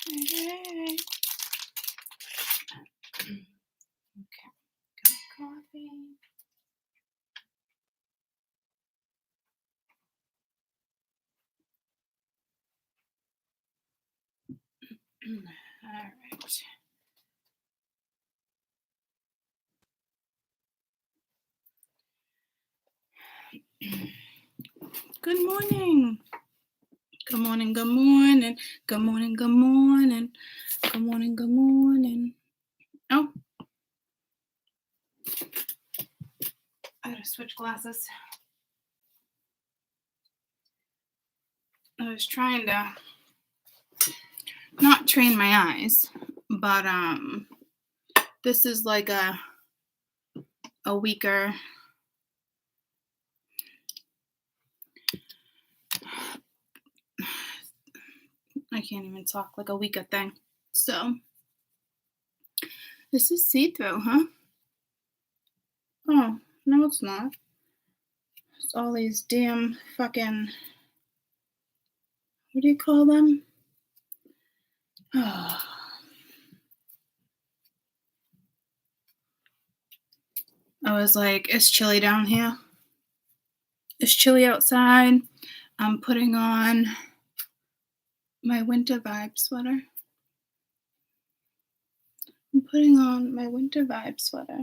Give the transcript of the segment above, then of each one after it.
Hey. Okay, got coffee. All right. Good morning. Good morning, good morning. Good morning, good morning. Good morning, good morning. Oh. I gotta switch glasses. I was trying to not train my eyes, but this is like a weaker I can't even talk, like a weaker thing. So this is see-through, huh? Oh, no it's not. It's all these damn fucking, what do you call them? Oh. I was like, it's chilly down here. It's chilly outside. I'm putting on my winter vibe sweater. I'm putting on my winter vibe sweater.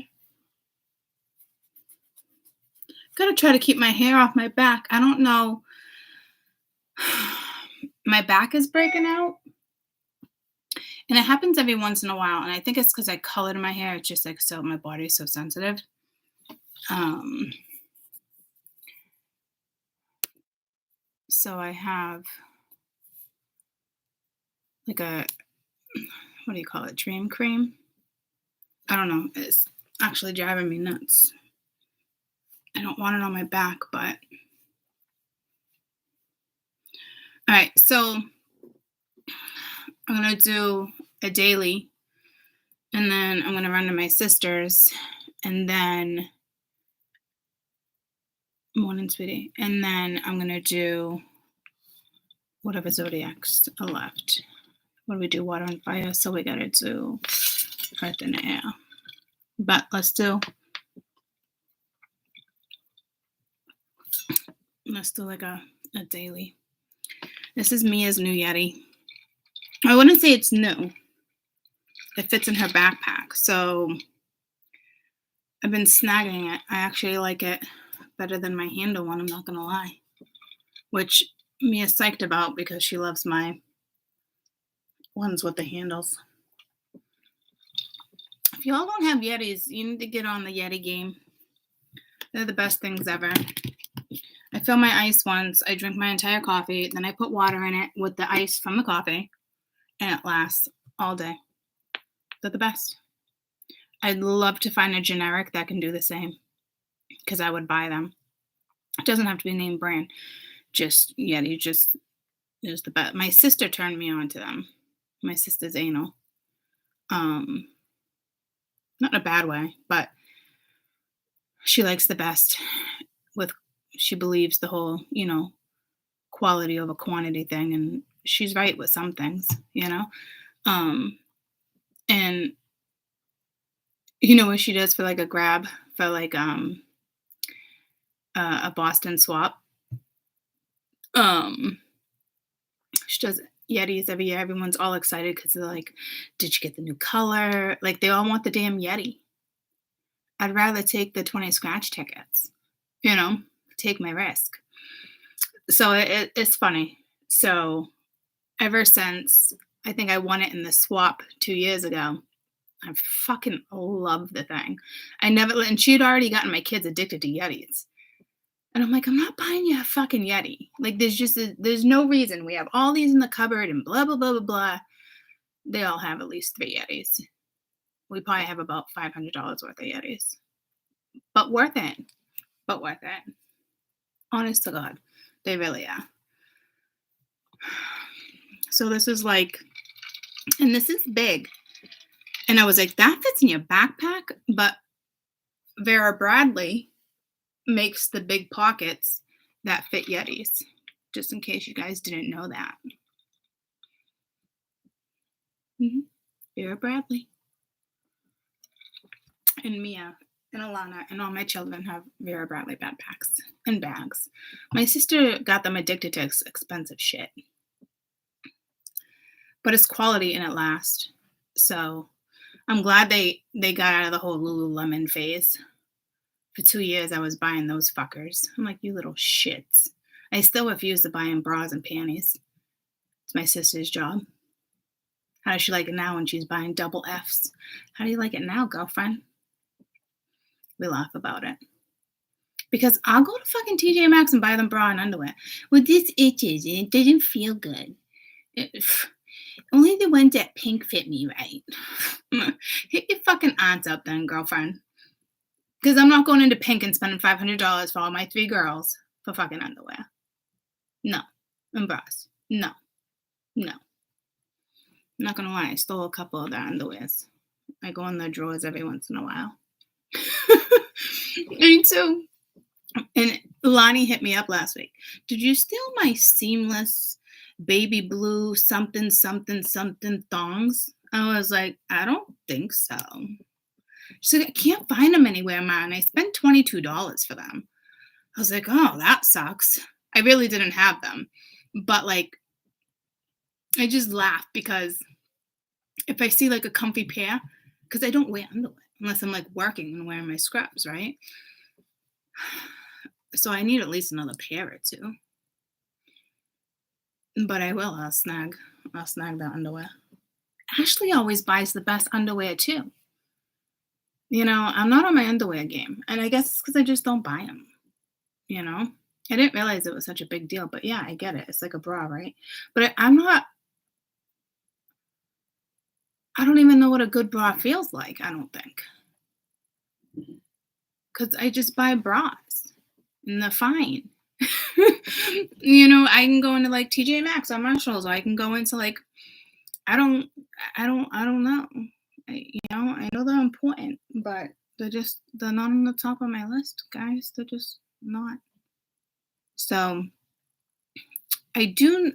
Gotta try to keep my hair off my back. I don't know. My back is breaking out. And it happens every once in a while. And I think it's because I colored my hair. It's just like so, my body's so sensitive. So I have like a, what do you call it? Dream cream? I don't know. It's actually driving me nuts. I don't want it on my back, but. All right. So I'm going to do a daily. And then I'm going to run to my sister's. And then, morning, sweetie. And then I'm going to do whatever Zodiacs are left. What do we do? Water and fire. So we got to do earth and air. But let's do like a daily. This is Mia's new Yeti. I wouldn't say it's new. It fits in her backpack. So I've been snagging it. I actually like it better than my handle one, I'm not going to lie. Which Mia's psyched about because she loves my ones with the handles. If y'all don't have Yetis, you need to get on the Yeti game. They're the best things ever. I fill my ice once, I drink my entire coffee, then I put water in it with the ice from the coffee, and it lasts all day. They're the best. I'd love to find a generic that can do the same, because I would buy them. It doesn't have to be name brand. Just Yeti, just is the best. My sister turned me on to them. My sister's anal. Not in a bad way, but she likes the best. She believes the whole, quality over quantity thing, and she's right with some things, and you know what she does for like a grab for like a Boston swap. She does Yetis every year. Everyone's all excited because they're like, did you get the new color? Like, they all want the damn Yeti. I'd rather take the 20 scratch tickets, take my risk. So it's funny. So ever since, I think I won it in the swap 2 years ago, I fucking love the thing. And she had already gotten my kids addicted to Yetis. And I'm like, I'm not buying you a fucking Yeti. Like, there's no reason. We have all these in the cupboard and blah, blah, blah, blah, blah. They all have at least 3 Yetis. We probably have about $500 worth of Yetis. But worth it. Honest to God. They really are. So this is like, and this is big. And I was like, that fits in your backpack? But Vera Bradley makes the big pockets that fit Yetis, just in case you guys didn't know that. Mm-hmm. Vera Bradley. And Mia and Alana and all my children have Vera Bradley backpacks and bags. My sister got them addicted to expensive shit. But it's quality and it lasts. So I'm glad they got out of the whole Lululemon phase. For 2 years, I was buying those fuckers. I'm like, you little shits. I still refuse to buy them bras and panties. It's my sister's job. How does she like it now when she's buying double Fs? How do you like it now, girlfriend? We laugh about it. Because I'll go to fucking TJ Maxx and buy them bra and underwear. Well, this itches and it doesn't feel good. Only the ones that pink fit me right. Hit your fucking aunts up then, girlfriend. Because I'm not going into pink and spending $500 for all my 3 girls for fucking underwear. No. And bras. No. No. I'm not going to lie. I stole a couple of their underwears. I go in their drawers every once in a while. Me too. And Lonnie hit me up last week. Did you steal my seamless baby blue something thongs? I was like, I don't think so. She's like, I can't find them anywhere, man. I spent $22 for them. I was like, oh, that sucks. I really didn't have them. But like, I just laugh because if I see like a comfy pair, because I don't wear underwear unless I'm like working and wearing my scrubs, right? So I need at least another pair or 2. But I will. I'll snag that underwear. Ashley always buys the best underwear too. You know, I'm not on my underwear game. And I guess it's because I just don't buy them. You know? I didn't realize it was such a big deal. But yeah, I get it. It's like a bra, right? But I don't even know what a good bra feels like, I don't think. Because I just buy bras. And they're fine. You know, I can go into like TJ Maxx or Marshalls, or I can go into like, I don't know. I know they're important, but they're not on the top of my list, guys. They're just not. So I do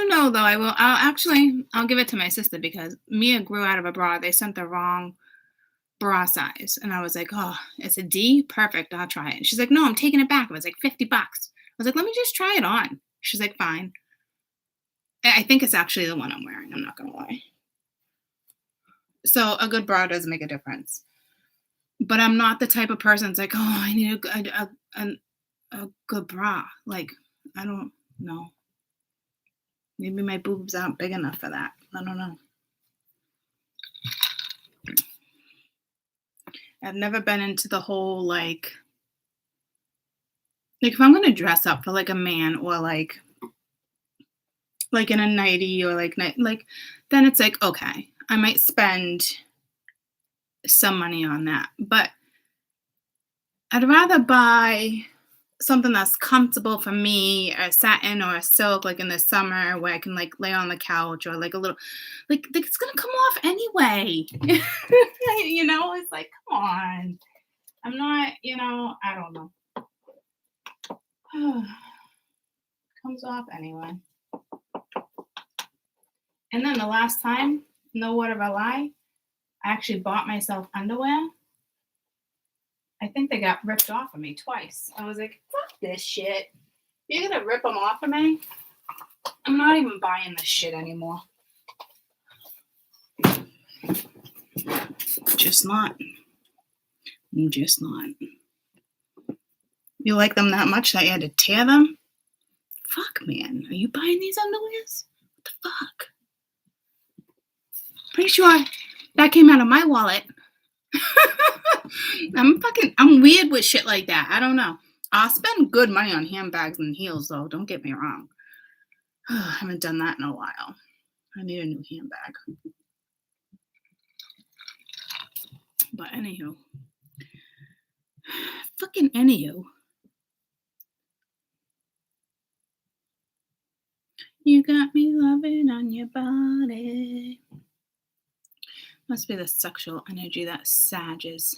know though. I'll give it to my sister because Mia grew out of a bra. They sent the wrong bra size, and I was like, oh, it's a D, perfect. I'll try it. And she's like, no, I'm taking it back. It was like $50. I was like, let me just try it on. She's like, fine. I think it's actually the one I'm wearing. I'm not gonna lie. So a good bra does make a difference. But I'm not the type of person that's like, oh, I need a good bra. Like, I don't know. Maybe my boobs aren't big enough for that. I don't know. I've never been into the whole like if I'm gonna dress up for like a man or like in a nightie or like then it's like, okay, I might spend some money on that. But I'd rather buy something that's comfortable for me, a satin or a silk, like in the summer where I can like lay on the couch or like a little, like it's gonna come off anyway. You know, it's like, come on. I'm not, I don't know. Comes off anyway. And then the last time, no word of a lie, I actually bought myself underwear. I think they got ripped off of me twice. I was like, fuck this shit. You're gonna rip them off of me? I'm not even buying this shit anymore. Just not. I'm just not. You like them that much that you had to tear them? Fuck, man. Are you buying these underwears? What the fuck? Pretty sure that came out of my wallet. I'm weird with shit like that. I don't know. I'll spend good money on handbags and heels, though. Don't get me wrong. I haven't done that in a while. I need a new handbag. But anywho. Fucking anywho. You got me loving on your body. Must be the sexual energy that Sag is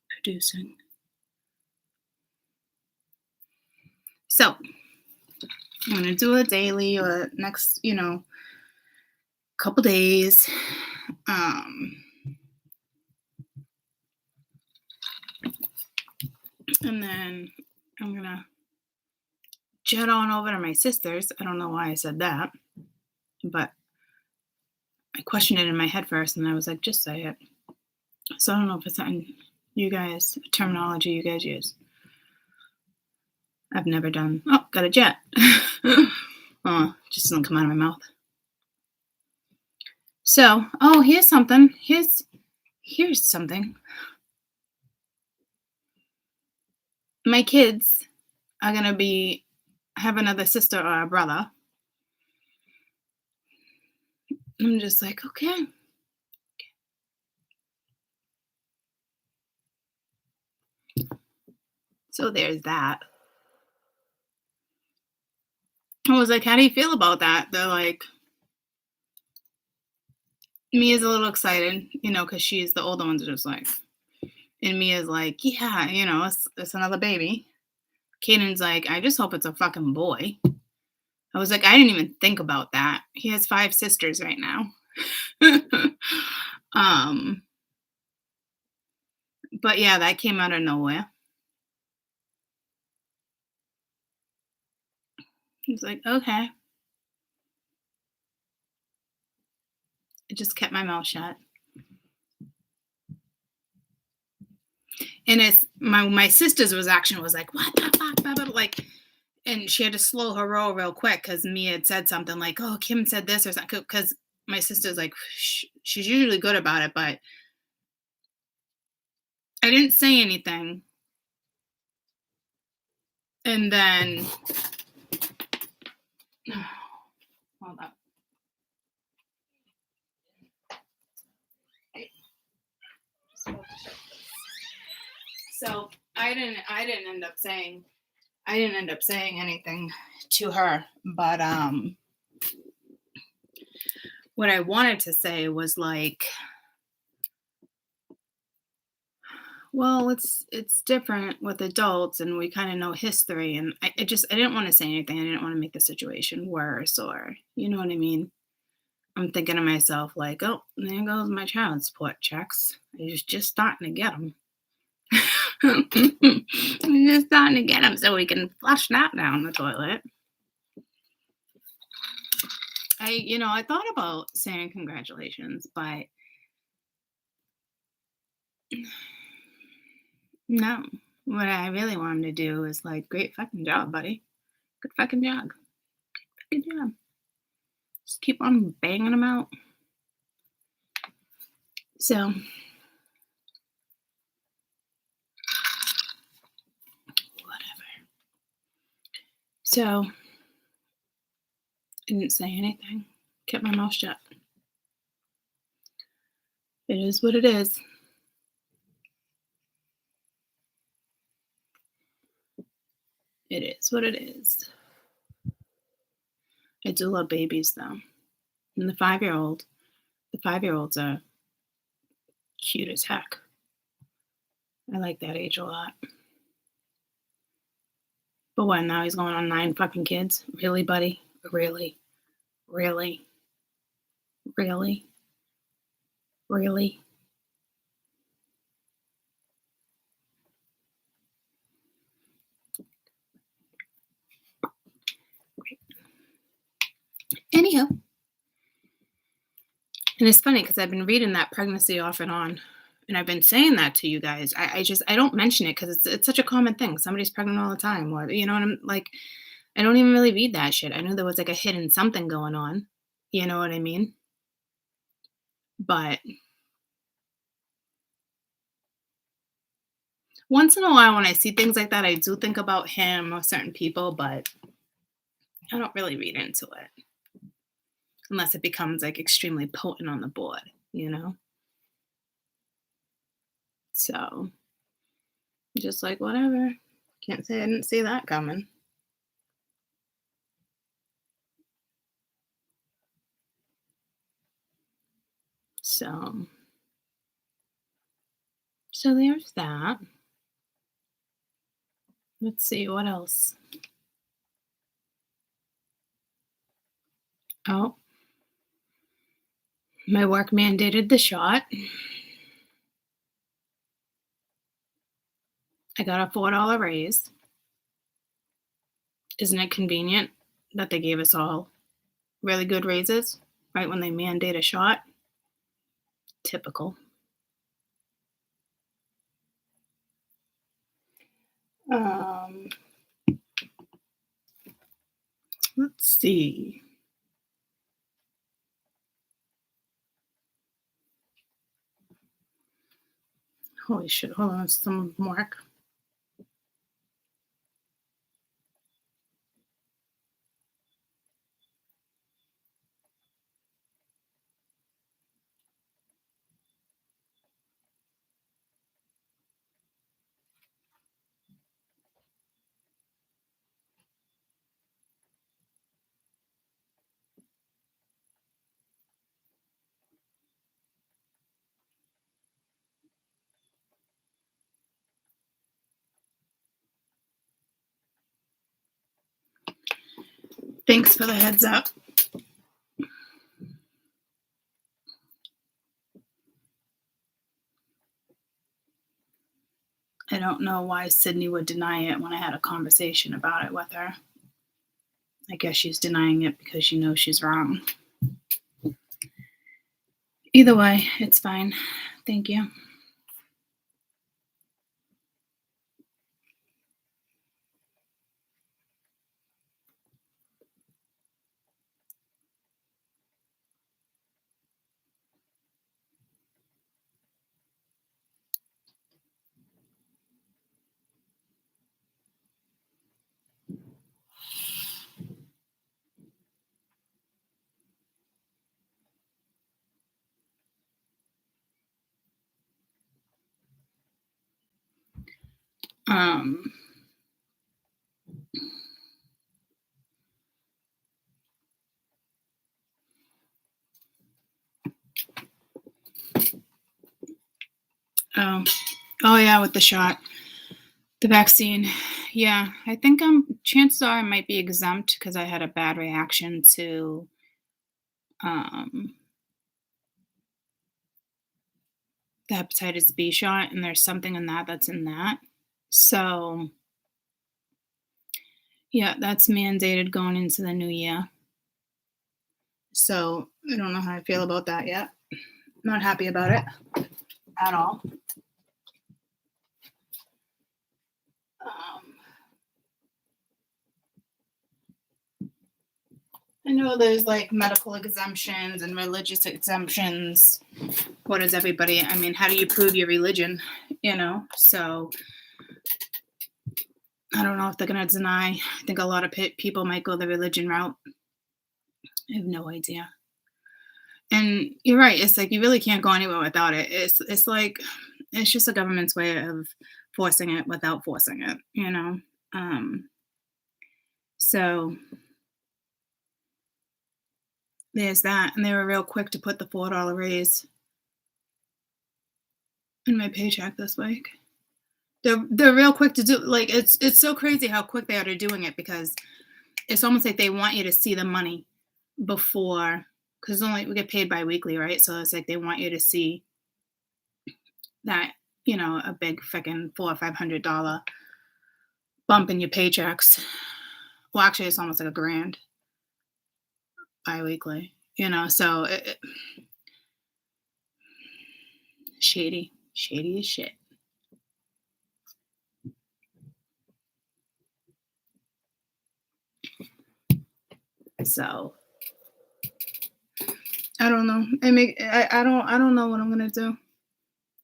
producing. So, I'm going to do a daily or next, couple days. Um, and then I'm gonna jet on over to my sister's. I don't know why I said that, but I questioned it in my head first, and I was like, just say it. So I don't know if it's something you guys, terminology you guys use. I've never done. Oh, got a jet. Oh, just doesn't come out of my mouth. So, oh, here's something. Here's something. My kids are gonna have another sister or a brother. I'm just like, okay. So there's that. I was like, how do you feel about that? They're like, Mia's a little excited, because she's the older ones are just like, and Mia's like, yeah, it's another baby. Kanan's like, I just hope it's a fucking boy. I was like, I didn't even think about that. He has 5 sisters right now. But yeah, that came out of nowhere. He's like, okay. I just kept my mouth shut. And it's my sister's reaction was like, what the fuck? Blah, blah, blah, like, and she had to slow her roll real quick because Mia had said something like, oh, Kim said this or something. Because my sister's like, she's usually good about it, but I didn't say anything. And then, hold up. So I didn't end up saying anything to her, but what I wanted to say was like, well, it's different with adults and we kind of know history, and I didn't want to say anything. I didn't want to make the situation worse, or you know what I mean. I'm thinking to myself like, oh, there goes my child support checks. I was just starting to get them. I'm just starting to get them so we can flush that down the toilet. I thought about saying congratulations, but no. What I really wanted to do is like, great fucking job, buddy. Good fucking job. Good job. Just keep on banging them out. So, whatever. So, I didn't say anything. Kept my mouth shut. It is what it is. It is what it is. I do love babies though. And the 5-year-olds are cute as heck. I like that age a lot. But what, now he's going on 9 fucking kids? Really, buddy? Really? Really? Really? Really? Anyhow. And it's funny because I've been reading that pregnancy off and on. And I've been saying that to you guys. I don't mention it because it's such a common thing. Somebody's pregnant all the time. Or, and I'm like, I don't even really read that shit. I knew there was like a hidden something going on. You know what I mean? But once in a while when I see things like that, I do think about him or certain people, but I don't really read into it. Unless it becomes like extremely potent on the board, So just like whatever. Can't say I didn't see that coming. So there's that. Let's see what else. Oh, My work mandated the shot. I got a $4 raise. Isn't it convenient that they gave us all really good raises right when they mandate a shot? Typical. Um, let's see. Holy shit, hold on, some work. Thanks for the heads up. I don't know why Sydney would deny it when I had a conversation about it with her. I guess she's denying it because she knows she's wrong. Either way, it's fine. Thank you. Um, oh yeah, with the shot, the vaccine. Yeah, I think chances are I might be exempt because I had a bad reaction to um, the hepatitis B shot, and there's something in that that's in that. So yeah, that's mandated going into the new year. So I don't know how I feel about that yet. Not happy about it at all. Um, I know there's like medical exemptions and religious exemptions. What is everybody? I mean, how do you prove your religion? You know, so I don't know if they're going to deny. I think a lot of people might go the religion route. I have no idea. And you're right. It's like you really can't go anywhere without it. It's like it's just the government's way of forcing it without forcing it. You know. So there's that, and they were real quick to put the $4 raise in my paycheck this week. They're real quick to do. Like it's so crazy how quick they are doing it because it's almost like they want you to see the money before, because only we get paid biweekly, right? So it's like they want you to see that, you know, a big freaking $400 or $500 bump in your paychecks. Well, actually, it's almost like $1,000 biweekly, you know. So shady as shit. So I don't know. I don't know what I'm gonna do.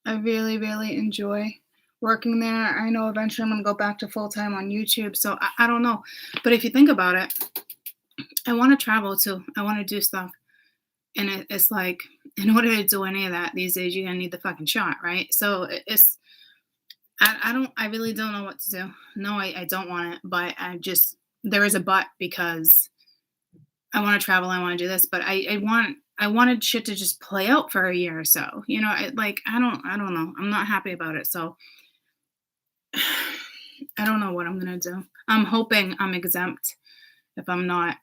I really, really enjoy working there. I know eventually I'm gonna go back to full time on YouTube. So I don't know. But if you think about it, I want to travel too. I want to do stuff. And it's like, in order to do any of that these days, you're gonna need the fucking shot, right? So I really don't know what to do. No, I don't want it, but there is a but because I want to travel, I want to do this, but I wanted shit to just play out for a year or so. You know, I don't know. I'm not happy about it. So I don't know what I'm gonna do. I'm hoping I'm exempt. If I'm not,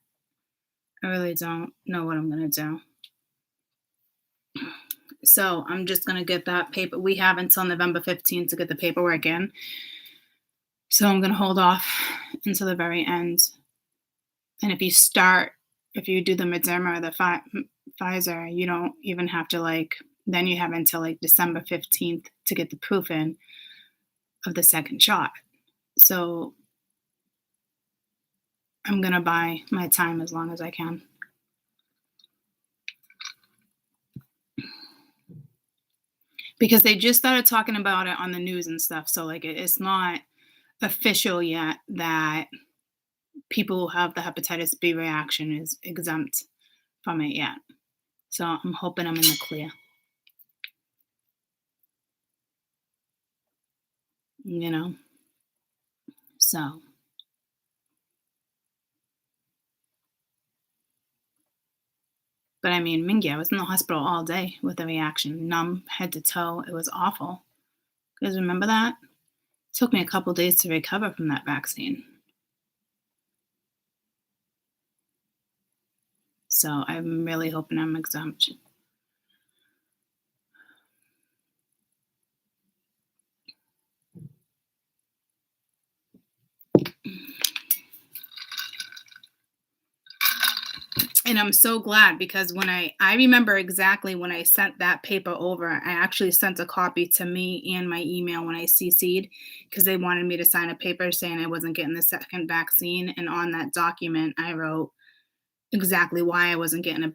I really don't know what I'm gonna do. So I'm just going to get that paper. We have until November 15th to get the paperwork in. So I'm going to hold off until the very end. And if you do the Moderna or the Pfizer, you don't even have to then you have until December 15th to get the proof in of the second shot. So I'm going to buy my time as long as I can. Because they just started talking about it on the news and stuff. So it's not official yet that people who have the hepatitis B reaction is exempt from it yet. So I'm hoping I'm in the clear. So. But I mean, Mingy, I was in the hospital all day with a reaction, numb head to toe. It was awful. You guys remember that? It took me a couple days to recover from that vaccine. So I'm really hoping I'm exempt. And I'm so glad because when I remember exactly when I sent that paper over, I actually sent a copy to me and my email when I CC'd because they wanted me to sign a paper saying I wasn't getting the second vaccine. And on that document, I wrote exactly why I wasn't getting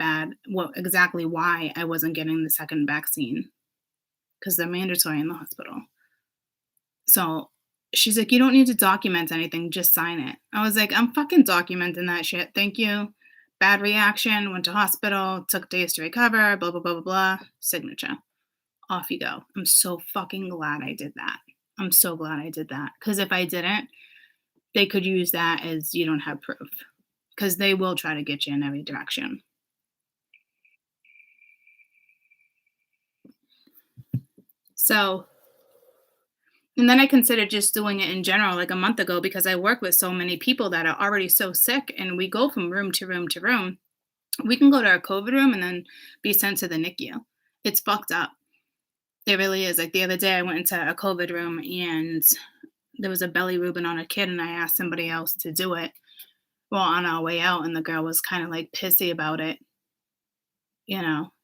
exactly why I wasn't getting the second vaccine because they're mandatory in the hospital. So she's like, you don't need to document anything, just sign it. I was like, I'm fucking documenting that shit. Thank you. Bad reaction, went to hospital, took days to recover, blah, blah, blah, blah, blah. Signature. Off you go. I'm so fucking glad I did that. I'm so glad I did that. Because if I didn't, they could use that as you don't have proof. Because they will try to get you in every direction. So, and then I considered just doing it in general like a month ago because I work with so many people that are already so sick and we go from room to room to room. We can go to a COVID room and then be sent to the NICU. It's fucked up. It really is. Like the other day I went into a COVID room and there was a belly rubbing on a kid and I asked somebody else to do it. Well, on our way out and the girl was kind of pissy about it.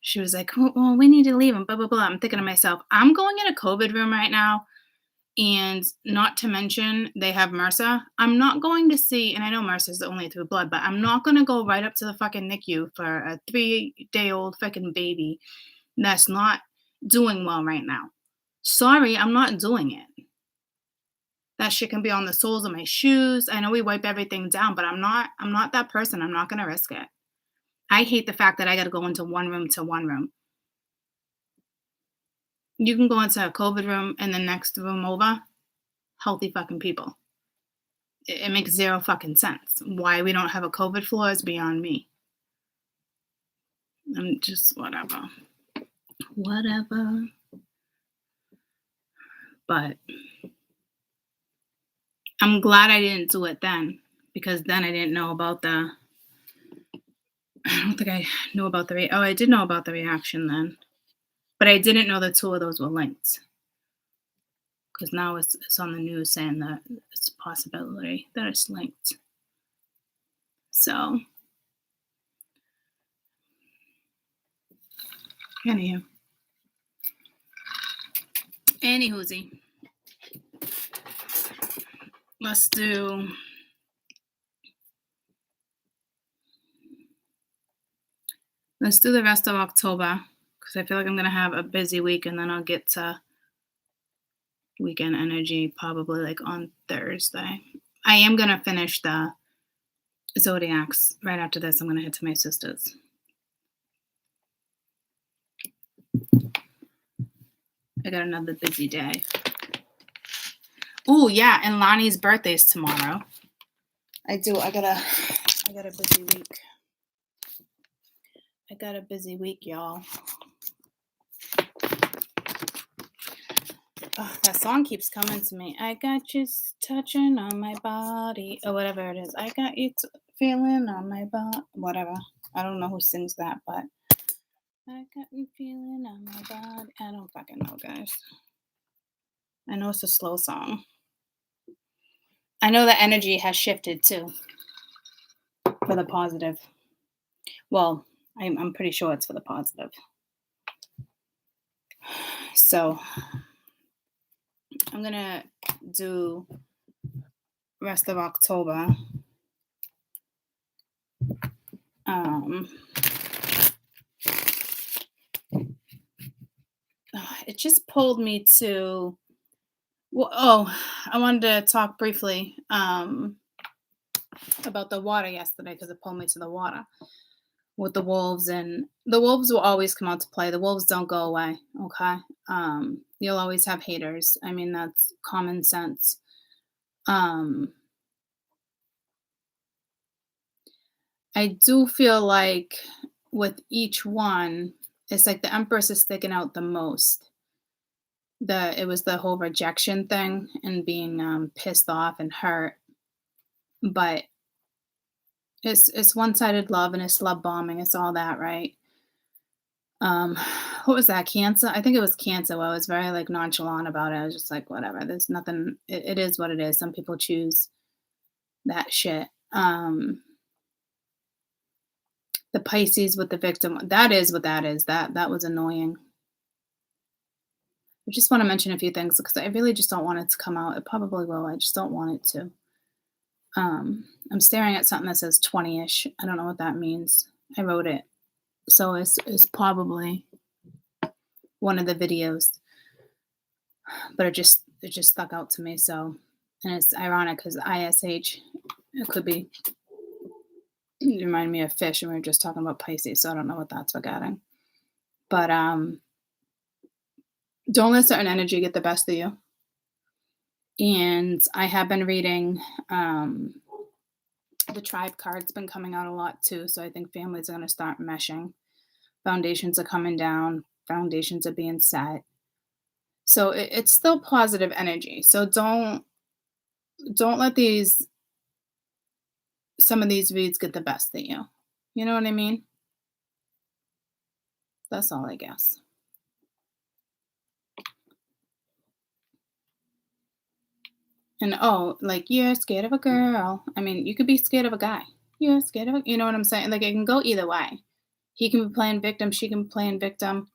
She was like, well, we need to leave him, blah, blah, blah. I'm thinking to myself, I'm going in a COVID room right now. And not to mention, they have MRSA. I'm not going to see, and I know MRSA is only through blood, but I'm not going to go right up to the fucking NICU for a 3-day-old fucking baby that's not doing well right now. Sorry, I'm not doing it. That shit can be on the soles of my shoes. I know we wipe everything down, but I'm not that person. I'm not going to risk it. I hate the fact that I got to go into one room to one room. You can go into a COVID room and the next room over, healthy fucking people. It makes zero fucking sense. Why we don't have a COVID floor is beyond me. I'm just whatever. But I'm glad I didn't do it then because then I didn't know about I don't think I knew about I did know about the reaction then. But I didn't know the two of those were linked. Because now it's on the news saying that it's a possibility that it's linked. So, anywhoozy. Let's do the rest of October. Because I feel like I'm going to have a busy week and then I'll get to weekend energy probably on Thursday. I am going to finish the Zodiacs right after this. I'm going to head to my sister's. I got another busy day. Oh, yeah, and Lonnie's birthday's tomorrow. I do. I got a busy week. I got a busy week, y'all. Oh, that song keeps coming to me. I got you touching on my body, or whatever it is. I got you feeling on my body, whatever. I don't know who sings that, but I got a feeling on my body. I don't fucking know, guys. I know it's a slow song. I know the energy has shifted too for the positive. Well, I'm pretty sure it's for the positive. So I'm gonna do rest of October. It just pulled me to. Well, I wanted to talk briefly about the water yesterday because it pulled me to the water with the wolves, and the wolves will always come out to play. The wolves don't go away. Okay, you'll always have haters. I mean, that's common sense. I do feel like with each one, it's like the Empress is sticking out the most. It was the whole rejection thing and being pissed off and hurt, but it's one-sided love and it's love bombing. It's all that, right? Um, what was that? Cancer? I think it was Cancer. Where I was very like nonchalant about it. I was just like, whatever. There's nothing. It is what it is. Some people choose that shit. The Pisces with the victim. That is what that is. That was annoying. I just want to mention a few things because I really just don't want it to come out. It probably will. I just don't want it to. I'm staring at something that says 20-ish. I don't know what that means. I wrote it. So it's probably one of the videos. But it just stuck out to me. So, and it's ironic because ISH, it could be, it reminded me of fish, and we were just talking about Pisces, so I don't know what that's forgetting. But don't let certain energy get the best of you. And I have been reading the tribe card's been coming out a lot too. So I think families are going to start meshing. Foundations are coming down. Foundations are being set. So it's still positive energy. So don't let some of these reads get the best of you. You know what I mean? That's all, I guess. And like you're scared of a girl. I mean, you could be scared of a guy. You're scared of you know what I'm saying? Like it can go either way. He can be playing victim, she can be playing victim.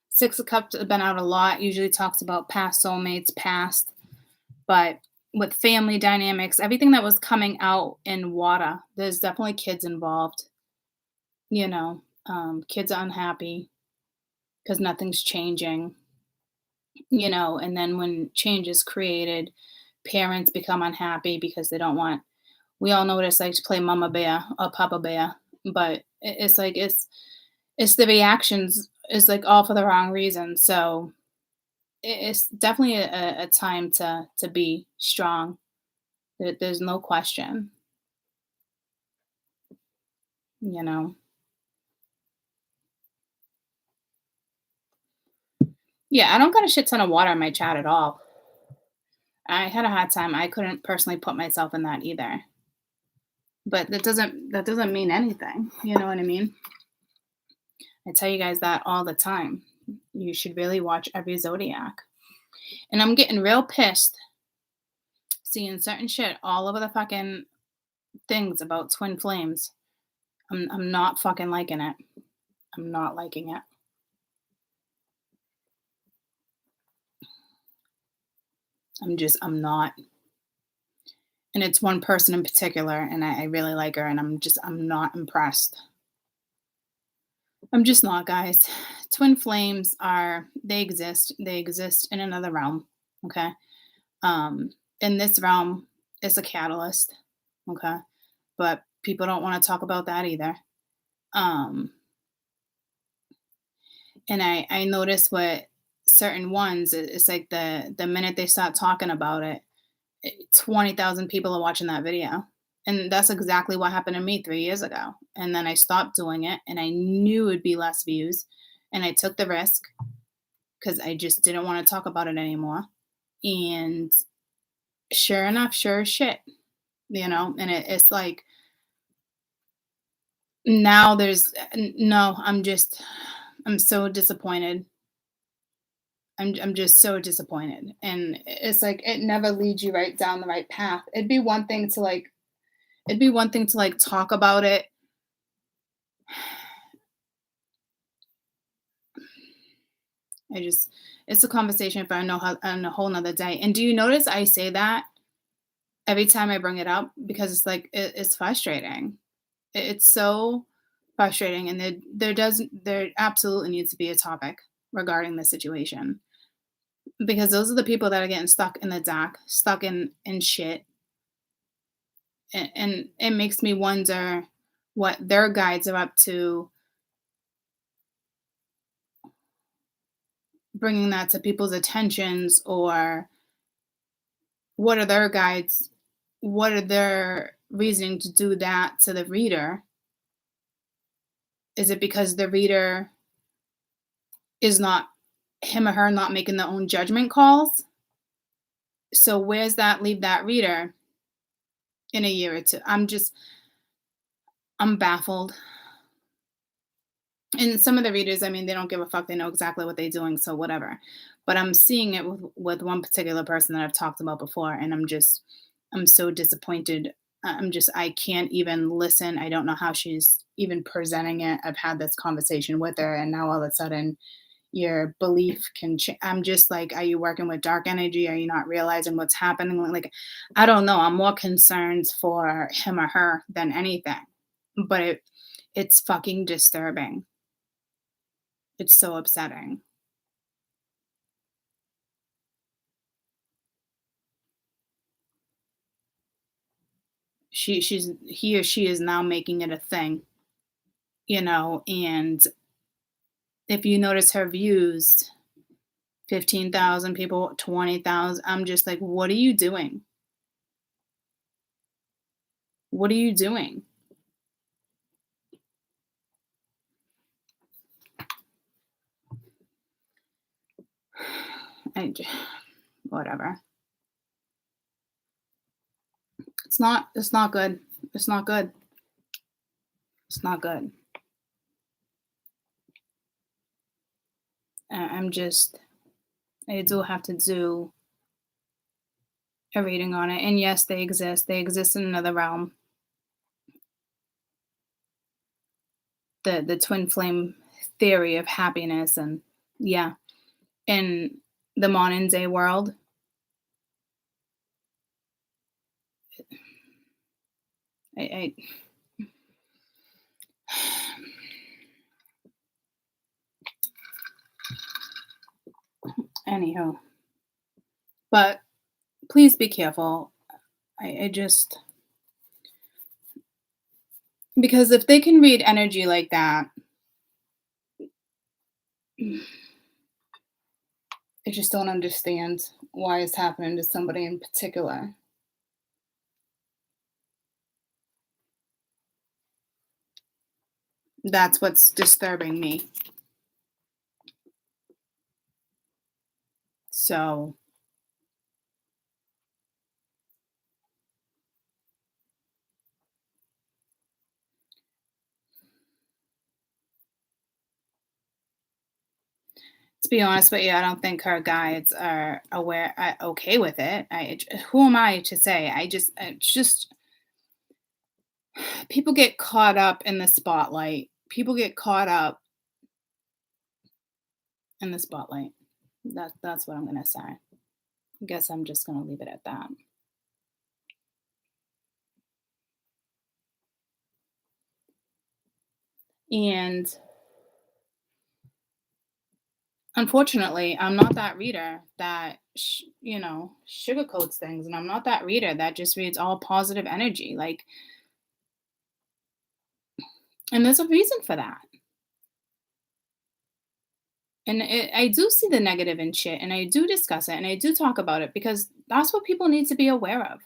Six of Cups have been out a lot. Usually talks about past soulmates, past, but with family dynamics, everything that was coming out in water, there's definitely kids involved. You know, kids are unhappy because nothing's changing. You know, and then when change is created, parents become unhappy because they don't want. We all know what it's like to play Mama Bear or Papa Bear, but it's like it's the reactions is like all for the wrong reason. So it's definitely a time to be strong. There's no question. You know. Yeah, I don't got a shit ton of water in my chat at all. I had a hard time. I couldn't personally put myself in that either. But that doesn't mean anything. You know what I mean? I tell you guys that all the time. You should really watch every zodiac. And I'm getting real pissed seeing certain shit all over the fucking things about twin flames. I'm not fucking liking it. I'm not liking it. I'm not. And it's one person in particular, and I really like her, and I'm not impressed. I'm just not, guys. Twin flames they exist. They exist in another realm. Okay. In this realm, it's a catalyst. Okay. But people don't want to talk about that either. And I notice what certain ones, it's like the minute they start talking about it, 20,000 people are watching that video. And that's exactly what happened to me 3 years ago. And then I stopped doing it, and I knew it'd be less views. And I took the risk because I just didn't want to talk about it anymore. And sure enough, sure as shit, And it's like now no, I'm so disappointed. I'm just so disappointed. And it's like it never leads you right down the right path. It'd be one thing to like talk about it. I just it's a conversation for on a whole nother day. And do you notice I say that every time I bring it up because it's like it's frustrating. It's so frustrating, and there absolutely needs to be a topic regarding the situation because those are the people that are getting stuck in the dark, stuck in shit, and it makes me wonder what their guides are up to, bringing that to people's attentions, or what are their guides, what are their reasoning to do that to the reader. Is it because the reader is not him or her not making their own judgment calls? So where's that leave that reader in a year or two? I'm baffled. And some of the readers, I mean, they don't give a fuck. They know exactly what they're doing, so whatever. But I'm seeing it with one particular person that I've talked about before, and I'm so disappointed. I can't even listen. I don't know how she's even presenting it. I've had this conversation with her, and now all of a sudden your belief can change. I'm just like, are you working with dark energy? Are you not realizing what's happening? Like, I don't know. I'm more concerned for him or her than anything. But it's fucking disturbing. It's so upsetting. He or she is now making it a thing, and if you notice her views, 15,000 people, 20,000, I'm just like, what are you doing? What are you doing? Whatever. It's not good. It's not good. It's not good. I'm just I do have to do a reading on it. And yes, they exist. They exist in another realm. The twin flame theory of happiness, and yeah, in the modern day world, I anyhow. But please be careful. I just because if they can read energy like that, I just don't understand why it's happening to somebody in particular. That's what's disturbing me. So, to be honest with you, I don't think her guides are okay with it. Who am I to say? It's just people get caught up in the spotlight. People get caught up in the spotlight. That's what I'm gonna say. I guess I'm just gonna leave it at that. And unfortunately, I'm not that reader that sugarcoats things, and I'm not that reader that just reads all positive energy. Like, and there's a reason for that. And I do see the negative in shit, and I do discuss it, and I do talk about it because that's what people need to be aware of.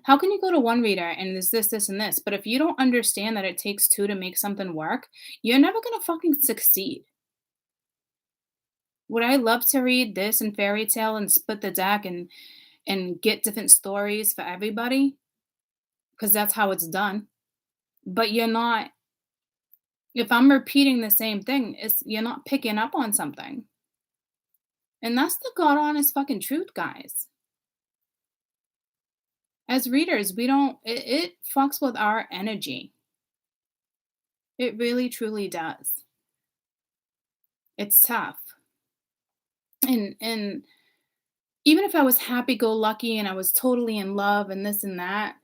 How can you go to one reader and there's this, and this, but if you don't understand that it takes two to make something work, you're never gonna fucking succeed. Would I love to read this and fairy tale and split the deck and get different stories for everybody? because that's how it's done. But you're not, if I'm repeating the same thing, it's you're not picking up on something. And that's the God honest fucking truth, guys. As readers, we don't, it fucks with our energy. It really truly does. It's tough. And even if I was happy go lucky and I was totally in love and this and that,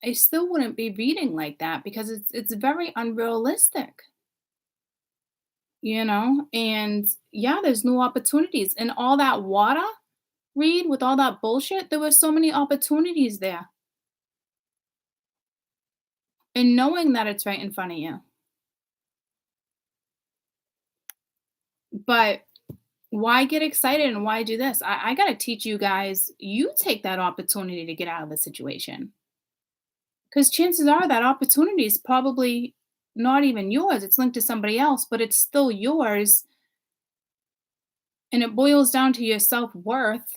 I still wouldn't be reading like that because it's very unrealistic, you know? And yeah, there's no opportunities. And all that water read with all that bullshit, there were so many opportunities there. And knowing that it's right in front of you. But why get excited and why do this? I gotta teach you guys, you take that opportunity to get out of the situation. Because chances are that opportunity is probably not even yours. It's linked to somebody else, but it's still yours. And it boils down to your self worth.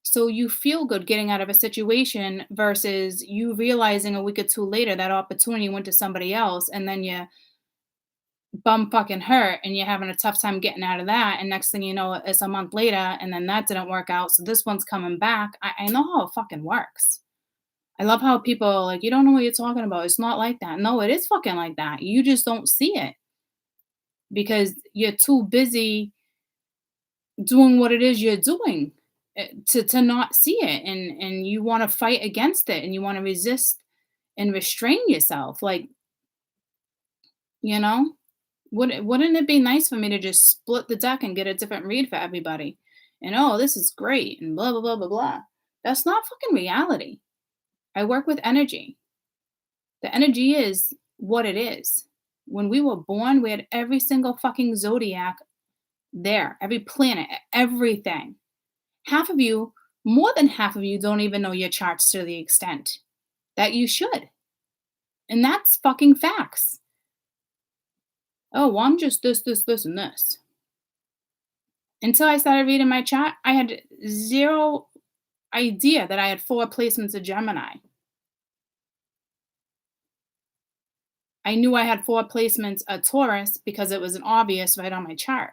So you feel good getting out of a situation versus you realizing a week or two later that opportunity went to somebody else and then you bum fucking hurt and you're having a tough time getting out of that. And next thing you know, it's a month later and then that didn't work out. So this one's coming back. I know how it fucking works. I love how people are like, you don't know what you're talking about. It's not like that. No, it is fucking like that. You just don't see it because you're too busy doing what it is you're doing to not see it. And you want to fight against it and you want to resist and restrain yourself. Like, you know, wouldn't it be nice for me to just split the deck and get a different read for everybody? And oh, this is great and blah, blah, blah, blah, blah. That's not fucking reality. I work with energy. The energy is what it is. When we were born, we had every single fucking zodiac there, every planet, everything. Half of you, more than half of you, don't even know your charts to the extent that you should. And that's fucking facts. Oh, well, I'm just this, and this. Until I started reading my chart, I had zero idea that I had 4 placements of Gemini. I knew I had 4 placements of Taurus because it was an obvious right on my chart.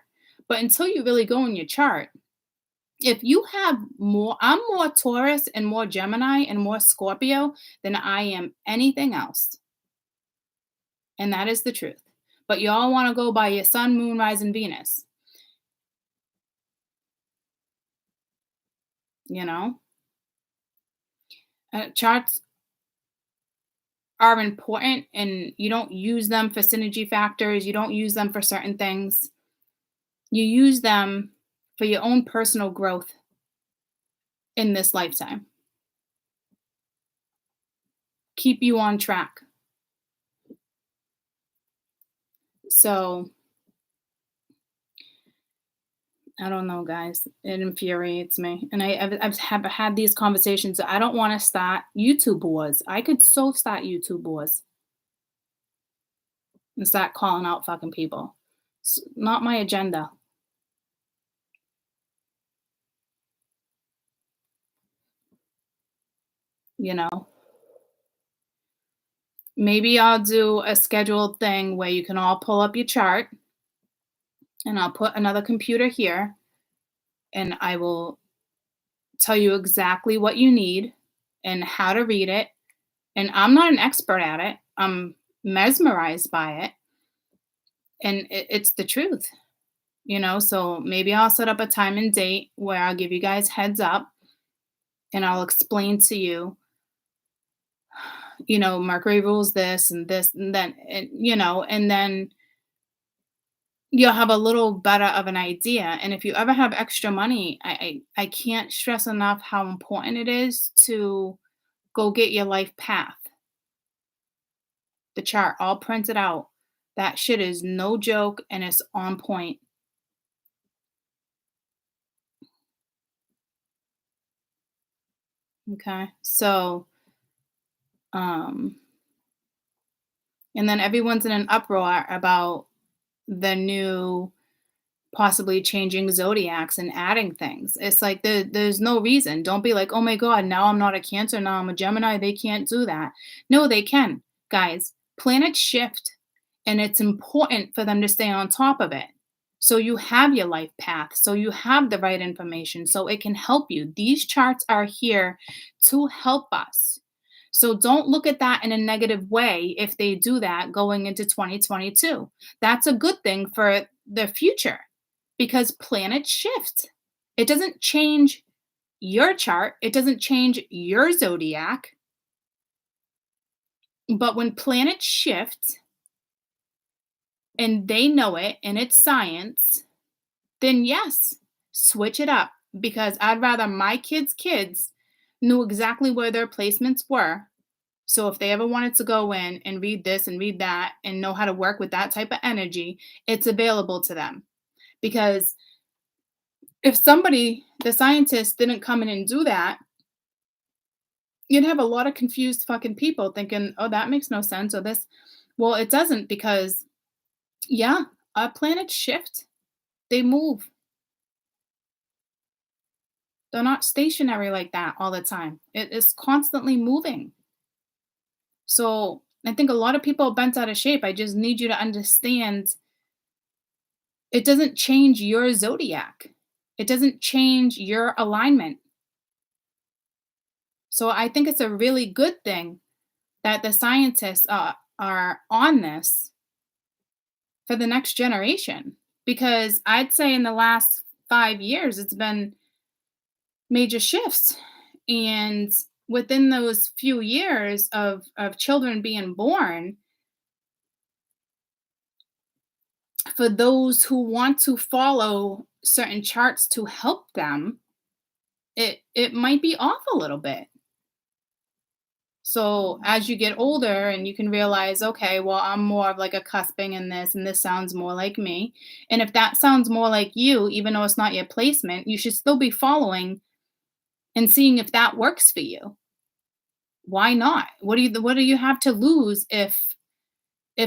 But until you really go in your chart, if you have more, I'm more Taurus and more Gemini and more Scorpio than I am anything else. And that is the truth. But y'all want to go by your sun, moon, rise, Venus. You know? Charts are important and you don't use them for synergy factors. You don't use them for certain things. You use them for your own personal growth in this lifetime. Keep you on track. So, I don't know, guys. It infuriates me. And I've had these conversations. I don't want to start YouTube wars. I could so start YouTube wars and start calling out fucking people. It's not my agenda. You know? Maybe I'll do a scheduled thing where you can all pull up your chart and I'll put another computer here and I will tell you exactly what you need and how to read it. And I'm not an expert at it. I'm mesmerized by it. And it's the truth, you know? So maybe I'll set up a time and date where I'll give you guys heads up and I'll explain to you, you know, Mercury rules this and then, and, you know, and then you'll have a little better of an idea. And if you ever have extra money, I can't stress enough how important it is to go get your life path. The chart all printed out. That shit is no joke and it's on point. Okay. So, and then everyone's in an uproar about the new possibly changing zodiacs and adding things. It's like there's no reason. Don't be like, oh my God, now I'm not a Cancer, now I'm a Gemini. They can't do that. No, they can, guys. Planets shift, and it's important for them to stay on top of it. So you have your life path, so you have the right information, so it can help you. These charts are here to help us. So don't look at that in a negative way if they do that going into 2022. That's a good thing for the future because planets shift. It doesn't change your chart, it doesn't change your zodiac. But when planets shift and they know it and it's science, then yes, switch it up because I'd rather my kids knew exactly where their placements were. So if they ever wanted to go in and read this and read that and know how to work with that type of energy, it's available to them. Because if somebody, the scientists, didn't come in and do that, you'd have a lot of confused fucking people thinking, oh, that makes no sense or this. Well, it doesn't because, yeah, our planets shift, they move. They're not stationary like that all the time. It is constantly moving. So I think a lot of people are bent out of shape. I just need you to understand it doesn't change your zodiac. It doesn't change your alignment. So I think it's a really good thing that the scientists are on this for the next generation because I'd say in the last 5 years it's been major shifts, and within those few years of children being born, for those who want to follow certain charts to help them, it might be off a little bit. So as you get older and you can realize, okay, well, I'm more of like a cusping in this, and this sounds more like me. And if that sounds more like you, even though it's not your placement, you should still be following and seeing if that works for you. Why not? What do you have to lose if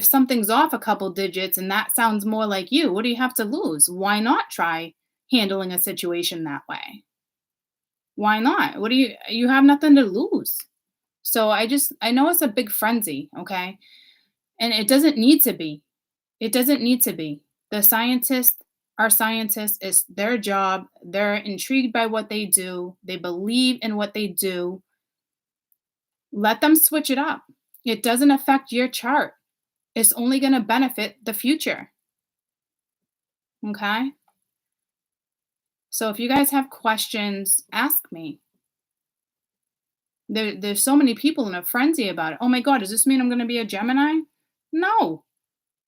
something's off a couple digits and that sounds more like you? What do you have to lose? Why not try handling a situation that way? Why not? What do you have nothing to lose. So I know it's a big frenzy, okay? And it doesn't need to be. It doesn't need to be. The scientists are scientists. It's their job. They're intrigued by what they do. They believe in what they do. Let them switch it up. It doesn't affect your chart. It's only going to benefit the future. Okay? So if you guys have questions, ask me. There's so many people in a frenzy about it. Oh my God, does this mean I'm going to be a Gemini? No.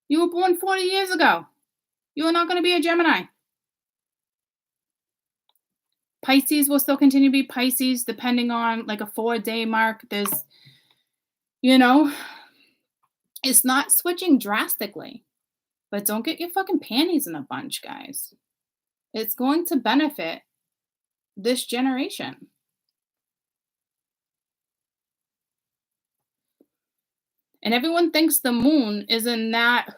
You were born 40 years ago. You are not going to be a Gemini. Pisces will still continue to be Pisces depending on like a 4-day mark. You know, it's not switching drastically. But don't get your fucking panties in a bunch, guys. It's going to benefit this generation. And everyone thinks the moon is in that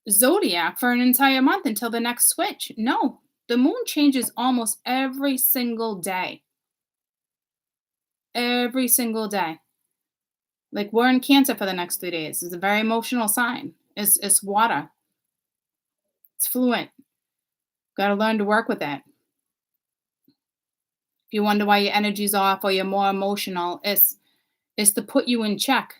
zodiac for an entire month until the next switch. No, the moon changes almost every single day. Every single day. Like we're in Cancer for the next 3 days. It's a very emotional sign. It's water. It's fluent. Got to learn to work with it. If you wonder why your energy's off or you're more emotional, it's to put you in check,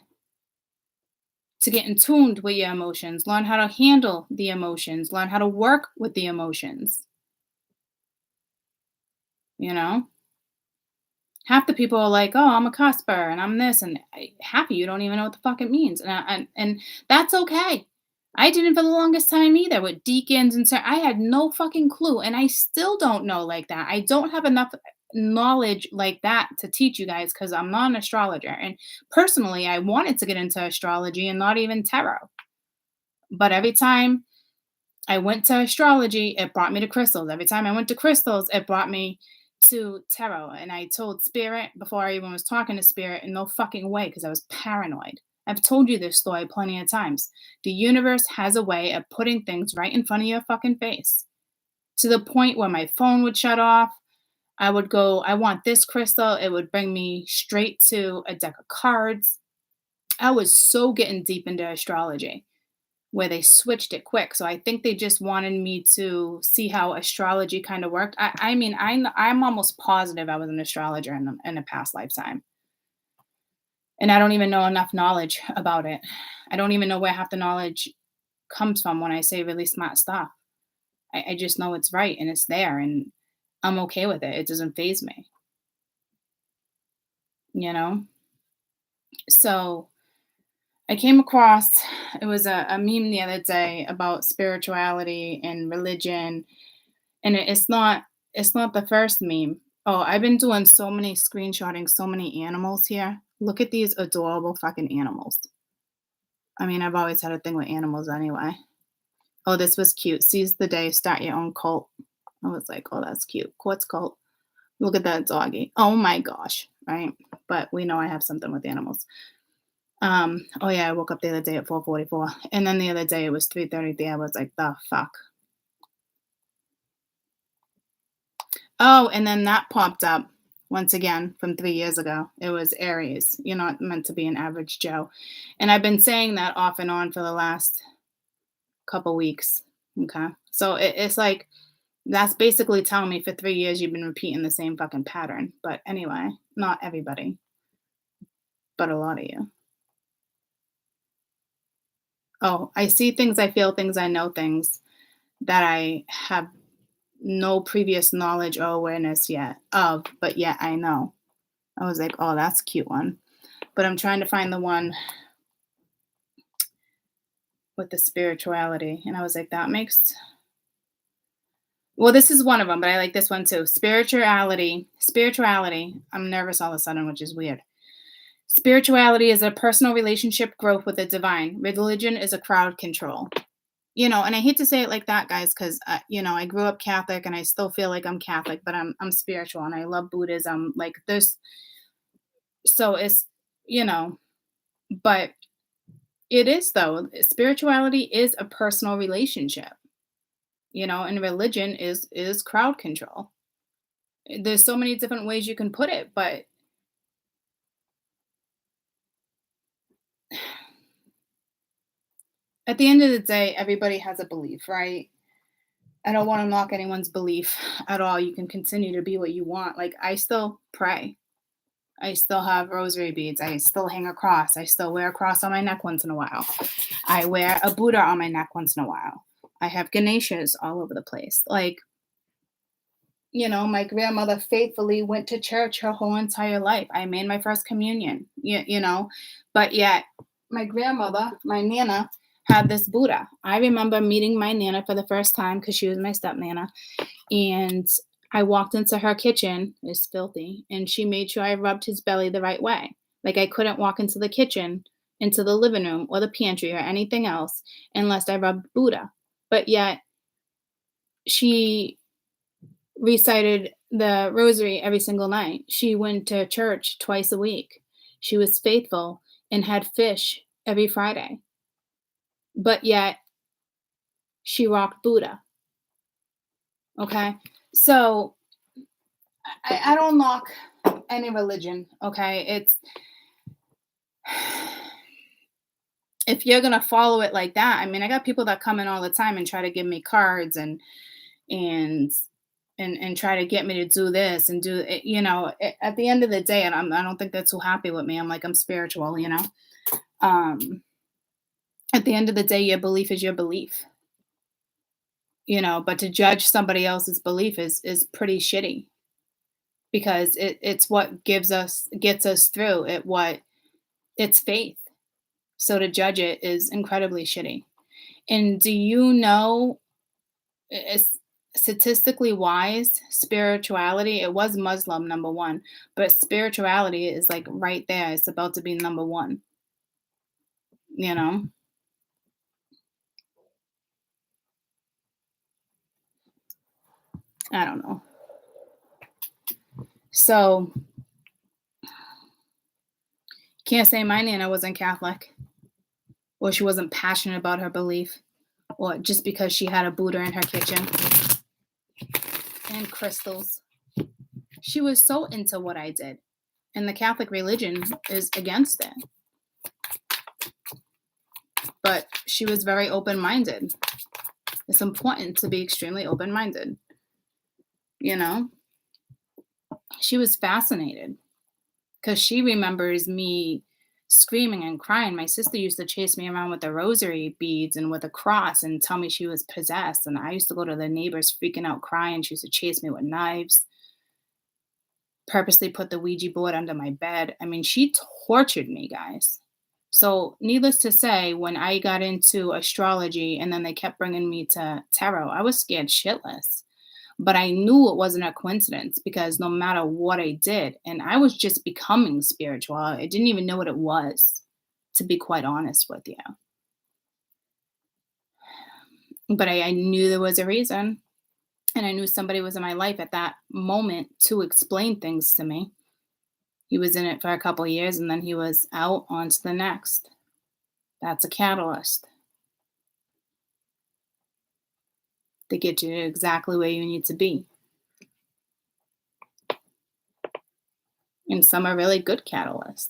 to get in tuned with your emotions, learn how to handle the emotions, learn how to work with the emotions. You know? Half the people are like, oh, I'm a cusper and I'm this, and half of you don't even know what the fuck it means. And that's okay. I didn't for the longest time either with deacons and so I had no fucking clue, and I still don't know like that. I don't have enough knowledge like that to teach you guys because I'm not an astrologer. And personally, I wanted to get into astrology and not even tarot. But every time I went to astrology, it brought me to crystals. Every time I went to crystals, it brought me to tarot. And I told Spirit before I even was talking to Spirit, in no fucking way, because I was paranoid. I've told you this story plenty of times. The universe has a way of putting things right in front of your fucking face, to the point where my phone would shut off. I would go, I want this crystal. It would bring me straight to a deck of cards. I was so getting deep into astrology where they switched it quick. So I think they just wanted me to see how astrology kind of worked. I mean, I'm almost positive I was an astrologer in a past lifetime. And I don't even know enough knowledge about it. I don't even know where half the knowledge comes from when I say really smart stuff. I just know it's right and it's there and I'm okay with it. It doesn't phase me, you know? So I came across, it was a meme the other day about spirituality and religion. And it's not the first meme. Oh, I've been doing so many screenshotting so many animals here. Look at these adorable fucking animals. I mean, I've always had a thing with animals anyway. Oh, this was cute. Seize the day, start your own cult. I was like, oh, that's cute. Quartz cult. Look at that doggy. Oh my gosh. Right. But we know I have something with animals. Oh yeah, I woke up the other day at 4:44. And then the other day it was 3:30. I was like, the fuck. Oh, and then that popped up once again from 3 years ago. It was Aries. You're not meant to be an average Joe. And I've been saying that off and on for the last couple weeks. Okay. So it's like that's basically telling me for 3 years you've been repeating the same fucking pattern. But anyway, not everybody, but a lot of you. Oh, I see things, I feel things, I know things that I have no previous knowledge or awareness yet of, but yet I know. I was like, oh, that's a cute one. But I'm trying to find the one with the spirituality. And I was like, that makes, well, this is one of them, but I like this one too. Spirituality. I'm nervous all of a sudden, which is weird. Spirituality is a personal relationship growth with the divine. Religion is a crowd control. And I hate to say it like that, guys, because I grew up Catholic and I still feel like I'm Catholic, but I'm spiritual and I love Buddhism. Like there's, so it's, you know, but it is though. Spirituality is a personal relationship, and religion is crowd control. There's so many different ways you can put it, but at the end of the day, everybody has a belief, right? I don't want to knock anyone's belief at all. You can continue to be what you want. Like I still pray. I still have rosary beads. I still hang a cross. I still wear a cross on my neck once in a while. I wear a Buddha on my neck once in a while. I have Ganeshas all over the place. Like, my grandmother faithfully went to church her whole entire life. I made my first communion, but yet my grandmother, my Nana, had this Buddha. I remember meeting my Nana for the first time because she was my step Nana. And I walked into her kitchen, it's filthy, and she made sure I rubbed his belly the right way. Like I couldn't walk into the kitchen, into the living room or the pantry or anything else unless I rubbed Buddha. But yet she recited the rosary every single night. She went to church twice a week. She was faithful and had fish every Friday. But yet she rocked Buddha. Okay. So I don't knock any religion. Okay. It's, if you're going to follow it like that, I mean, I got people that come in all the time and try to give me cards and try to get me to do this and do it, at the end of the day, and I don't think they're too happy with me. I'm like, I'm spiritual, at the end of the day, your belief is your belief, but to judge somebody else's belief is pretty shitty because it's what gets us through it's faith. So to judge it is incredibly shitty. And do you know, it's statistically wise, spirituality, it was Muslim number one, but spirituality is like right there. It's about to be number one, I don't know. So can't say my Nana wasn't Catholic. or she wasn't passionate about her belief, or just because she had a Buddha in her kitchen and crystals. She was so into what I did, and the Catholic religion is against it. But she was very open-minded. It's important to be extremely open-minded. You know? She was fascinated because she remembers me screaming and crying. My sister used to chase me around with the rosary beads and with a cross and tell me she was possessed. And I used to go to the neighbors freaking out crying. She used to chase me with knives, purposely put the Ouija board under my bed. I mean, she tortured me, guys. So needless to say, when I got into astrology and then they kept bringing me to tarot, I was scared shitless. But I knew it wasn't a coincidence because no matter what I did, and I was just becoming spiritual, I didn't even know what it was, to be quite honest with you. But I knew there was a reason, and I knew somebody was in my life at that moment to explain things to me. He was in it for a couple of years, and then he was out on to the next. That's a catalyst to get you exactly where you need to be. And some are really good catalysts.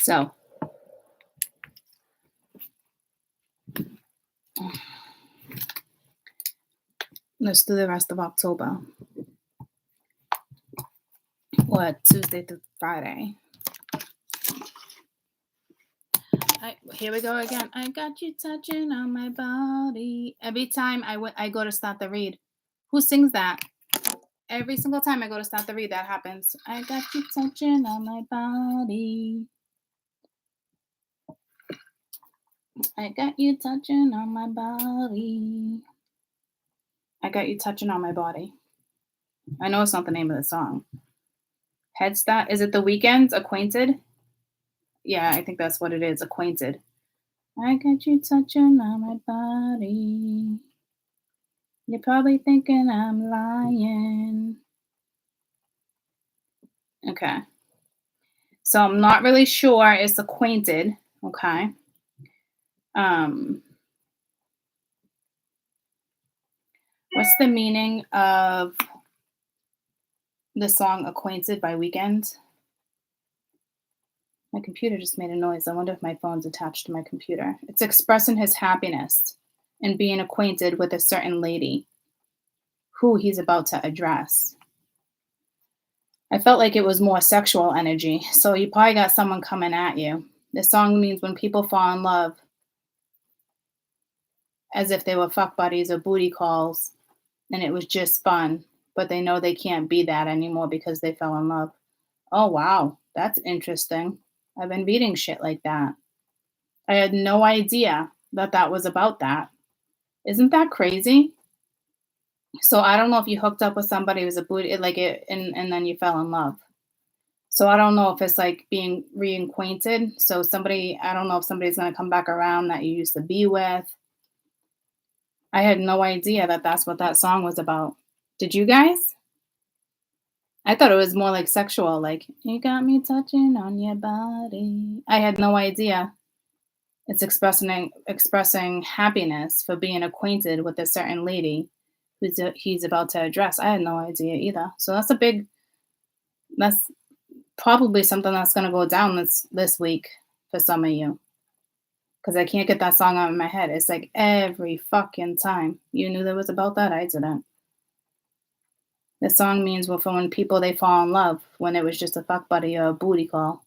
So, let's do the rest of October. Or Tuesday through Friday. Here we go again. I got you touching on my body. Every time I go to start the read. Who sings that? Every single time I go to start the read, that happens. I got you touching on my body. I got you touching on my body. I got you touching on my body. I know it's not the name of the song. Head Start. Is it The Weeknd's Acquainted? Yeah, I think that's what it is. Acquainted. I got you touching on my body. You're probably thinking I'm lying. Okay. So I'm not really sure it's Acquainted. Okay. What's the meaning of the song Acquainted by Weeknd? My computer just made a noise. I wonder if my phone's attached to my computer. It's expressing his happiness in being acquainted with a certain lady who he's about to address. I felt like it was more sexual energy. So you probably got someone coming at you. The song means when people fall in love, as if they were fuck buddies or booty calls, and it was just fun, but they know they can't be that anymore because they fell in love. Oh, wow. That's interesting. I've been reading shit like that. I had no idea that was about that. Isn't that crazy? So I don't know if you hooked up with somebody who was a booty, and then you fell in love. So I don't know if it's like being reacquainted. So I don't know if somebody's going to come back around that you used to be with. I had no idea that's what that song was about. Did you guys? I thought it was more like sexual, like, you got me touching on your body. I had no idea. It's expressing happiness for being acquainted with a certain lady he's about to address. I had no idea either. So that's probably something that's going to go down this week for some of you. Because I can't get that song out of my head. It's like every fucking time. You knew that was about that? I didn't. The song means for when people, they fall in love, when it was just a fuck buddy or a booty call.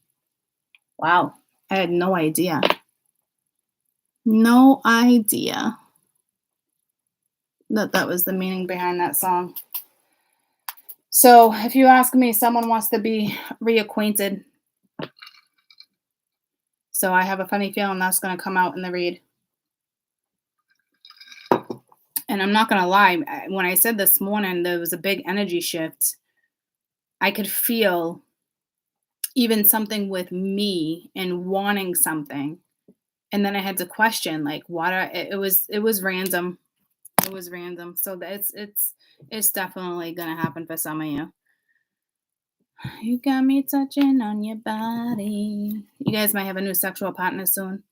Wow. I had no idea. No idea that was the meaning behind that song. So if you ask me, someone wants to be reacquainted. So I have a funny feeling that's going to come out in the read. And I'm not going to lie. When I said this morning, there was a big energy shift. I could feel even something with me and wanting something. And then I had to question, like, it was random. It was random. So it's definitely going to happen for some of you. You got me touching on your body. You guys might have a new sexual partner soon.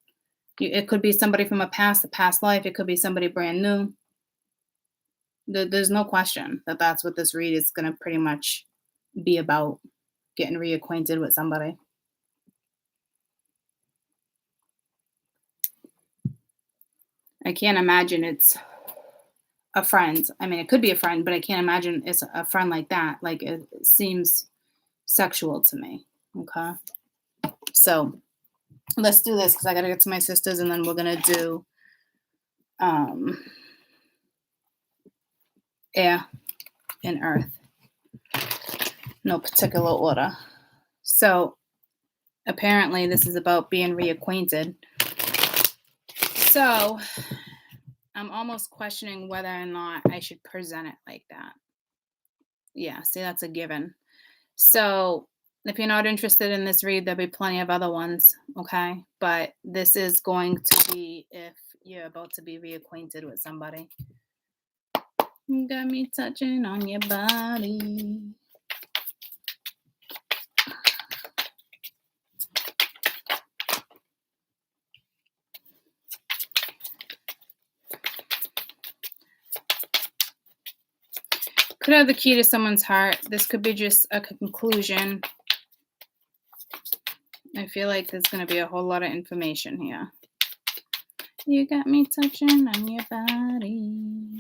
It could be somebody from a past life. It could be somebody brand new. There's no question that that's what this read is going to pretty much be about, getting reacquainted with somebody. I can't imagine it's a friend. I mean, it could be a friend, but I can't imagine it's a friend like that. Like, it seems sexual to me. Okay. So let's do this because I got to get to my sisters, and then we're going to do air and earth. No particular order. So apparently this is about being reacquainted. So I'm almost questioning whether or not I should present it like that. Yeah, see, that's a given. So if you're not interested in this read, there'll be plenty of other ones, okay? But this is going to be if you're about to be reacquainted with somebody. You got me touching on your body. Could have the key to someone's heart. This could be just a conclusion. I feel like there's going to be a whole lot of information here. You got me touching on your body.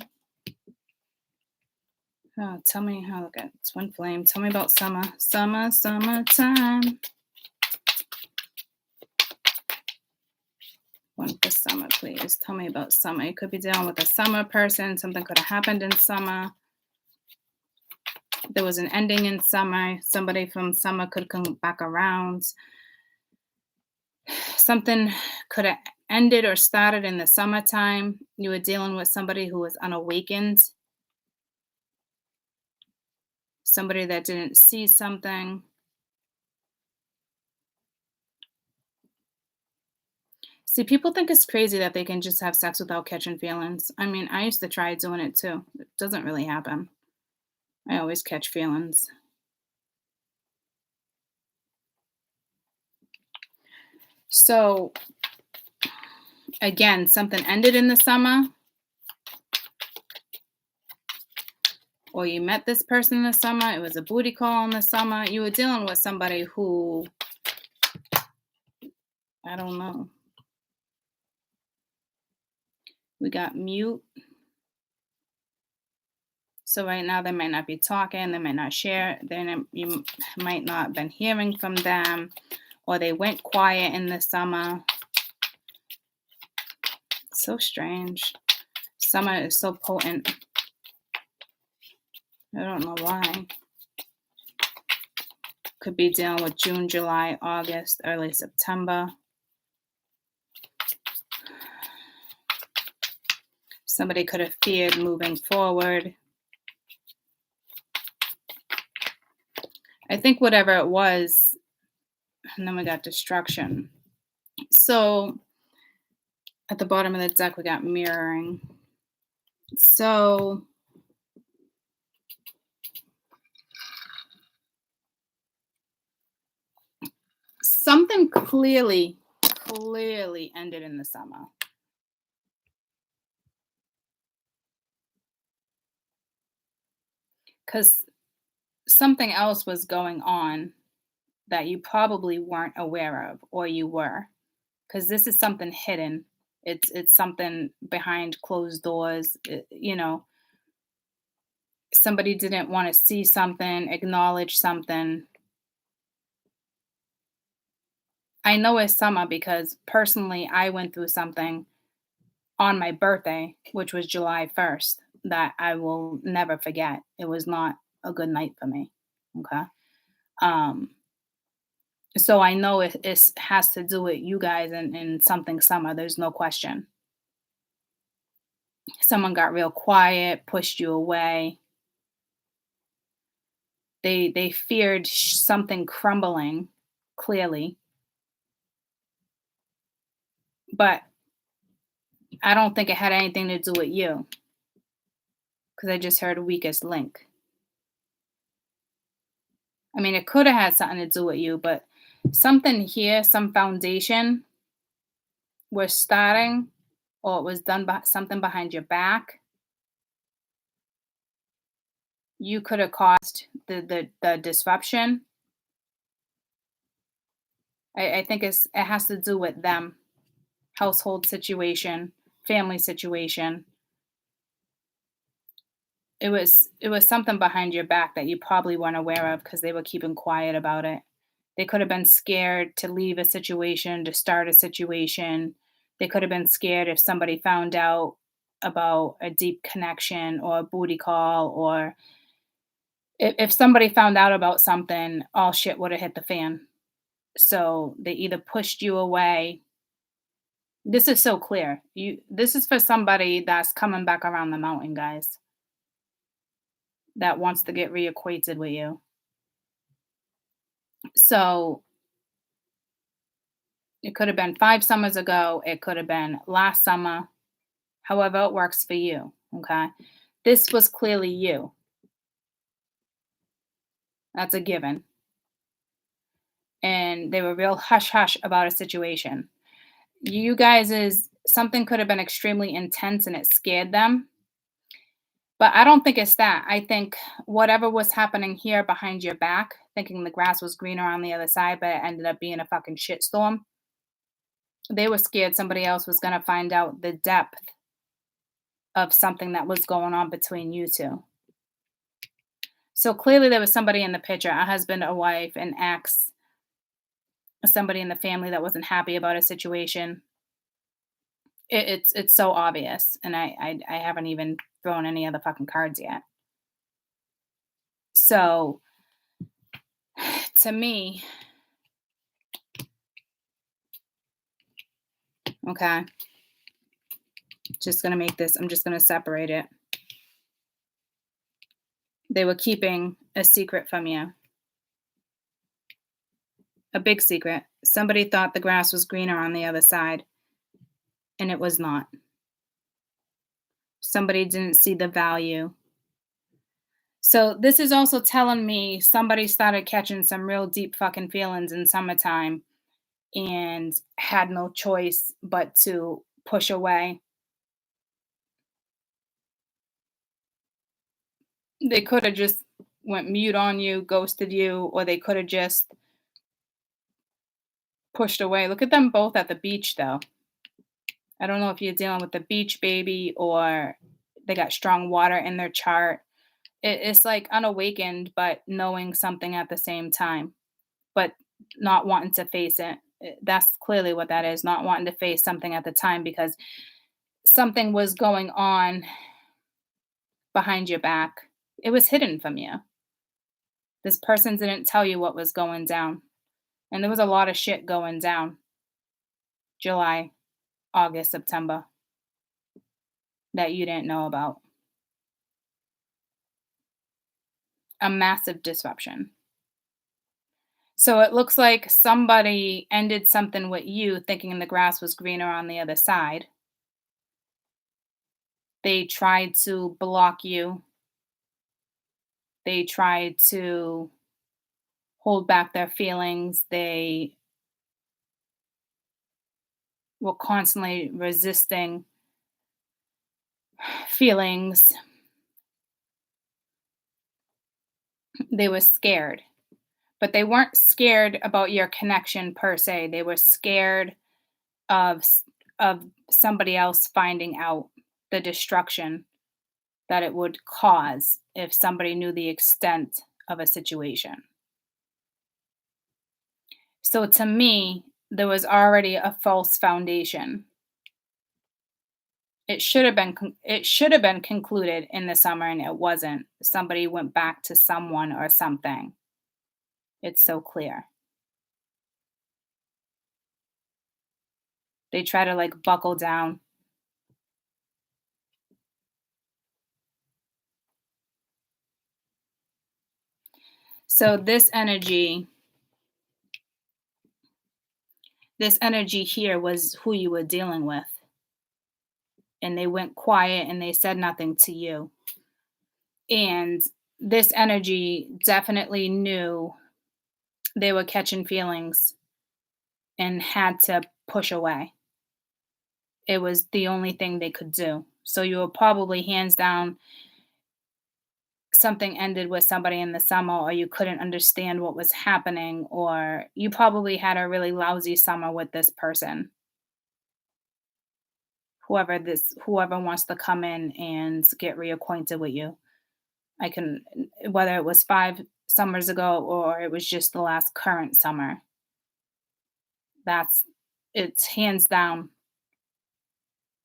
Oh, tell me how, look at Twin Flame. Tell me about summer. Summertime. One for summer, please. Tell me about summer. You could be dealing with a summer person. Something could have happened in summer. There was an ending in summer. Somebody from summer could come back around. Something could have ended or started in the summertime. You were dealing with somebody who was unawakened. Somebody that didn't see something. See, people think it's crazy that they can just have sex without catching feelings. I mean, I used to try doing it too. It doesn't really happen. I always catch feelings. So, again, something ended in the summer. Or you met this person in the summer. It was a booty call in the summer. You were dealing with somebody who, I don't know. We got mute. So right now they might not be talking. They might not share. Then you might not have been hearing from them. Or they went quiet in the summer. So strange. Summer is so potent. I don't know why. Could be dealing with June, July, August, early September. Somebody could have feared moving forward. I think whatever it was, and then we got destruction. So at the bottom of the deck, we got mirroring. So something clearly ended in the summer. Because something else was going on that you probably weren't aware of, or you were. Because this is something hidden. It's something behind closed doors. Somebody didn't want to see something, acknowledge something. I know it's summer because personally I went through something on my birthday, which was July 1st, that I will never forget. It was not a good night for me. Okay. So I know it has to do with you guys and something summer. There's no question. Someone got real quiet, pushed you away. They feared something crumbling, clearly. But I don't think it had anything to do with you. Because I just heard weakest link. I mean, it could have had something to do with you, but something here, some foundation was starting, or it was done by something behind your back. You could have caused the disruption. I think it has to do with them, household situation, family situation. It was something behind your back that you probably weren't aware of because they were keeping quiet about it. They could have been scared to leave a situation, to start a situation. They could have been scared if somebody found out about a deep connection or a booty call, or if somebody found out about something, all shit would have hit the fan. So they either pushed you away. This is so clear. This is for somebody that's coming back around the mountain, guys, that wants to get reacquainted with you. So it could have been 5 summers ago, it could have been last summer, however it works for you, okay? This was clearly you. That's a given. And they were real hush hush about a situation. You guys is something could have been extremely intense and it scared them. But I don't think it's that. I think whatever was happening here behind your back, thinking the grass was greener on the other side, but it ended up being a fucking shitstorm. They were scared somebody else was going to find out the depth of something that was going on between you two. So clearly there was somebody in the picture, a husband, a wife, an ex, somebody in the family that wasn't happy about a situation. It's so obvious, and I haven't even thrown any of the fucking cards yet. So to me, okay, just gonna make this. I'm just gonna separate it. They were keeping a secret from you, a big secret. Somebody thought the grass was greener on the other side, and it was not. Somebody didn't see the value. So this is also telling me somebody started catching some real deep fucking feelings in summertime and had no choice but to push away. They could have just went mute on you, ghosted you, or they could have just pushed away. Look at them both at the beach, though. I don't know if you're dealing with the beach baby or they got strong water in their chart. It's like unawakened, but knowing something at the same time, but not wanting to face it. That's clearly what that is, not wanting to face something at the time because something was going on behind your back. It was hidden from you. This person didn't tell you what was going down. And there was a lot of shit going down. July, August, September that you didn't know about. A massive disruption. So it looks like somebody ended something with you thinking the grass was greener on the other side. They tried to block you. They tried to hold back their feelings. They were constantly resisting feelings. They were scared. But they weren't scared about your connection per se. They were scared of somebody else finding out the destruction that it would cause if somebody knew the extent of a situation. So to me, there was already a false foundation. It should have been concluded in the summer and it wasn't. Somebody went back to someone or something. It's so clear. They try to like buckle down. So this energy here was who you were dealing with. And they went quiet and they said nothing to you. And this energy definitely knew they were catching feelings and had to push away. It was the only thing they could do. So you were probably hands down something ended with somebody in the summer, or you couldn't understand what was happening, or you probably had a really lousy summer with this person. Whoever wants to come in and get reacquainted with you. I can whether it was 5 summers ago or it was just the last current summer. That's it's hands down.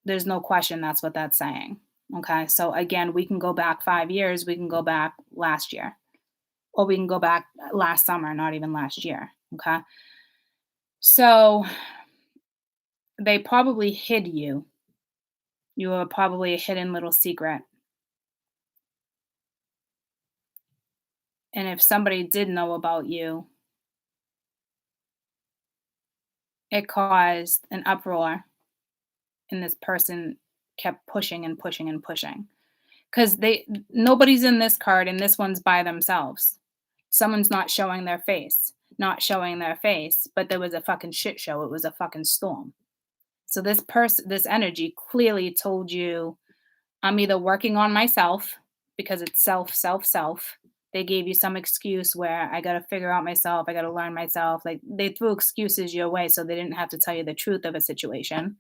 There's no question that's what that's saying. Okay? So again, we can go back 5 years, we can go back last year, or we can go back last summer, not even last year. Okay? So they probably hid you. You were probably a hidden little secret. And if somebody did know about you, it caused an uproar, and this person kept pushing and pushing and pushing. Because nobody's in this card, and this one's by themselves. Someone's not showing their face, not showing their face, but there was a fucking shit show. It was a fucking storm. So this energy clearly told you, I'm either working on myself because it's self, self, self. They gave you some excuse where I got to figure out myself. I got to learn myself. Like they threw excuses your way so they didn't have to tell you the truth of a situation,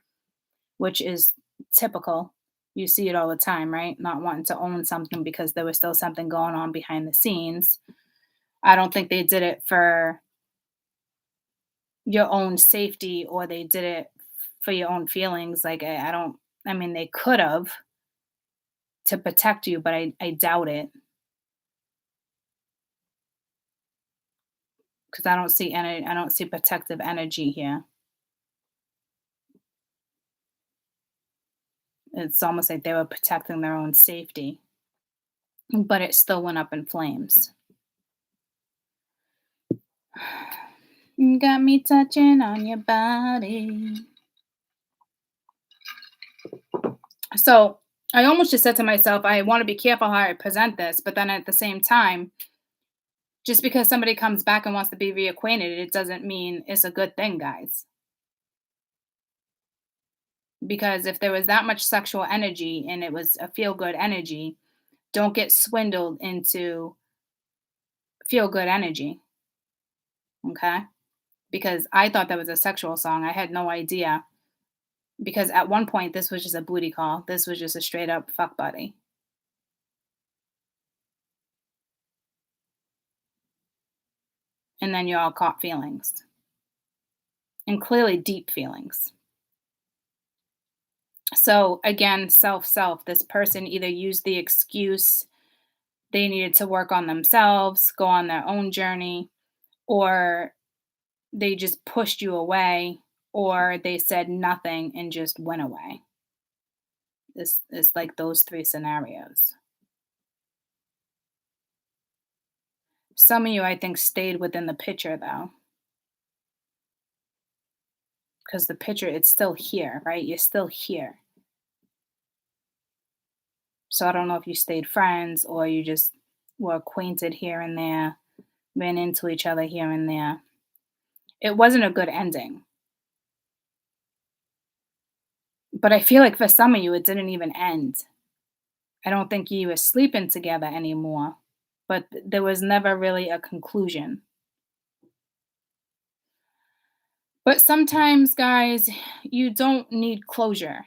which is typical. You see it all the time, right? Not wanting to own something because there was still something going on behind the scenes. I don't think they did it for your own safety, or they did it for your own feelings. Like I don't. I mean, they could have to protect you, but I doubt it because I don't see protective energy here. It's almost like they were protecting their own safety, but it still went up in flames. You got me touching on your body. So I almost just said to myself, I want to be careful how I present this, but then at the same time, just because somebody comes back and wants to be reacquainted, it doesn't mean it's a good thing, guys. Because if there was that much sexual energy and it was a feel good energy, don't get swindled into feel good energy. Okay? Because I thought that was a sexual song. I had no idea. Because at one point, this was just a booty call. This was just a straight up fuck buddy. And then you all caught feelings. And clearly deep feelings. So again, self. This person either used the excuse they needed to work on themselves, go on their own journey, or they just pushed you away, or they said nothing and just went away. This is like those 3 scenarios. Some of you, I think, stayed within the picture though. Because the picture, it's still here, right? You're still here. So I don't know if you stayed friends or you just were acquainted here and there, ran into each other here and there. It wasn't a good ending. But I feel like for some of you, it didn't even end. I don't think you were sleeping together anymore, but there was never really a conclusion. But sometimes, guys, you don't need closure,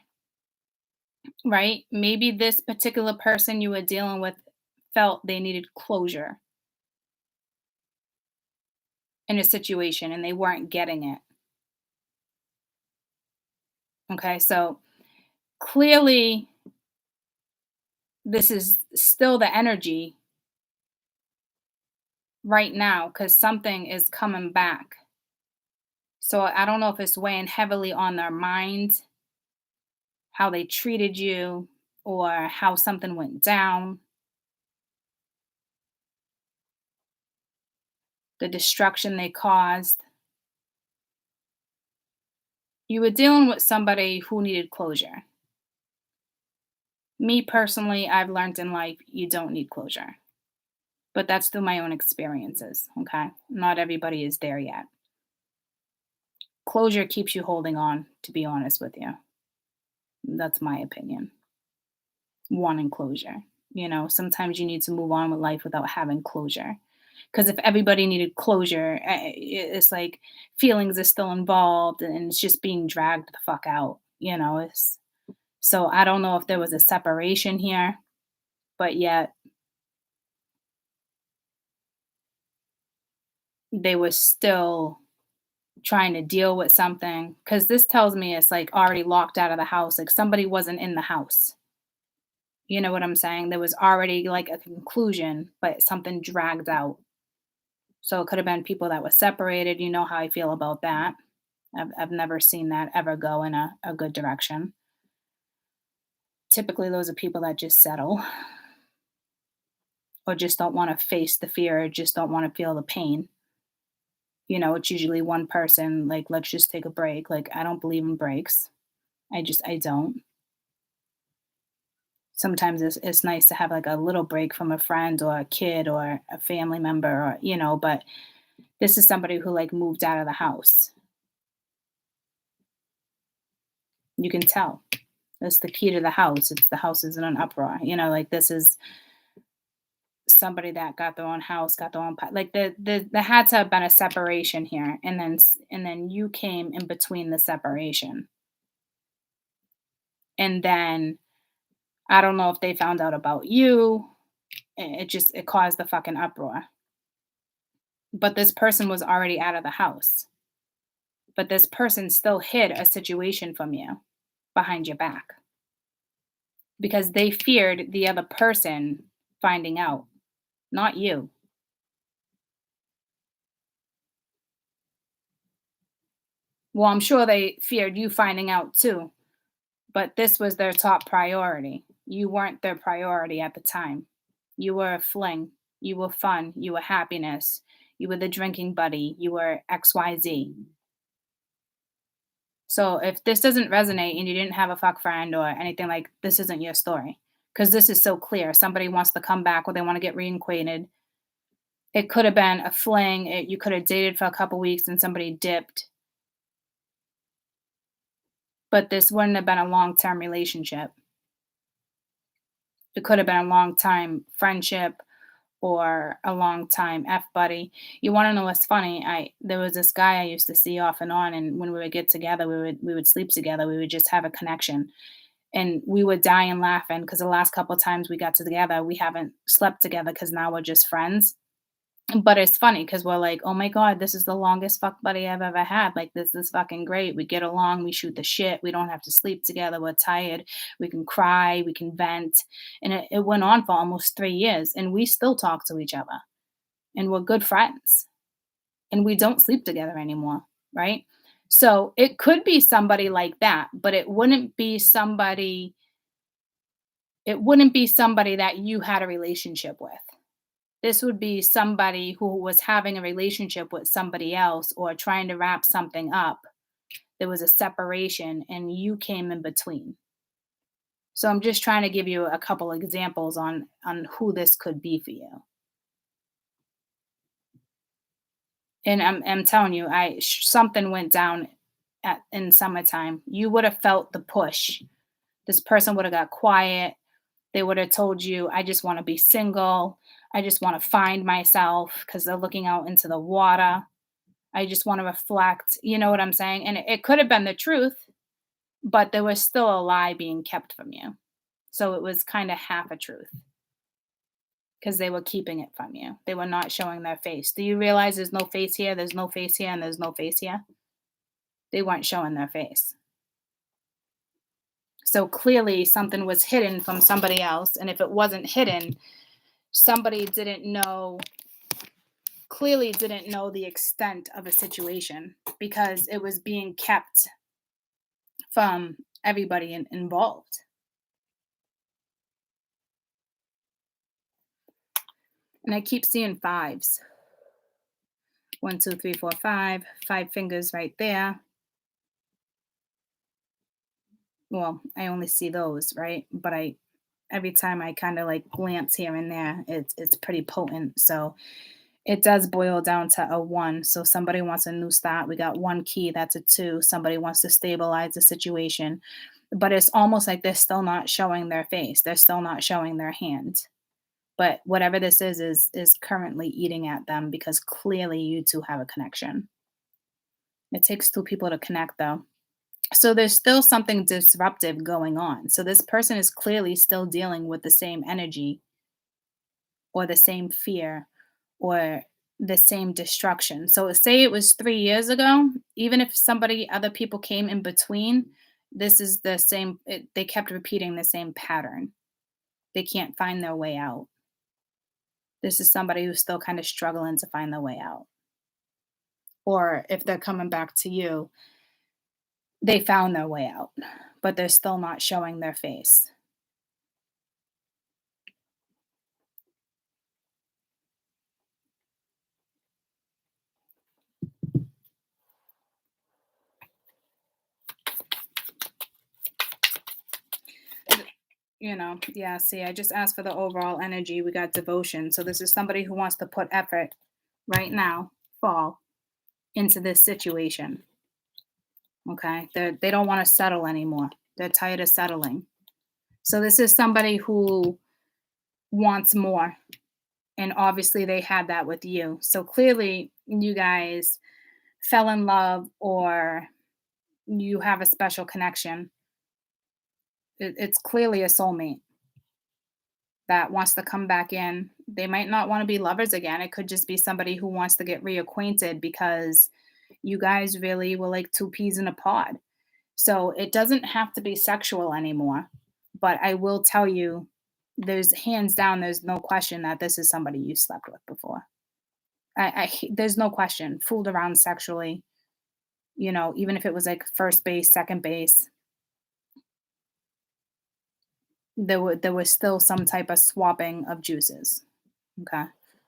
right? Maybe this particular person you were dealing with felt they needed closure in a situation and they weren't getting it. Okay, so clearly, this is still the energy right now because something is coming back. So I don't know if it's weighing heavily on their mind, how they treated you, or how something went down, the destruction they caused. You were dealing with somebody who needed closure. Me personally, I've learned in life you don't need closure. But that's through my own experiences, okay? Not everybody is there yet. Closure keeps you holding on, to be honest with you. That's my opinion. Wanting closure. Sometimes you need to move on with life without having closure. Because if everybody needed closure, it's like feelings are still involved and it's just being dragged the fuck out. So I don't know if there was a separation here, but yet they were still trying to deal with something. Because this tells me it's like already locked out of the house, like somebody wasn't in the house. You know what I'm saying? There was already like a conclusion, but something dragged out. So it could have been people that were separated. You know how I feel about that. I've never seen that ever go in a good direction. Typically, those are people that just settle or just don't want to face the fear, or just don't want to feel the pain. It's usually one person, like, let's just take a break. Like, I don't believe in breaks. I don't. Sometimes it's nice to have like a little break from a friend or a kid or a family member, but this is somebody who like moved out of the house. You can tell. That's the key to the house. It's the house is in an uproar. Like this is somebody that got their own house, got their own like there had to have been a separation here, and then you came in between the separation, and then I don't know if they found out about you. It caused the fucking uproar. But this person was already out of the house. But this person still hid a situation from you behind your back because they feared the other person finding out, not you. Well, I'm sure they feared you finding out too, but this was their top priority. You weren't their priority at the time. You were a fling. You were fun. You were happiness. You were the drinking buddy. You were XYZ. So if this doesn't resonate and you didn't have a fuck friend or anything, like this isn't your story. Because this is so clear. Somebody wants to come back or they want to get reacquainted. It could have been a fling. You could have dated for a couple weeks and somebody dipped. But this wouldn't have been a long-term relationship. It could have been a long-time friendship or a long-time F buddy. You want to know what's funny? There was this guy I used to see off and on, and when we would get together, we would sleep together. We would just have a connection, and we would die and laughing because the last couple of times we got together, we haven't slept together because now we're just friends. But it's funny because we're like, oh my God, this is the longest fuck buddy I've ever had. Like, this is fucking great. We get along, we shoot the shit. We don't have to sleep together. We're tired. We can cry, we can vent. And it went on for almost 3 years. And we still talk to each other. And we're good friends. And we don't sleep together anymore. Right. So it could be somebody like that, but it wouldn't be somebody that you had a relationship with. This would be somebody who was having a relationship with somebody else or trying to wrap something up. There was a separation and you came in between. So I'm just trying to give you a couple examples on who this could be for you. And I'm telling you, something went down in summertime. You would have felt the push. This person would have got quiet. They would have told you, I just want to be single. I just want to find myself because they're looking out into the water. I just want to reflect. You know what I'm saying? And it could have been the truth, but there was still a lie being kept from you. So it was kind of half a truth because they were keeping it from you. They were not showing their face. Do you realize there's no face here, there's no face here, and there's no face here? They weren't showing their face. So clearly something was hidden from somebody else. And if it wasn't hidden, somebody clearly didn't know the extent of a situation because it was being kept from everybody involved. And I keep seeing fives. 1, 2, 3, 4, 5. 5 fingers right there. Well, I only see those, right? But every time I kind of like glance here and there, it's pretty potent. So it does boil down to a one. So somebody wants a new start. We got one key, that's a two. Somebody wants to stabilize the situation. But it's almost like they're still not showing their face. They're still not showing their hand. But whatever this is currently eating at them because clearly you two have a connection. It takes two people to connect though. So there's still something disruptive going on. So this person is clearly still dealing with the same energy or the same fear or the same destruction. So say it was 3 years ago, even if somebody other people came in between, this is the same they kept repeating the same pattern. They can't find their way out. This is somebody who's still kind of struggling to find their way out. Or if they're coming back to you, they found their way out, but they're still not showing their face. Yeah, see, I just asked for the overall energy. We got devotion. So this is somebody who wants to put effort right now, fall, into this situation. Okay. They don't want to settle anymore. They're tired of settling. So this is somebody who wants more. And obviously they had that with you. So clearly you guys fell in love or you have a special connection. It's clearly a soulmate that wants to come back in. They might not want to be lovers again. It could just be somebody who wants to get reacquainted because you guys really were like two peas in a pod. So it doesn't have to be sexual anymore. But I will tell you, there's hands down, there's no question that this is somebody you slept with before. There's no question. Fooled around sexually, even if it was like first base, second base, there was still some type of swapping of juices. Okay.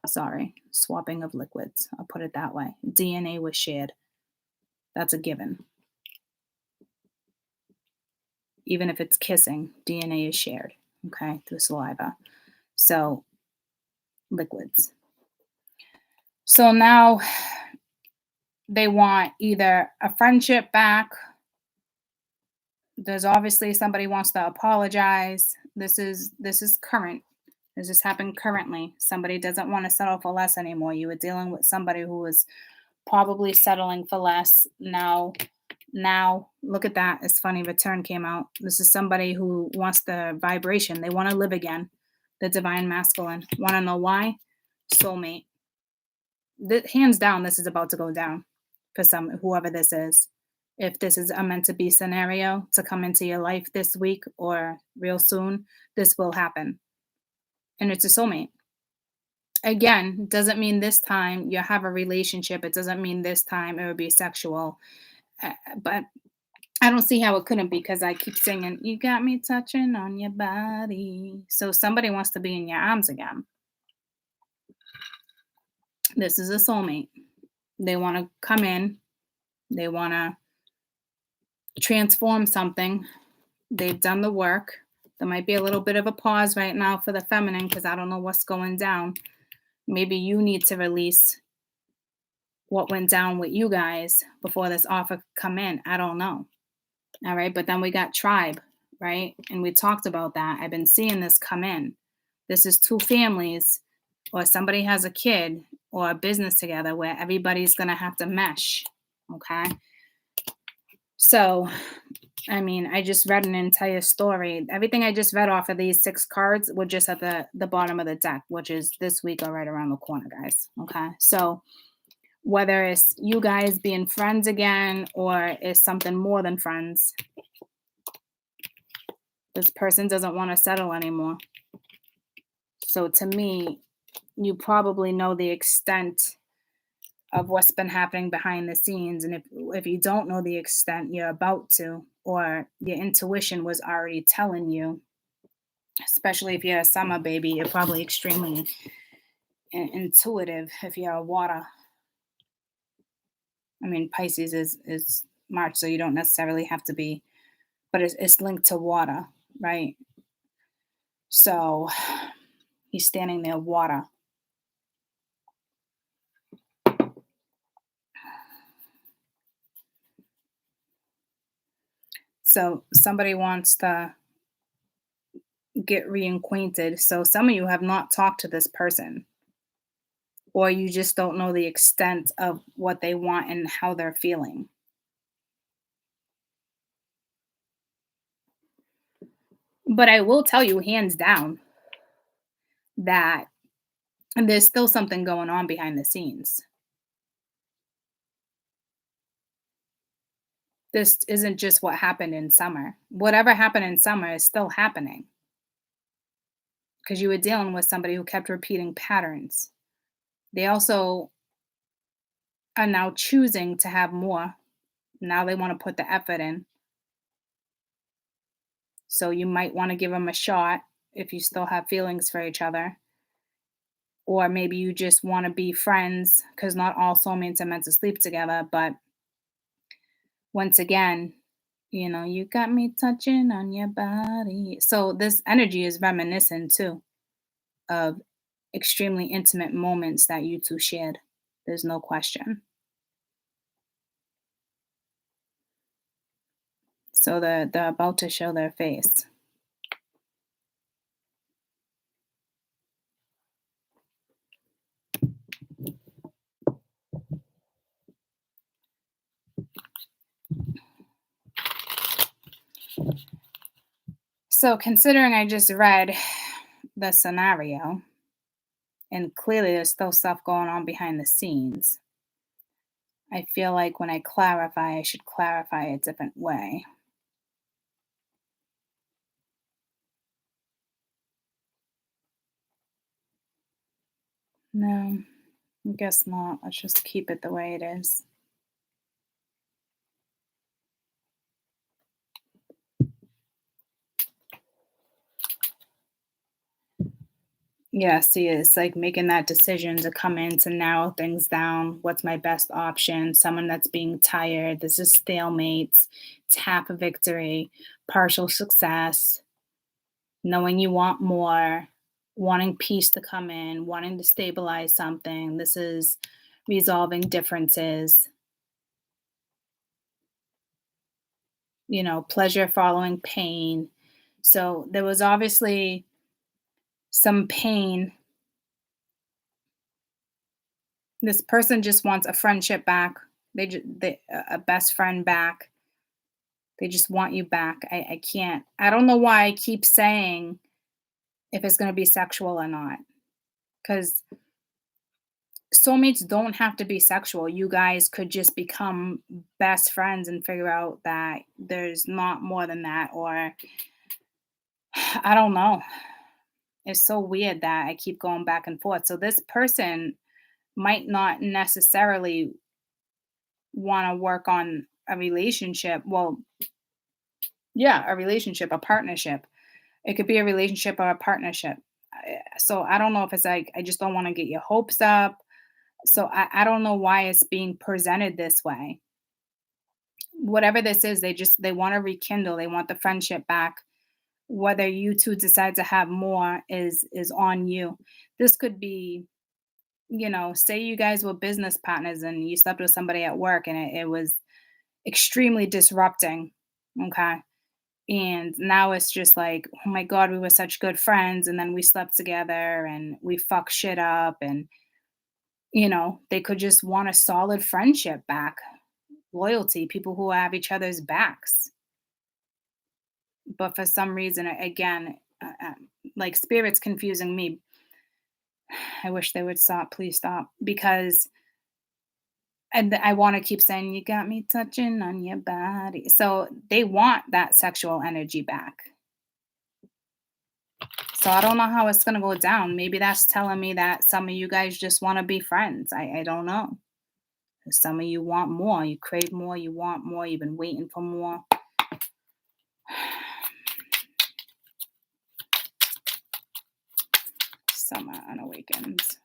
Sorry, swapping of liquids. I'll put it that way. DNA was shared. That's a given. Even if it's kissing, DNA is shared, okay, through saliva. So, liquids. So now they want either a friendship back. There's obviously somebody wants to apologize. This is current. This just happened currently. Somebody doesn't want to settle for less anymore. You were dealing with somebody who was probably settling for less. Now, look at that. It's funny. Return came out. This is somebody who wants the vibration. They want to live again. The divine masculine. Want to know why? Soulmate. Hands down, this is about to go down for whoever this is. If this is a meant to be scenario to come into your life this week or real soon, this will happen. And it's a soulmate. Again, doesn't mean this time you have a relationship. It doesn't mean this time it would be sexual. But I don't see how it couldn't be because I keep singing, "You got me touching on your body." So somebody wants to be in your arms again. This is a soulmate. They want to come in. They want to transform something. They've done the work. There might be a little bit of a pause right now for the feminine because I don't know what's going down. Maybe you need to release what went down with you guys before this offer come in. I don't know. All right. But then we got tribe, right? And we talked about that. I've been seeing this come in. This is two families or somebody has a kid or a business together where everybody's going to have to mesh. Okay. So, I mean, I just read an entire story. Everything I just read off of these 6 cards were just at the bottom of the deck, which is this week or right around the corner, guys. Okay. So whether it's you guys being friends again or it's something more than friends, this person doesn't want to settle anymore. So to me, you probably know the extent of what's been happening behind the scenes. And if you don't know the extent, you're about to, or your intuition was already telling you, especially if you're a summer baby, you're probably extremely intuitive if you're a water. I mean, Pisces is March, so you don't necessarily have to be, but it's linked to water, right? So he's standing near water. So somebody wants to get reacquainted. So some of you have not talked to this person, or you just don't know the extent of what they want and how they're feeling. But I will tell you, hands down, that there's still something going on behind the scenes. This isn't just what happened in summer. Whatever happened in summer is still happening because you were dealing with somebody who kept repeating patterns. They also are now choosing to have more. Now they want to put the effort in. So you might want to give them a shot if you still have feelings for each other. Or maybe you just want to be friends because not all soulmates are meant to sleep together. But once again, you got me touching on your body. So this energy is reminiscent too of extremely intimate moments that you two shared. There's no question. So they're about to show their face. So considering I just read the scenario, and clearly there's still stuff going on behind the scenes, I feel like when I clarify, I should clarify a different way. No, I guess not. Let's just keep it the way it is. Yeah, see, it's like making that decision to come in to narrow things down. What's my best option? Someone that's being tired. This is stalemates. It's half a victory, partial success, knowing you want more, wanting peace to come in, wanting to stabilize something. This is resolving differences, pleasure following pain. So there was obviously some pain. This person just wants a friendship back. A best friend back. They just want you back. I can't. I don't know why I keep saying if it's going to be sexual or not. Because soulmates don't have to be sexual. You guys could just become best friends and figure out that there's not more than that. Or I don't know. It's so weird that I keep going back and forth. So this person might not necessarily want to work on a relationship. Well, yeah, a relationship, a partnership. It could be a relationship or a partnership. So I don't know if it's like, I just don't want to get your hopes up. So I don't know why it's being presented this way. Whatever this is, they want to rekindle. They want the friendship back. Whether you two decide to have more is on you. This could be, say you guys were business partners and you slept with somebody at work and it was extremely disrupting. Okay. And now it's just like, oh my God, we were such good friends. And then we slept together and we fucked shit up. And, they could just want a solid friendship back, loyalty, people who have each other's backs. But for some reason, again, like spirit's confusing me. I wish they would stop. Please stop. Because and I want to keep saying, you got me touching on your body. So they want that sexual energy back. So I don't know how it's going to go down. Maybe that's telling me that some of you guys just want to be friends. I don't know. Some of you want more. You crave more. You want more. You've been waiting for more. Summer unawakens.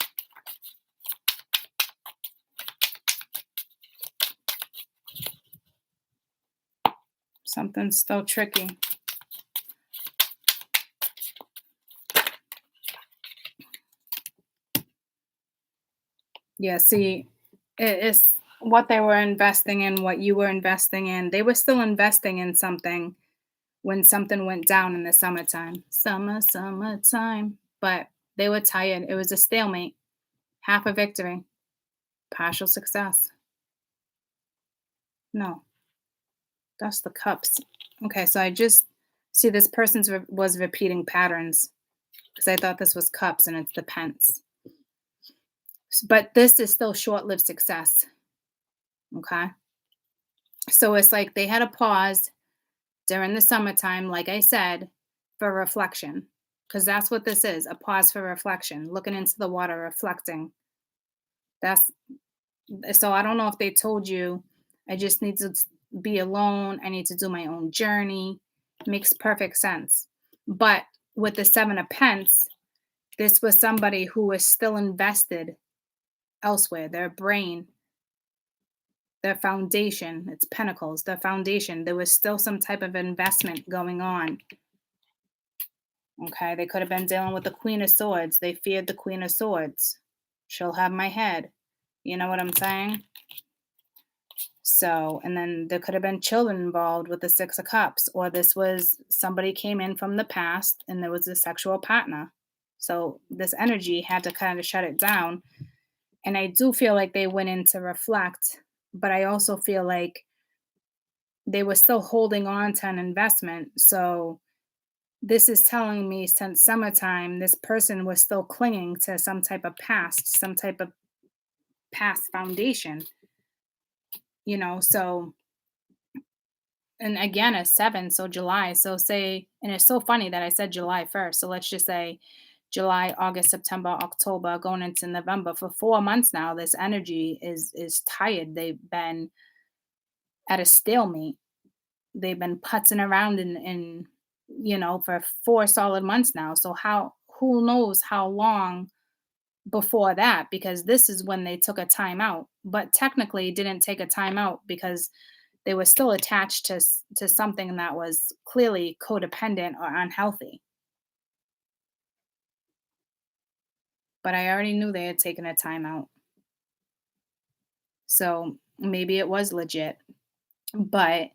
Something's still tricky. Yeah, see, it's what they were investing in, what you were investing in. They were still investing in something when something went down in the summertime. Summertime. But they were tired. It was a stalemate, half a victory, partial success. No, that's the cups. Okay, so I just see this person's was repeating patterns because I thought this was cups and it's the pence. But this is still short-lived success. Okay. So it's like they had a pause during the summertime, like I said, for reflection. Because that's what this is, a pause for reflection, looking into the water, reflecting. That's so I don't know if they told you, I just need to be alone. I need to do my own journey. Makes perfect sense. But with the seven of pence, this was somebody who was still invested elsewhere, their brain, their foundation, it's pentacles, their foundation. There was still some type of investment going on. Okay, they could have been dealing with the Queen of Swords. They feared the Queen of Swords. She'll have my head. You know what I'm saying? So, and then there could have been children involved with the Six of Cups, or this was somebody came in from the past and there was a sexual partner. So, this energy had to kind of shut it down. And I do feel like they went in to reflect, but I also feel like they were still holding on to an investment. So, this is telling me since summertime, this person was still clinging to some type of past, some type of past foundation, so, and again, a seven, so July. So, say, and it's so funny that I said July 1st. So, let's just say July, August, September, October, going into November. For 4 months now, this energy is tired. They've been at a stalemate. They've been putzing around for 4 solid months now. So who knows how long before that, because this is when they took a time out, but technically didn't take a time out because they were still attached to something that was clearly codependent or unhealthy. But I already knew they had taken a time out. So maybe it was legit, but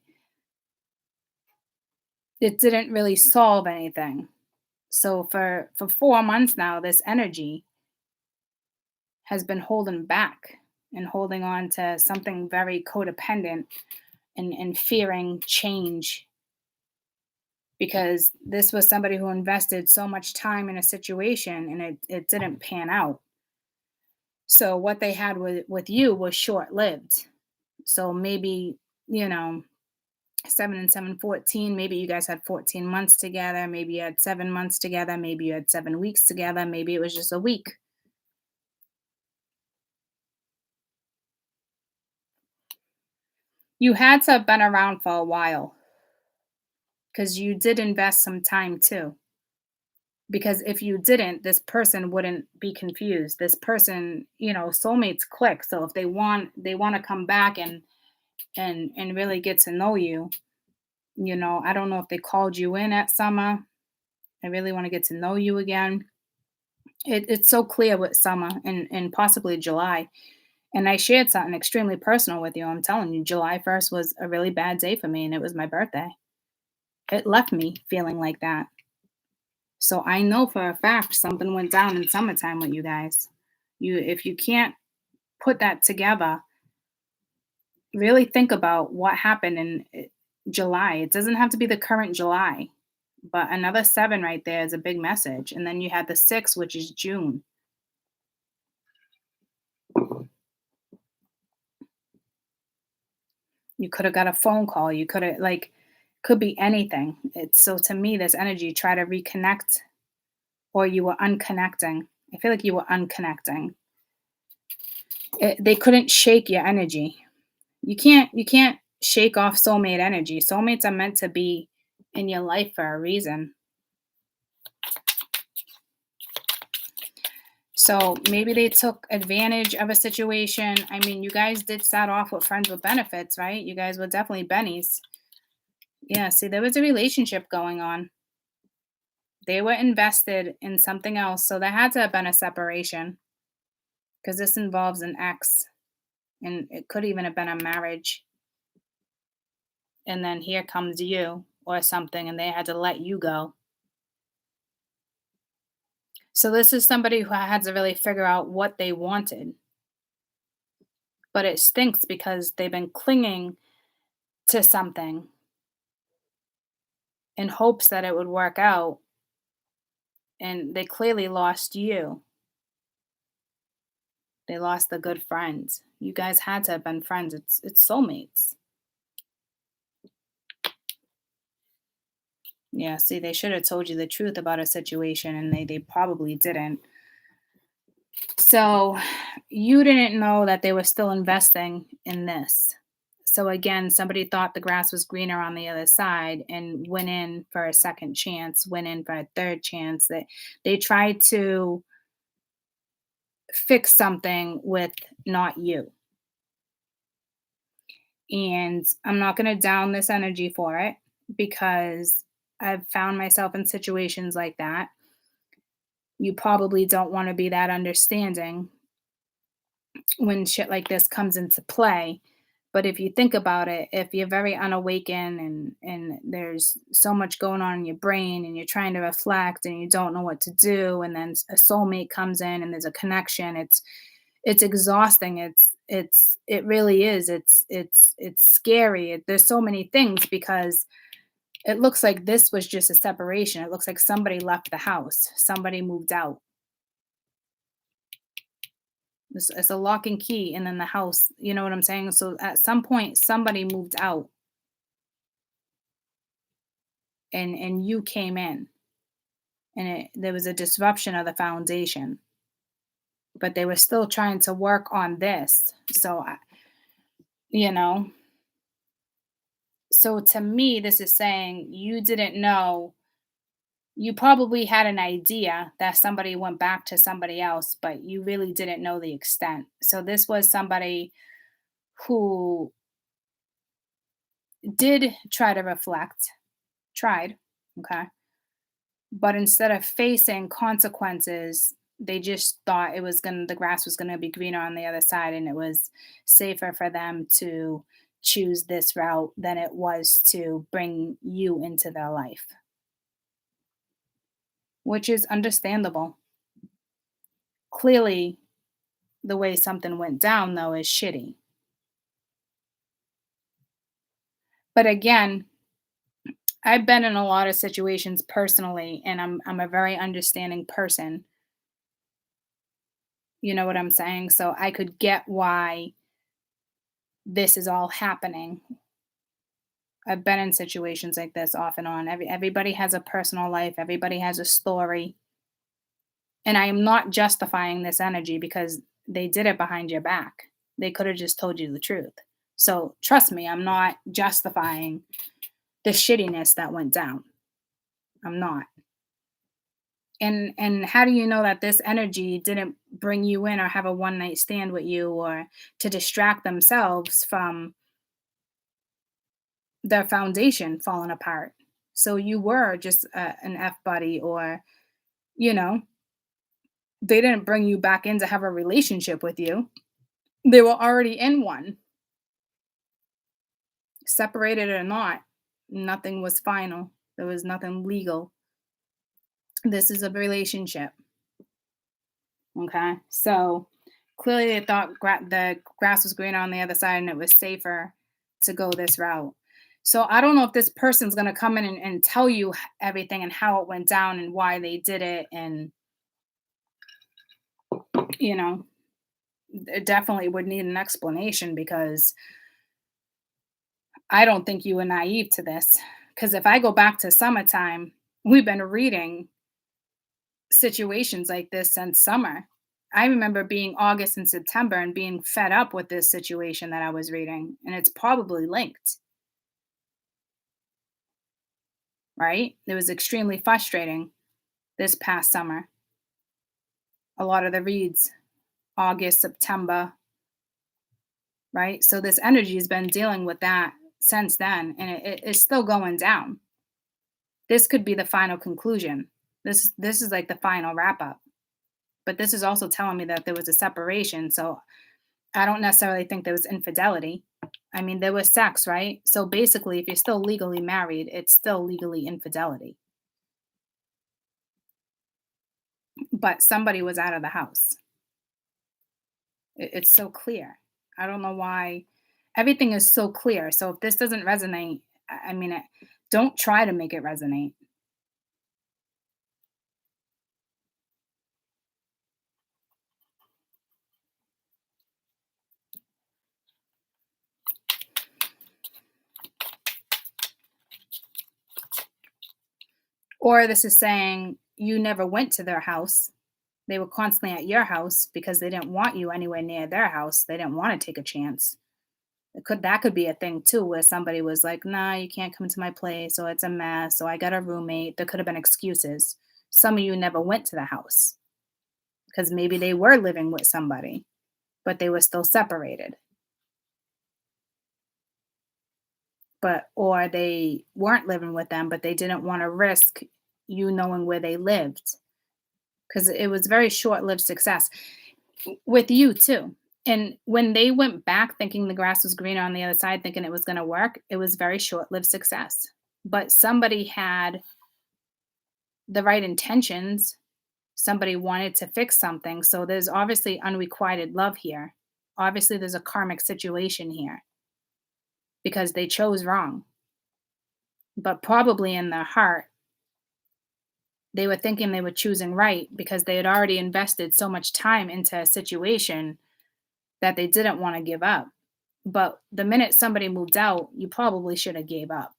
it didn't really solve anything. So for 4 months now, this energy has been holding back and holding on to something very codependent and fearing change, because this was somebody who invested so much time in a situation and it didn't pan out. So what they had with you was short lived. So maybe, you know, 7 and 7, 14. Maybe you guys had 14 months together. Maybe you had 7 months together. Maybe you had 7 weeks together. Maybe it was just a week. You had to have been around for a while because you did invest some time too. Because if you didn't, this person wouldn't be confused. This person, soulmates click. So if they want to come back and really get to know you. I don't know if they called you in at summer. I really want to get to know you again. It's so clear with summer and possibly July. And I shared something extremely personal with you. I'm telling you, July 1st was a really bad day for me, and it was my birthday. It left me feeling like that. So I know for a fact something went down in summertime with you guys. If you can't put that together, really think about what happened in July. It doesn't have to be the current July, but another seven right there is a big message. And then you had the six, which is June. You could have got a phone call. You could have, could be anything. It's so to me, this energy, try to reconnect, or you were unconnecting. I feel like you were unconnecting. They couldn't shake your energy. You can't shake off soulmate energy. Soulmates are meant to be in your life for a reason. So maybe they took advantage of a situation. I mean, you guys did start off with friends with benefits, right? You guys were definitely bennies. Yeah, see, there was a relationship going on. They were invested in something else, so there had to have been a separation. because this involves an ex, and it could even have been a marriage. And then here comes you or something, and they had to let you go. So this is somebody who had to really figure out what they wanted. But it stinks because they've been clinging to something in hopes that it would work out, and they clearly lost you. They lost the good friends. You guys had to have been friends. It's soulmates. Yeah, see, they should have told you the truth about a situation, and they probably didn't. So you didn't know that they were still investing in this. So again, somebody thought the grass was greener on the other side and went in for a second chance, went in for a third chance. That they tried to fix something with not you. And I'm not going to down this energy for it, because I've found myself in situations like that. You probably don't want to be that understanding when shit like this comes into play. But if you think about it, if you're very unawakened and there's so much going on in your brain and you're trying to reflect and you don't know what to do, and then a soulmate comes in and there's a connection, it's exhausting. It really is. It's scary. There's so many things, because it looks like this was just a separation. It looks like somebody left the house. Somebody moved out. It's a lock and key, and then the house, you know what I'm saying? So at some point, somebody moved out, and you came in, and there was a disruption of the foundation, but they were still trying to work on this. So, you know, so to me, this is saying you didn't know. You probably had an idea that somebody went back to somebody else, but you really didn't know the extent. So this was somebody who did try to reflect, tried, okay? But instead of facing consequences, they just thought the grass was gonna be greener on the other side, and it was safer for them to choose this route than it was to bring you into their life, which is understandable. Clearly, the way something went down, though, is shitty. But again, I've been in a lot of situations personally, and I'm a very understanding person. You know what I'm saying? So I could get why this is all happening. I've been in situations like this off and on. Everybody has a personal life, everybody has a story. And I am not justifying this energy, because they did it behind your back. They could have just told you the truth. So trust me, I'm not justifying the shittiness that went down. I'm not. And how do you know that this energy didn't bring you in or have a one night stand with you, or to distract themselves from their foundation falling apart? So you were just an F buddy, or, you know, they didn't bring you back in to have a relationship with you. They were already in one, separated or not. Nothing was final. There was nothing legal. This is a relationship. Okay. So clearly they thought the grass was greener on the other side, and it was safer to go this route. So I don't know if this person's going to come in and tell you everything and how it went down and why they did it. And, you know, it definitely would need an explanation, because I don't think you were naive to this. Because if I go back to summertime, we've been reading situations like this since summer. I remember being August and September and being fed up with this situation that I was reading, and it's probably linked, right? It was extremely frustrating this past summer. A lot of the reads, August, September, right? So this energy has been dealing with that since then, and it's still going down. This could be the final conclusion. This is like the final wrap up. But this is also telling me that there was a separation. So I don't necessarily think there was infidelity. I mean, there was sex, right? So basically, if you're still legally married, it's still legally infidelity. But somebody was out of the house. It's so clear. I don't know why everything is so clear. So if this doesn't resonate, I mean, don't try to make it resonate. Or this is saying you never went to their house. They were constantly at your house because they didn't want you anywhere near their house. They didn't want to take a chance. That could be a thing too, where somebody was like, "Nah, you can't come to my place," or "It's a mess," or "I got a roommate." There could have been excuses. Some of you never went to the house because maybe they were living with somebody, but they were still separated. Or they weren't living with them, but they didn't want to risk you knowing where they lived because it was very short-lived success with you too. And when they went back thinking the grass was greener on the other side, thinking it was going to work, it was very short-lived success. But somebody had the right intentions. Somebody wanted to fix something. So there's obviously unrequited love here. Obviously, there's a karmic situation here because they chose wrong. But probably in their heart, they were thinking they were choosing right because they had already invested so much time into a situation that they didn't want to give up. But the minute somebody moved out, you probably should have gave up.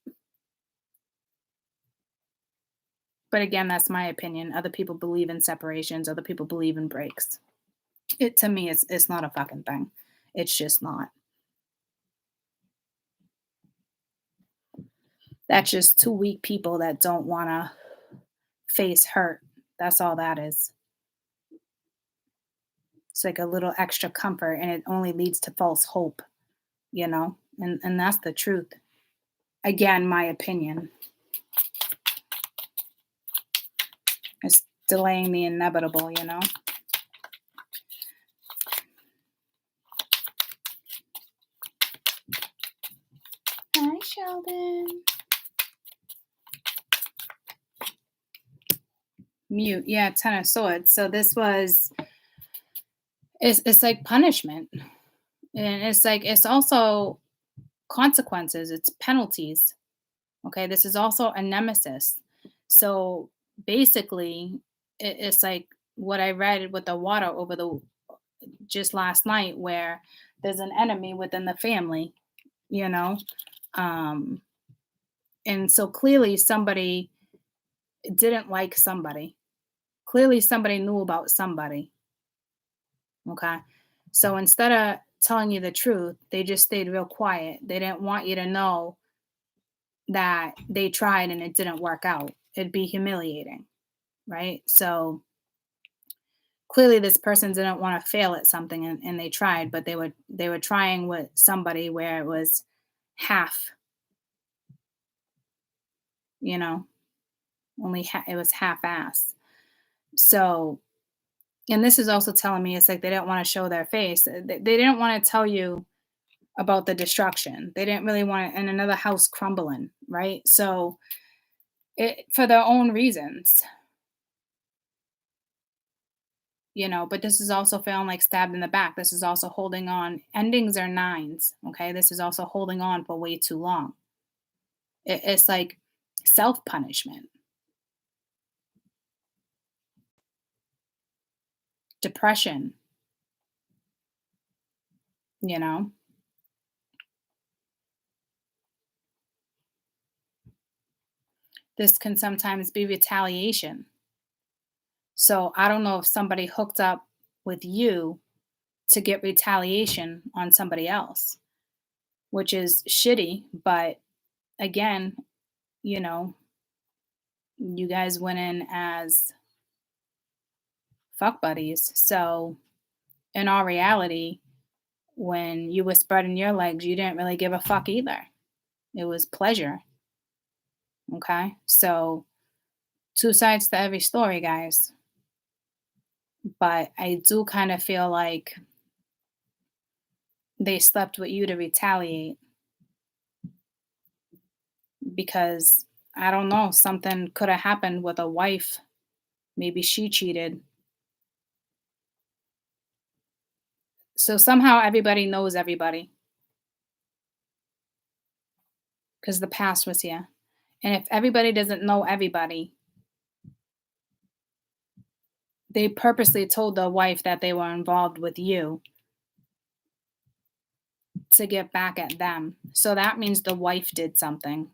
But again, that's my opinion. Other people believe in separations, other people believe in breaks. It to me it's not a fucking thing. It's just not. That's just two weak people that don't want to face hurt. That's all that is. It's like a little extra comfort and it only leads to false hope, you know? And that's the truth. Again, my opinion. It's delaying the inevitable, you know? Hi, Sheldon. Mute. Yeah, Ten of Swords. So this was it's like punishment. And it's like it's also consequences, it's penalties. Okay, this is also a nemesis. So basically, it's like what I read with the water over the just last night, where there's an enemy within the family, you know, um, and so clearly somebody didn't like somebody. Clearly somebody knew about somebody. Okay, so instead of telling you the truth, they just stayed real quiet. They didn't want you to know that they tried and it didn't work out. It'd be humiliating, right? So clearly this person didn't want to fail at something and they tried, but they were trying with somebody where it was half, you know, it was half ass. So and this is also telling me it's like they didn't want to show their face. They didn't want to tell you about the destruction. They didn't really want it and another house crumbling, right? So it for their own reasons, you know, but this is also feeling like stabbed in the back. This is also holding on. Endings are nines, okay? This is also holding on for way too long. It's like self punishment, depression, you know? This can sometimes be retaliation. So I don't know if somebody hooked up with you to get retaliation on somebody else, which is shitty. But again, you know, you guys went in as fuck buddies. So in all reality, when you were spreading your legs, you didn't really give a fuck either. It was pleasure. Okay. So two sides to every story, guys. But I do kind of feel like they slept with you to retaliate because I don't know, something could have happened with a wife. Maybe she cheated. So somehow everybody knows everybody because the past was here. And if everybody doesn't know everybody, they purposely told the wife that they were involved with you to get back at them. So that means the wife did something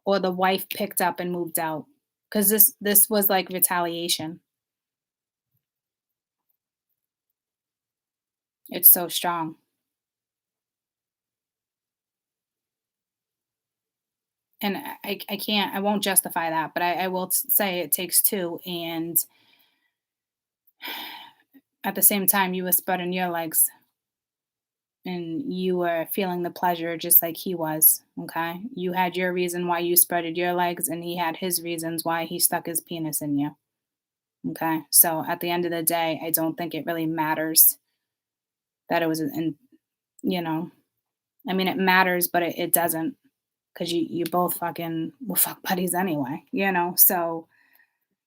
or the wife picked up and moved out because this was like retaliation. It's so strong. And I can't, I won't justify that, but I will say it takes two. And at the same time, you were spreading your legs and you were feeling the pleasure just like he was. Okay. You had your reason why you spreaded your legs, and he had his reasons why he stuck his penis in you. Okay. So at the end of the day, I don't think it really matters that it was in, you know, I mean, it matters, but it doesn't because you both fucking were fuck buddies anyway, you know? So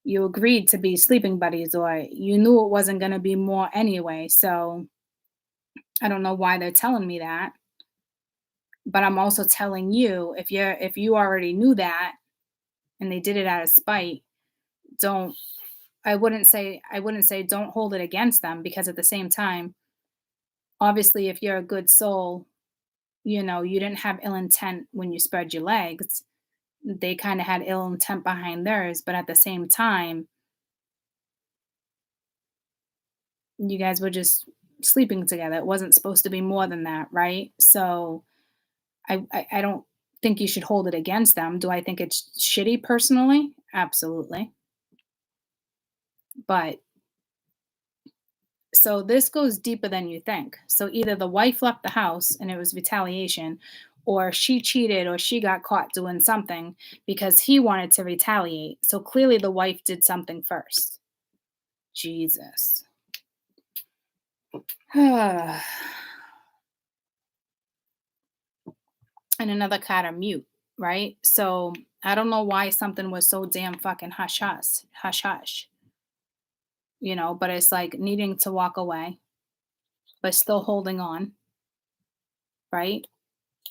you agreed to be sleeping buddies or you knew it wasn't going to be more anyway. So I don't know why they're telling me that, but I'm also telling you if you already knew that and they did it out of spite, don't I wouldn't say don't hold it against them because at the same time, obviously if you're a good soul, you didn't have ill intent when you spread your legs. They kind of had ill intent behind theirs, but at the same time, you guys were just sleeping together. It wasn't supposed to be more than that, right? So I don't think you should hold it against them. Do I think it's shitty personally? Absolutely. But so this goes deeper than you think. So either the wife left the house and it was retaliation, or she cheated or she got caught doing something because he wanted to retaliate. So clearly the wife did something first. Jesus. And another card of mute, right? So I don't know why something was so damn fucking hush hush, but it's like needing to walk away, but still holding on, right?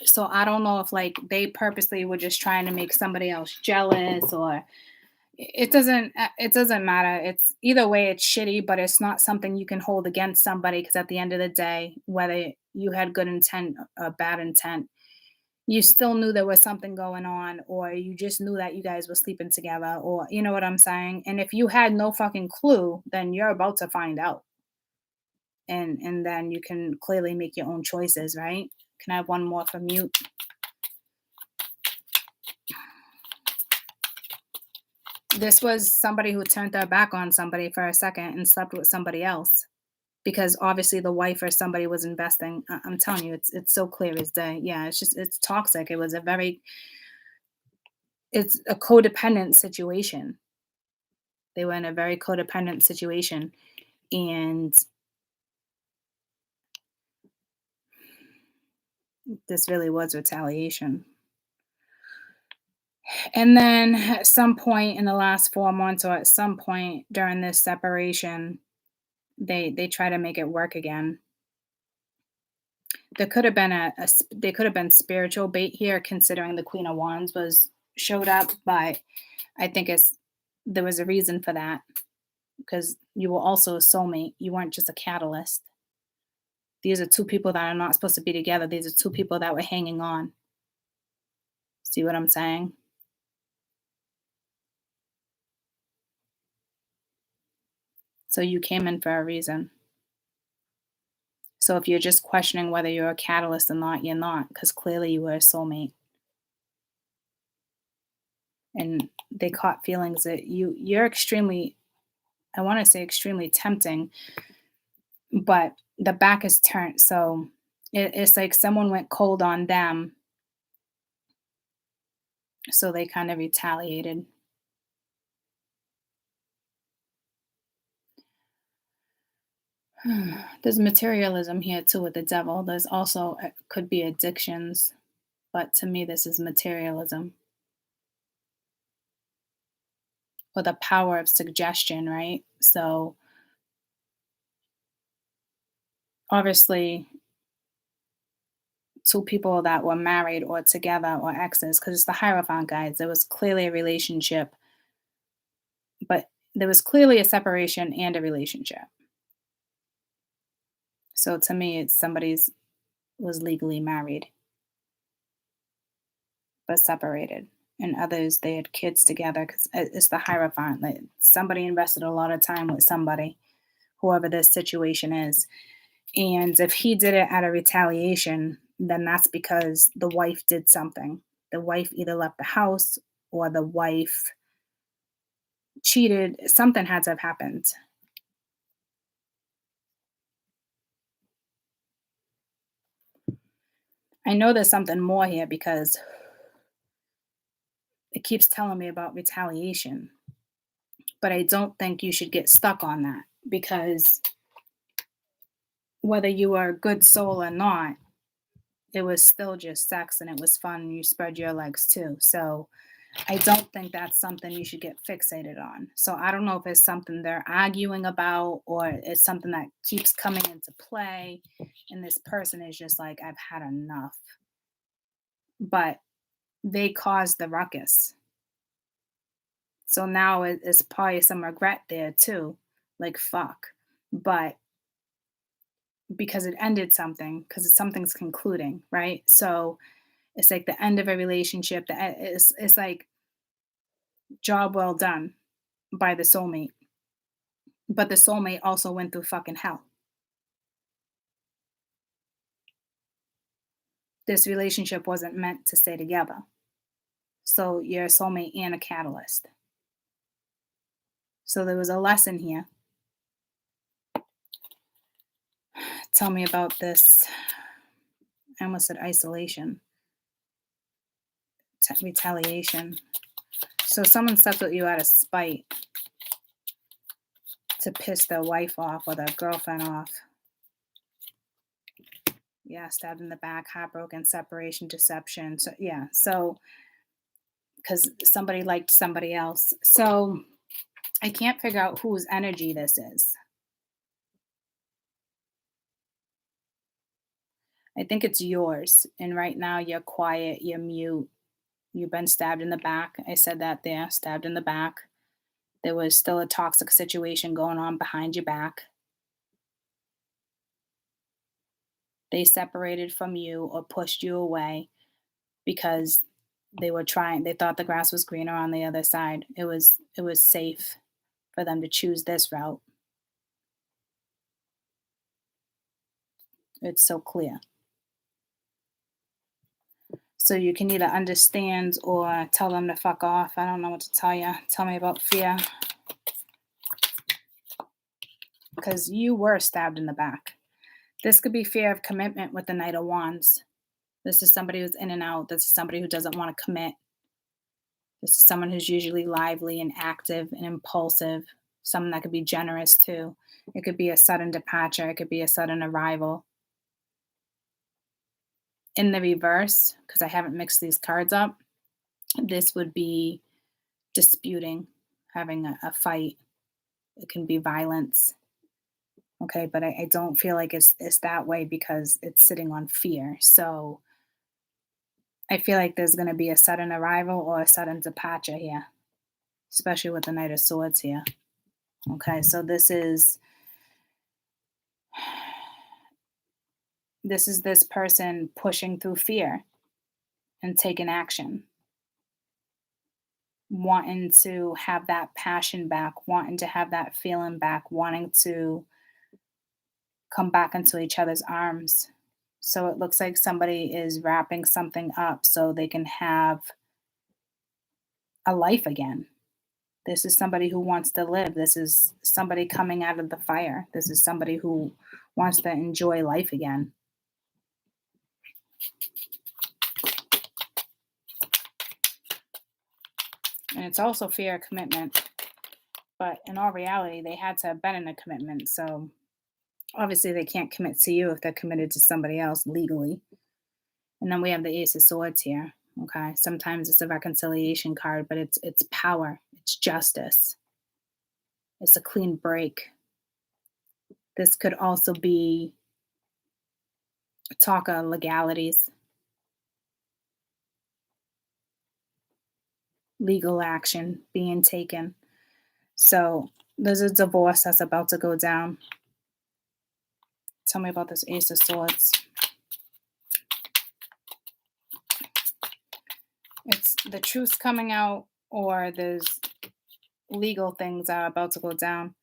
So I don't know if like they purposely were just trying to make somebody else jealous or it doesn't matter. It's either way it's shitty, but it's not something you can hold against somebody because at the end of the day, whether you had good intent or bad intent, you still knew there was something going on or you just knew that you guys were sleeping together or you know what I'm saying? And if you had no fucking clue, then you're about to find out. And then you can clearly make your own choices, right? Can I have one more from you? This was somebody who turned their back on somebody for a second and slept with somebody else because obviously the wife or somebody was investing. I'm telling you, it's so clear as day. Yeah, it's toxic. It's a codependent situation. They were in a very codependent situation, and this really was retaliation. And then at some point in the last 4 months, or at some point during this separation, they try to make it work again. There could have been they could have been spiritual bait here, considering the Queen of Wands was showed up, but I think there was a reason for that because you were also a soulmate. You weren't just a catalyst. These are two people that are not supposed to be together. These are two people that were hanging on. See what I'm saying? So you came in for a reason. So if you're just questioning whether you're a catalyst or not, you're not, because clearly you were a soulmate. And they caught feelings that you're extremely, I want to say extremely tempting, but the back is turned. So it's like someone went cold on them. So they kind of retaliated. There's materialism here too with the devil. There's also could be addictions, but to me, this is materialism or the power of suggestion, right? So obviously, two people that were married or together or exes, because it's the Hierophant guys. There was clearly a relationship, but there was clearly a separation and a relationship. So to me, it's somebody's was legally married but separated, and others they had kids together because it's the Hierophant. Like somebody invested a lot of time with somebody, whoever this situation is. And if he did it out of retaliation, then that's because the wife did something. The wife either left the house or the wife cheated. Something had to have happened. I know there's something more here because it keeps telling me about retaliation, but I don't think you should get stuck on that because whether you are a good soul or not, it was still just sex and it was fun. And you spread your legs too. So I don't think that's something you should get fixated on. So I don't know if it's something they're arguing about or it's something that keeps coming into play. And this person is just like, I've had enough. But they caused the ruckus. So now it's probably some regret there too. Like, fuck. But because it ended something, because something's concluding, right? So it's like the end of a relationship. It's like job well done by the soulmate. But the soulmate also went through fucking hell. This relationship wasn't meant to stay together. So you're a soulmate and a catalyst. So there was a lesson here. Tell me about this. I almost said isolation, retaliation. So someone stepped with you out of spite to piss their wife off or their girlfriend off. Yeah, stabbed in the back, heartbroken, separation, deception. So yeah, so because somebody liked somebody else. So I can't figure out whose energy this is. I think it's yours. And right now you're quiet, you're mute. You've been stabbed in the back. I said that there, stabbed in the back. There was still a toxic situation going on behind your back. They separated from you or pushed you away because they thought the grass was greener on the other side. It was safe for them to choose this route. It's so clear. So you can either understand or tell them to fuck off. I don't know what to tell you. Tell me about fear. Because you were stabbed in the back. This could be fear of commitment with the Knight of Wands. This is somebody who's in and out. This is somebody who doesn't want to commit. This is someone who's usually lively and active and impulsive. Someone that could be generous too. It could be a sudden departure. It could be a sudden arrival. In the reverse, because I haven't mixed these cards up, this would be disputing, having a fight. It can be violence. Okay, but I don't feel like it's that way because it's sitting on fear. So I feel like there's going to be a sudden arrival or a sudden departure here, especially with the Knight of Swords here. Okay, so this is this person pushing through fear and taking action, wanting to have that passion back, wanting to have that feeling back, wanting to come back into each other's arms. So it looks like somebody is wrapping something up so they can have a life again. This is somebody who wants to live. This is somebody coming out of the fire. This is somebody who wants to enjoy life again. And it's also fear of commitment. But in all reality, they had to have been in a commitment. So Obviously, they can't commit to you if they're committed to somebody else legally. And then we have the Ace of Swords here. Okay. Sometimes it's a reconciliation card, but it's power. It's justice. It's a clean break. This could also be talk of legalities, legal action being taken. So there's a divorce that's about to go down. Tell me about this Ace of Swords. It's the truth's coming out, or there's legal things are about to go down.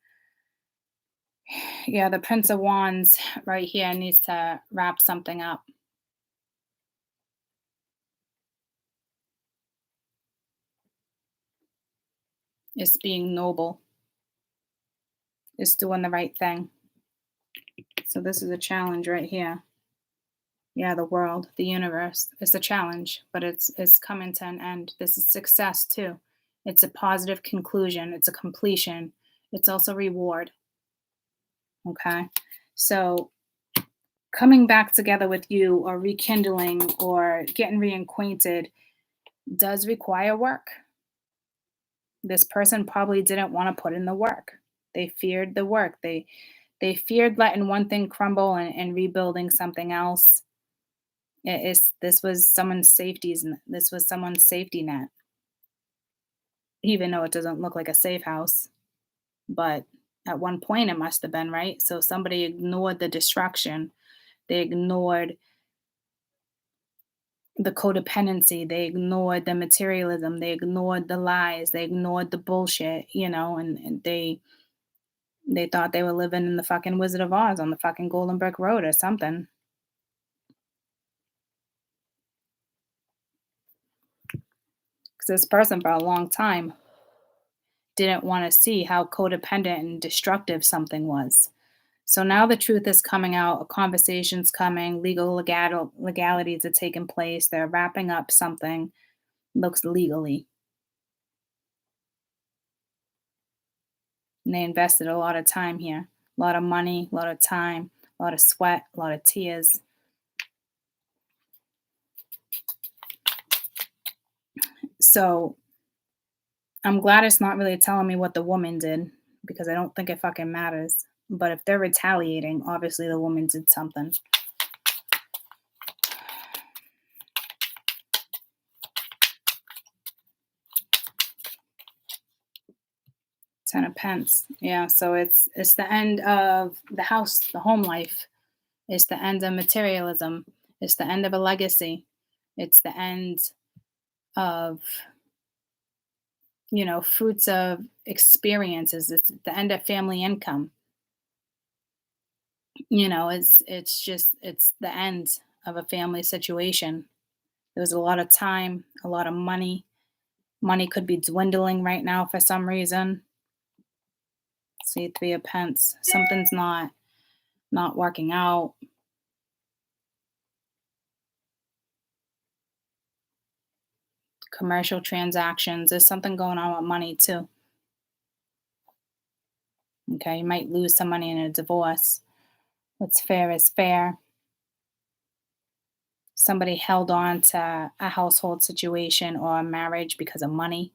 Yeah, the Prince of Wands right here needs to wrap something up. It's being noble. It's doing the right thing. So this is a challenge right here. Yeah, the world, the universe. It's a challenge, but it's coming to an end. This is success too. It's a positive conclusion. It's a completion. It's also reward. Okay. So coming back together with you or rekindling or getting reacquainted does require work. This person probably didn't want to put in the work. They feared the work. They feared letting one thing crumble and rebuilding something else. This was someone's safety net, even though it doesn't look like a safe house. But at one point it must have been, right? So somebody ignored the destruction. They ignored the codependency, they ignored the materialism, they ignored the lies, they ignored the bullshit, and they thought they were living in the fucking Wizard of Oz on the fucking Golden Brick Road or something. Because this person for a long time didn't want to see how codependent and destructive something was. So now the truth is coming out, a conversation's coming, legalities are taking place, they're wrapping up something, looks legally. And they invested a lot of time here, a lot of money, a lot of time, a lot of sweat, a lot of tears. So I'm glad it's not really telling me what the woman did, because I don't think it fucking matters. But if they're retaliating, obviously the woman did something. Ten of Pence. Yeah, so it's the end of the house, the home life. It's the end of materialism. It's the end of a legacy. It's the end of fruits of experiences. It's the end of family income. It's the end of a family situation. There was a lot of time, a lot of money. Money could be dwindling right now for some reason. See, Three of Pence. Something's not working out. Commercial transactions. There's something going on with money too. Okay, you might lose some money in a divorce. What's fair is fair. Somebody held on to a household situation or a marriage because of money,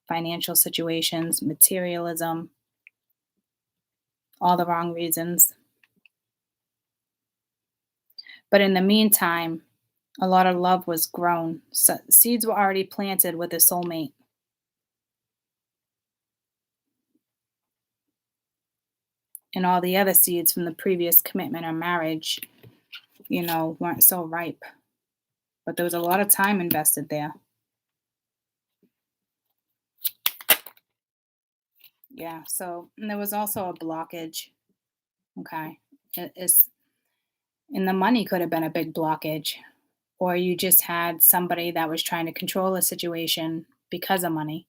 financial situations, materialism, all the wrong reasons. But in the meantime, a lot of love was grown. So seeds were already planted with a soulmate. And all the other seeds from the previous commitment or marriage, weren't so ripe. But there was a lot of time invested there. Yeah, so and there was also a blockage. Okay. And the money could have been a big blockage. Or you just had somebody that was trying to control a situation because of money.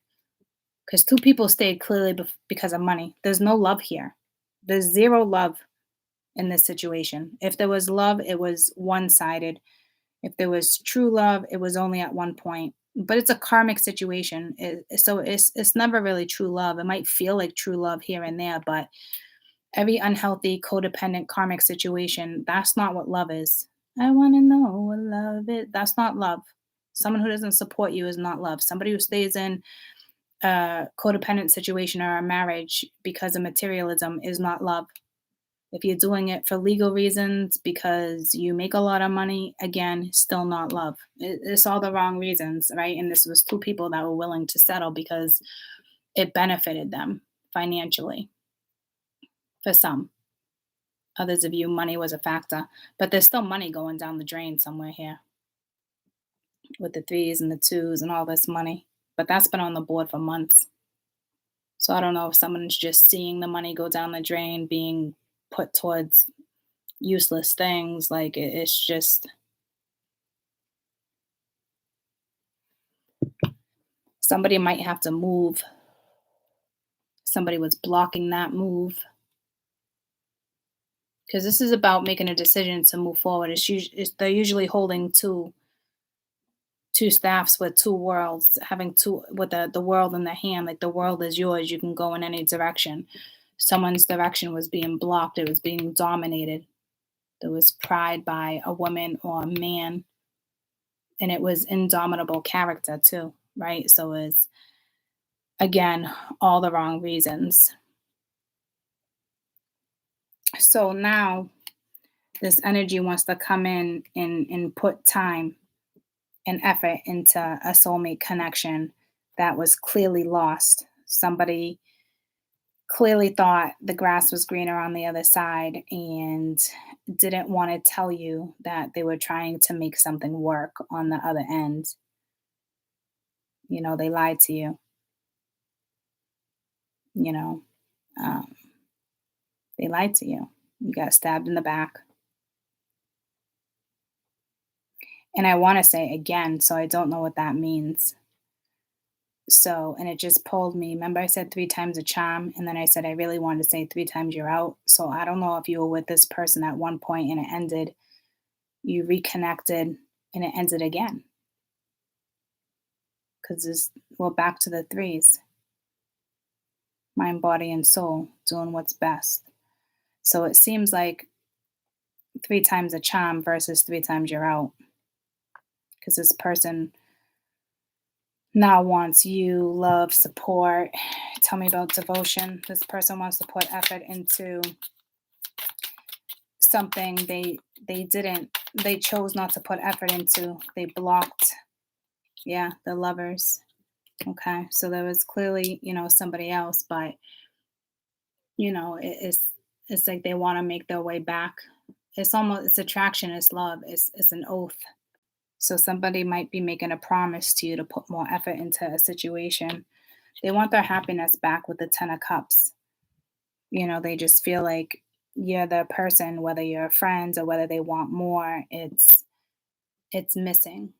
Because two people stayed clearly because of money. There's no love here. There's zero love in this situation. If there was love, it was one-sided. If there was true love, it was only at one point. But it's a karmic situation. So it's never really true love. It might feel like true love here and there, but Every unhealthy, codependent, karmic situation, that's not what love is. I want to know what love is. That's not love. Someone who doesn't support you is not love. Somebody who stays in a codependent situation or a marriage because of materialism is not love. If you're doing it for legal reasons because you make a lot of money, again, still not love. It's all the wrong reasons, right? And this was two people that were willing to settle because it benefited them financially. For some, others of you, money was a factor, but there's still money going down the drain somewhere here with the threes and the twos and all this money. But that's been on the board for months. So I don't know if someone's just seeing the money go down the drain, being put towards useless things. Like it's just somebody might have to move. Somebody was blocking that move. Because this is about making a decision to move forward. They're usually holding two staffs with two worlds, having two with the world in their hand. Like the world is yours. You can go in any direction. Someone's direction was being blocked. It was being dominated. There was pride by a woman or a man. And it was indomitable character too, right? So it's again all the wrong reasons. So now this energy wants to come in and put time and effort into a soulmate connection that was clearly lost. Somebody clearly thought the grass was greener on the other side and didn't want to tell you that they were trying to make something work on the other end. You know, they lied to you. You know, um, they lied to you. You got stabbed in the back. And I want to say again, so I don't know what that means. So, and it just pulled me. Remember, I said three times a charm, and then I said I really wanted to say three times you're out. So, I don't know if you were with this person at one point and it ended, you reconnected, and it ended again. Because we're back to the threes mind, body, and soul, doing what's best. So, it seems like three times a charm versus three times you're out. Because this person now wants you, love, support. Tell me about devotion. This person wants to put effort into something they chose not to put effort into. They blocked. Yeah, the lovers. Okay. So there was clearly, somebody else, but it's like they want to make their way back. It's attraction, it's love, it's an oath. So somebody might be making a promise to you to put more effort into a situation. They want their happiness back with the 10 of cups. They just feel like you're the person, whether you're friends or whether they want more, it's missing.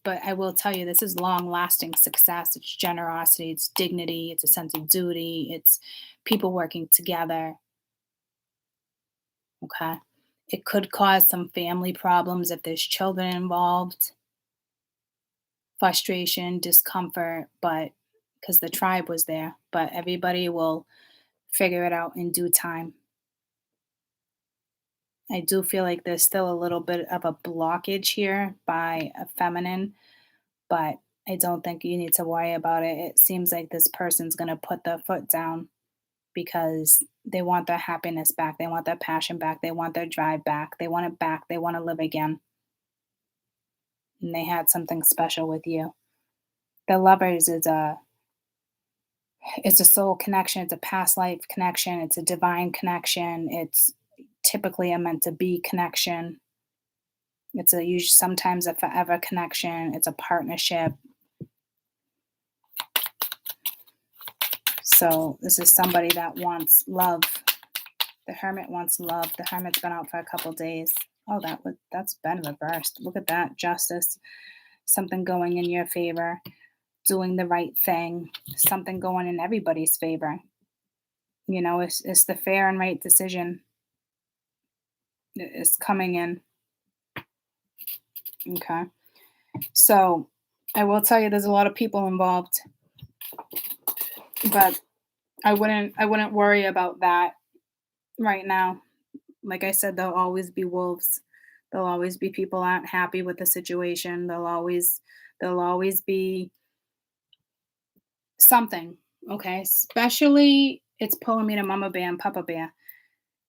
But I will tell you, this is long lasting success. It's generosity, it's dignity, it's a sense of duty, it's people working together. Okay. It could cause some family problems if there's children involved, frustration, discomfort, but because the tribe was there, but everybody will figure it out in due time. I do feel like there's still a little bit of a blockage here by a feminine, but I don't think you need to worry about it. It seems like this person's going to put their foot down because they want their happiness back. They want their passion back. They want their drive back. They want it back. They want to live again. And they had something special with you. The lovers it's a soul connection. It's a past life connection. It's a divine connection. It's typically a meant to be connection. It's sometimes a forever connection. It's a partnership. So this is somebody that wants love. The Hermit wants love. The Hermit's been out for a couple days. Oh, that's been reversed. Look at that. Justice. Something going in your favor. Doing the right thing. Something going in everybody's favor. It's the fair and right decision. It's coming in. Okay. So I will tell you there's a lot of people involved. But I wouldn't worry about that. right now. Like I said, there'll always be wolves. There'll always be people aren't happy with the situation. There'll always be something. Okay. Especially it's pulling me to Mama Bear and Papa Bear.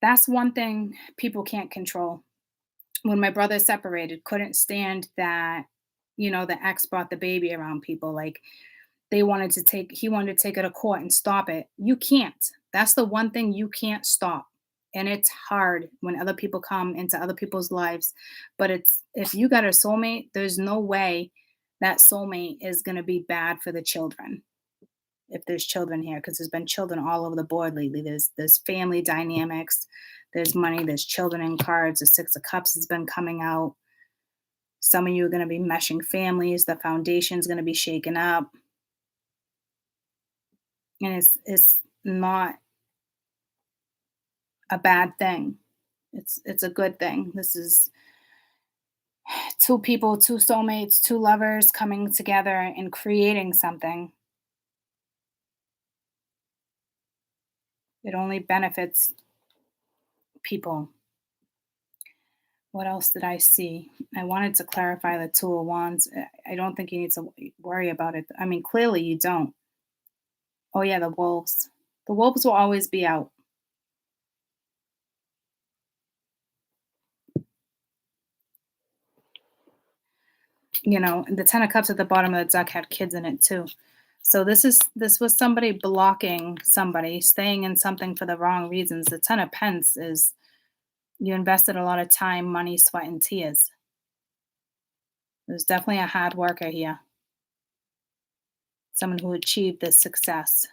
That's one thing people can't control. When my brother separated, couldn't stand that, the ex brought the baby around people. Like he wanted to take her to court and stop it. You can't. That's the one thing you can't stop. And it's hard when other people come into other people's lives. But if you got a soulmate, there's no way that soulmate is going to be bad for the children. If there's children here, because there's been children all over the board lately. There's family dynamics, there's money, there's children in cards. The Six of Cups has been coming out. Some of you are going to be meshing families. The foundation's going to be shaken up. And it's not a bad thing. It's a good thing. This is two people, two soulmates, two lovers coming together and creating something. It only benefits people. What else did I see? I wanted to clarify the Two of Wands. I don't think you need to worry about it. I mean, clearly you don't. Oh, yeah, the wolves. The wolves will always be out. The Ten of Cups at the bottom of the deck had kids in it too. So this was somebody blocking somebody, staying in something for the wrong reasons. The Ten of Pence is you invested a lot of time, money, sweat, and tears. There's definitely a hard worker here. Someone who achieved this success.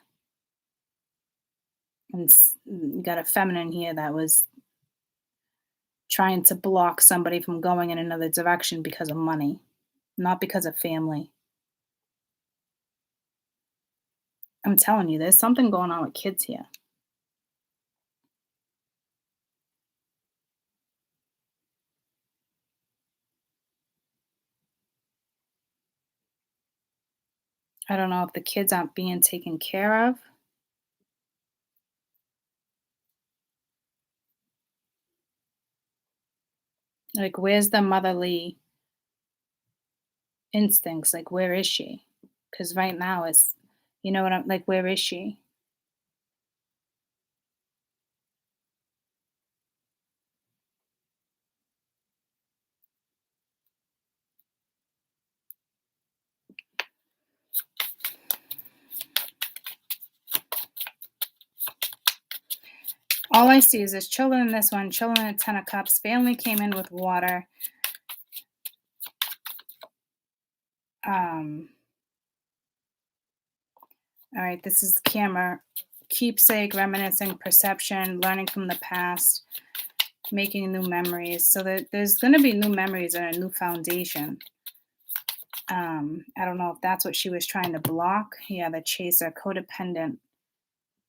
And you got a feminine here that was trying to block somebody from going in another direction because of money, not because of family. I'm telling you, there's something going on with kids here. I don't know if the kids aren't being taken care of. Like, where's the motherly instincts? Like, where is she? Because right now it's, what I'm like, where is she? All I see is there's children in this one, children in Ten of Cups. Family came in with water. All right, this is the camera. Keepsake, reminiscing, perception, learning from the past, making new memories. So there's going to be new memories and a new foundation. I don't know if that's what she was trying to block. Yeah, the chaser, codependent,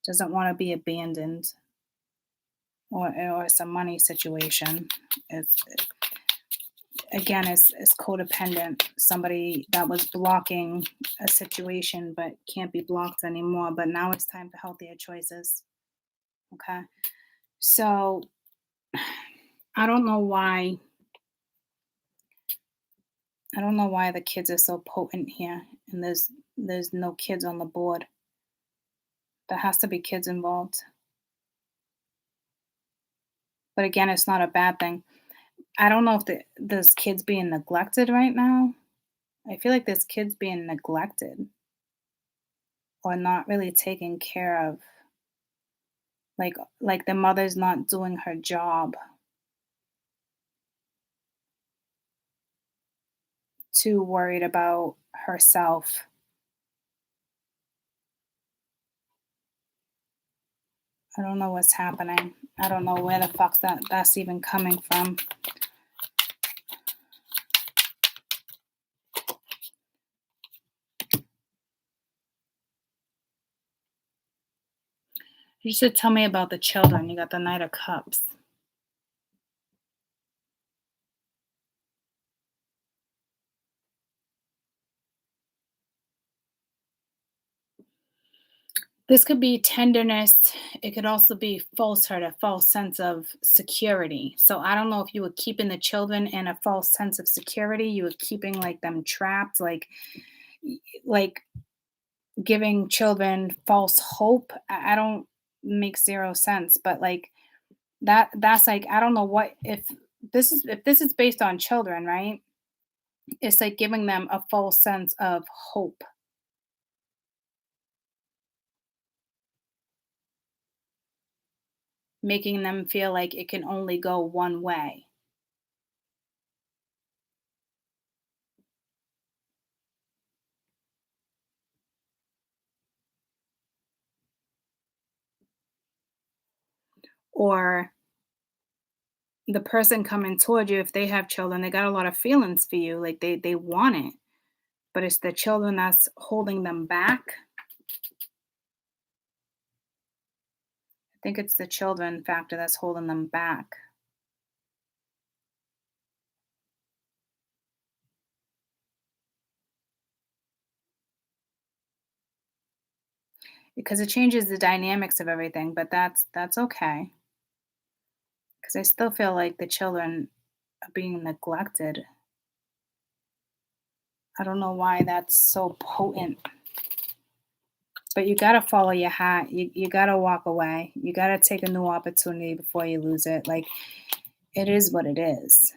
doesn't want to be abandoned, or it's a money situation. It's codependent. Somebody that was blocking a situation but can't be blocked anymore. But now it's time for healthier choices. Okay. So I don't know why the kids are so potent here, and there's no kids on the board. There has to be kids involved. But again, it's not a bad thing. I don't know if there's kids being neglected right now. I feel like there's kids being neglected or not really taken care of. Like the mother's not doing her job. Too worried about herself. I don't know what's happening. I don't know where the fuck that's even coming from. You should tell me about the children. You got the Knight of Cups. This could be tenderness. It could also be falsehood, a false sense of security. So I don't know if you were keeping the children in a false sense of security. You were keeping like them trapped, like giving children false hope. I don't make zero sense, but like that's like I don't know what if this is based on children, right? It's like giving them a false sense of hope, making them feel like it can only go one way. Or the person coming toward you, if they have children, they got a lot of feelings for you, like they want it, but it's the children that's holding them back. I think it's the children factor that's holding them back because it changes the dynamics of everything, but that's okay because I still feel like the children are being neglected. I don't know why that's so potent, but you got to follow your heart. You got to walk away. You got to take a new opportunity before you lose it. Like it is what it is.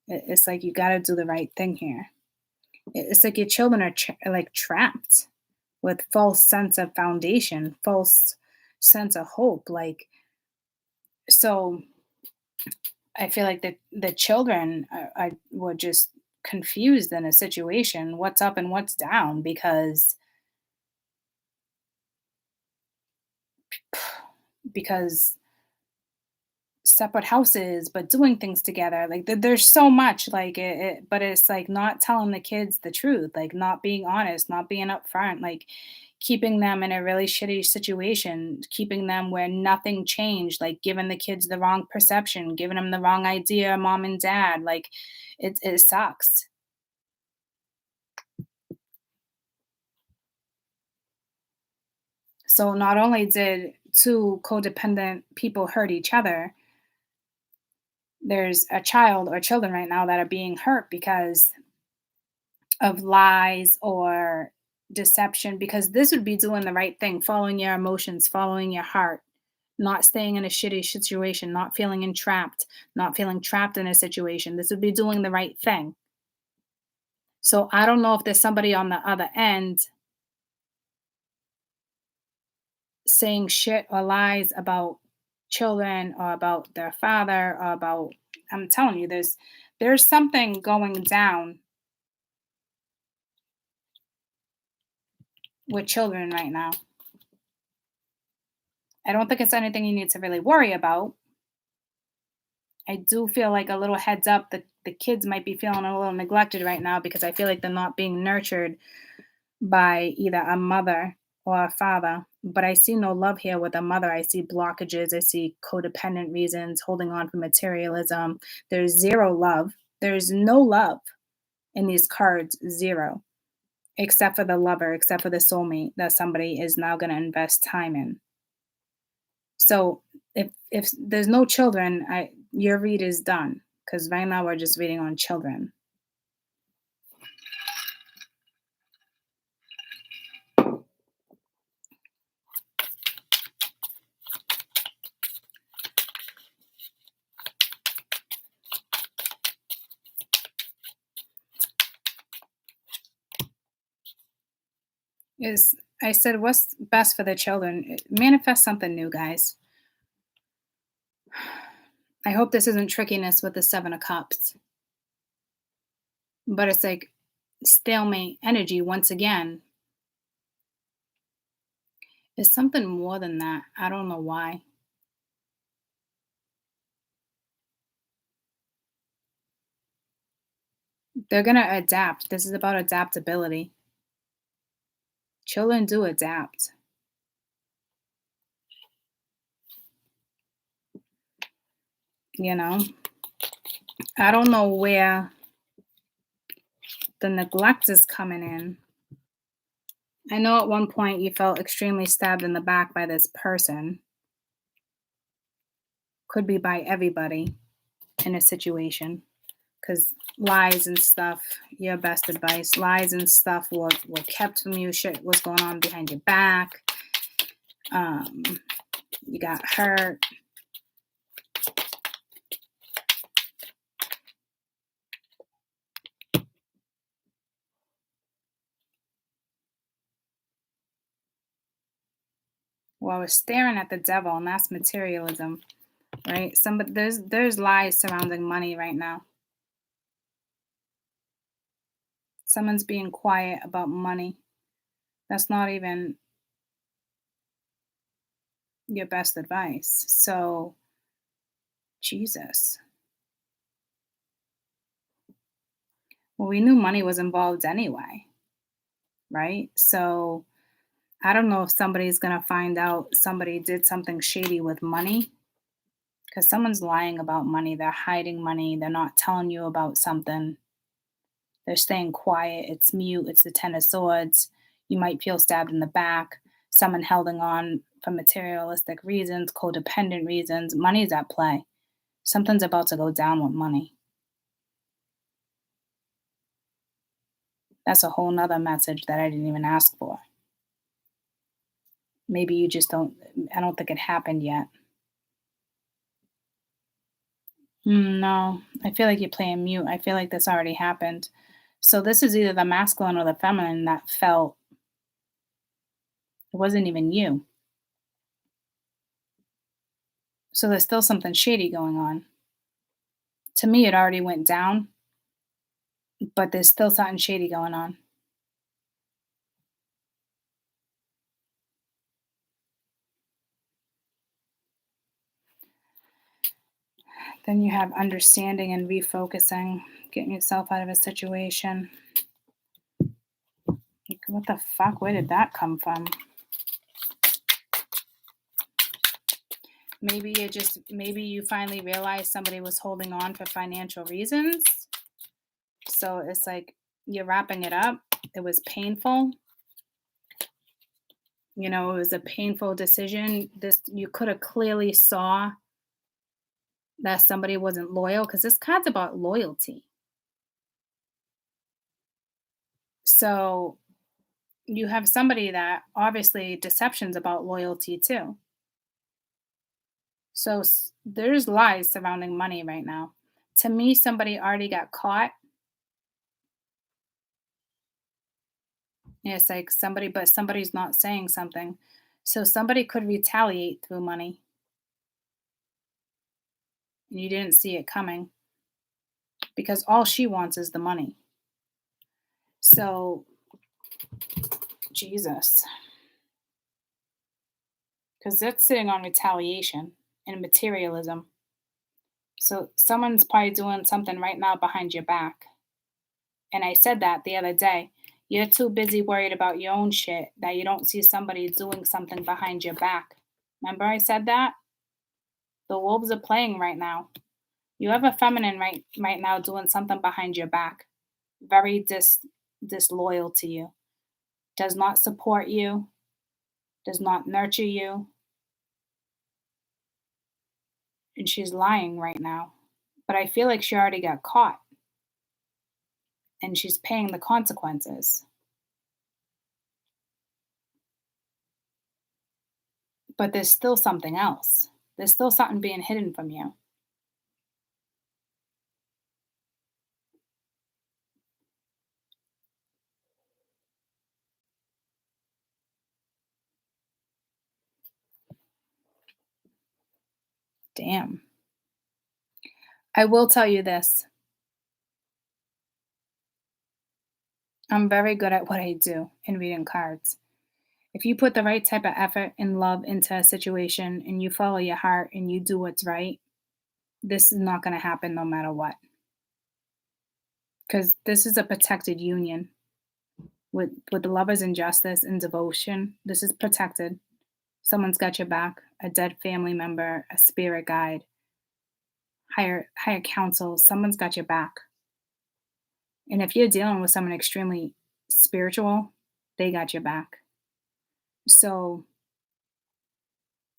It's like you got to do the right thing here. It's like your children are like trapped with false sense of foundation, false sense of hope. Like so, I feel like the children were just confused in a situation, what's up and what's down, because separate houses but doing things together like there's so much like but it's like not telling the kids the truth, like not being honest, not being upfront, like keeping them in a really shitty situation, keeping them where nothing changed, like giving the kids the wrong perception, giving them the wrong idea, mom and dad, like it sucks. So not only did two codependent people hurt each other, there's a child or children right now that are being hurt because of lies or deception, because this would be doing the right thing, following your emotions, following your heart, not staying in a shitty situation, not feeling entrapped, not feeling trapped in a situation. This would be doing the right thing. So I don't know if there's somebody on the other end saying shit or lies about children or about their father or about, I'm telling you, there's something going down with children right now. I don't think it's anything you need to really worry about. I do feel like a little heads up that the kids might be feeling a little neglected right now because I feel like they're not being nurtured by either a mother or a father. But I see no love here with a mother. I see blockages. I see codependent reasons, holding on for materialism. There's zero love. There's no love in these cards, zero, except for the lover, except for the soulmate that somebody is now going to invest time in. So if there's no children, I your read is done because right now we're just reading on children. Is I said, what's best for the children? Manifest something new, guys. I hope this isn't trickiness with the Seven of Cups, but it's like stalemate energy once again. It's something more than that. I don't know why. They're going to adapt. This is about adaptability. Children do adapt. You know, I don't know where the neglect is coming in. I know at one point you felt extremely stabbed in the back by this person. Could be by everybody in a situation. Because lies and stuff, your best advice, lies and stuff were kept from you. Shit was going on behind your back. You got hurt. Well, we're staring at the devil, and that's materialism, right? There's lies surrounding money right now. Someone's being quiet about money. That's not even your best advice. So, Jesus. Well, we knew money was involved anyway, right? So, I don't know if somebody's going to find out somebody did something shady with money because someone's lying about money. They're hiding money. They're not telling you about something. They're staying quiet. It's mute. It's the Ten of Swords. You might feel stabbed in the back. Someone holding on for materialistic reasons, codependent reasons. Money's at play. Something's about to go down with money. That's a whole nother message that I didn't even ask for. Maybe you just don't, I don't think it happened yet. No, I feel like you're playing mute. I feel like this already happened. So this is either the masculine or the feminine that felt it wasn't even you. So there's still something shady going on. To me, it already went down, but there's still something shady going on. Then you have understanding and refocusing, getting yourself out of a situation. Like, what the fuck? Where did that come from? Maybe you finally realized somebody was holding on for financial reasons. So it's like you're wrapping it up. It was painful. It was a painful decision. This you could have clearly saw that somebody wasn't loyal because this card's about loyalty. So you have somebody that obviously deception's about loyalty too. So there's lies surrounding money right now. To me, somebody already got caught. It's like but somebody's not saying something. So somebody could retaliate through money. And you didn't see it coming because all she wants is the money. So, Jesus. Because that's sitting on retaliation and materialism. So someone's probably doing something right now behind your back. And I said that the other day. You're too busy worried about your own shit that you don't see somebody doing something behind your back. Remember I said that? The wolves are playing right now. You have a feminine right now doing something behind your back. Very disloyal to you. Does not support you. Does not nurture you. And she's lying right now. But I feel like she already got caught. And she's paying the consequences. But there's still something else. There's still something being hidden from you. Damn. I will tell you this. I'm very good at what I do in reading cards. If you put the right type of effort and love into a situation and you follow your heart and you do what's right, this is not going to happen no matter what. Because this is a protected union with the lovers and justice and devotion. This is protected. Someone's got your back, a dead family member, a spirit guide, higher counsel. Someone's got your back. And if you're dealing with someone extremely spiritual, they got your back. So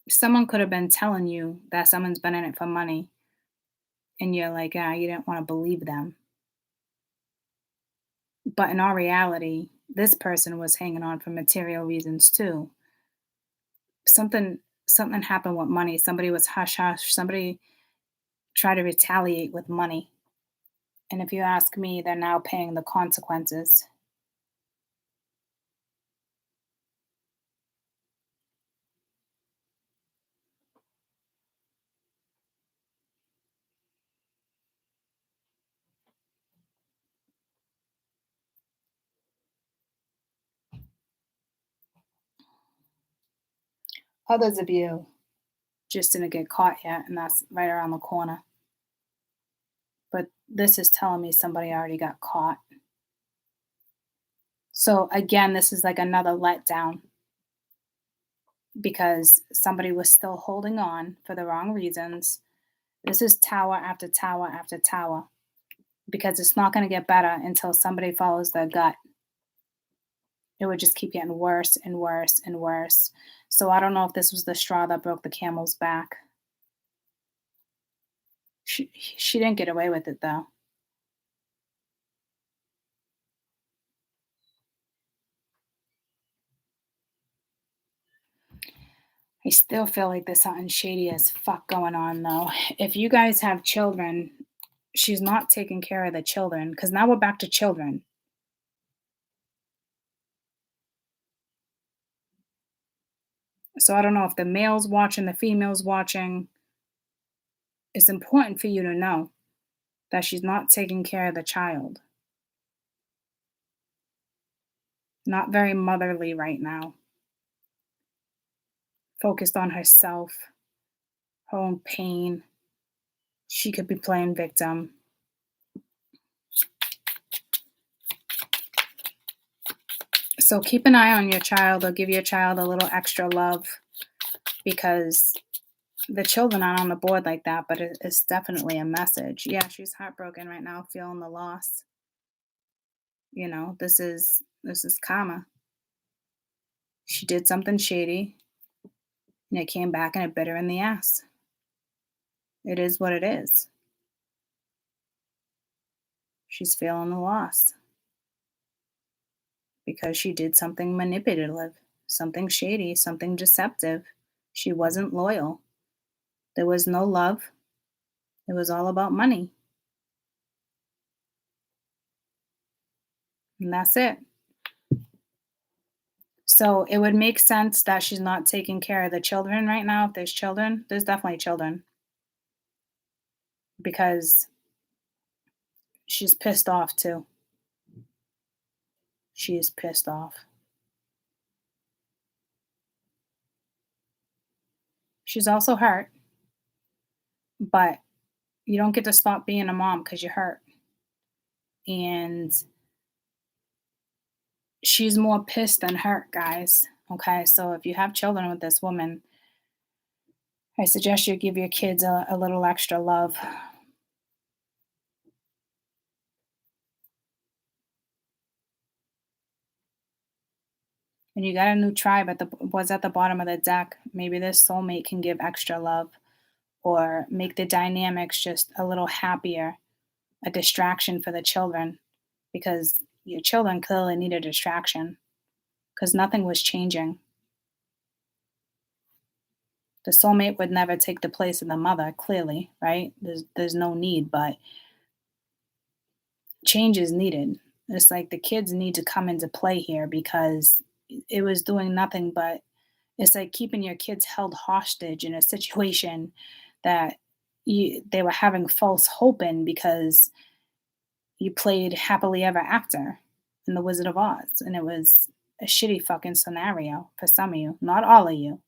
someone could have been telling you that someone's been in it for money, and you're like, ah, you didn't want to believe them. But in all reality, this person was hanging on for material reasons too. Something happened with money. Somebody was hush hush. Somebody tried to retaliate with money. And if you ask me, they're now paying the consequences. Others of you just didn't get caught yet, and that's right around the corner. But this is telling me somebody already got caught. So again, this is like another letdown because somebody was still holding on for the wrong reasons. This is tower after tower after tower because it's not going to get better until somebody follows their gut. It would just keep getting worse and worse and worse. So I don't know if this was the straw that broke the camel's back. She didn't get away with it though. I still feel like there's something shady as fuck going on though. If you guys have children, she's not taking care of the children because now we're back to children. So I don't know if the male's watching, the female's watching. It's important for you to know that she's not taking care of the child. Not very motherly right now. Focused on herself, her own pain. She could be playing victim. So keep an eye on your child or give your child a little extra love because the children aren't on the board like that, but it's definitely a message. Yeah, she's heartbroken right now, feeling the loss. You know, this is karma. She did something shady and it came back and it bit her in the ass. It is what it is. She's feeling the loss because she did something manipulative, something shady, something deceptive. She wasn't loyal. There was no love. It was all about money. And that's it. So it would make sense that she's not taking care of the children right now. If there's children, there's definitely children because she's pissed off too. She is pissed off. She's also hurt, but you don't get to stop being a mom because you're hurt. And she's more pissed than hurt, guys. Okay, so if you have children with this woman, I suggest you give your kids a little extra love. And you got a new tribe at the bottom of the deck. Maybe this soulmate can give extra love or make the dynamics just a little happier, a distraction for the children because your children clearly need a distraction because nothing was changing. The soulmate would never take the place of the mother, clearly, right? There's no need, but change is needed. It's like the kids need to come into play here because it was doing nothing but it's like keeping your kids held hostage in a situation that they were having false hope in because you played happily ever after in The Wizard of Oz. And it was a shitty fucking scenario for some of you, not all of you.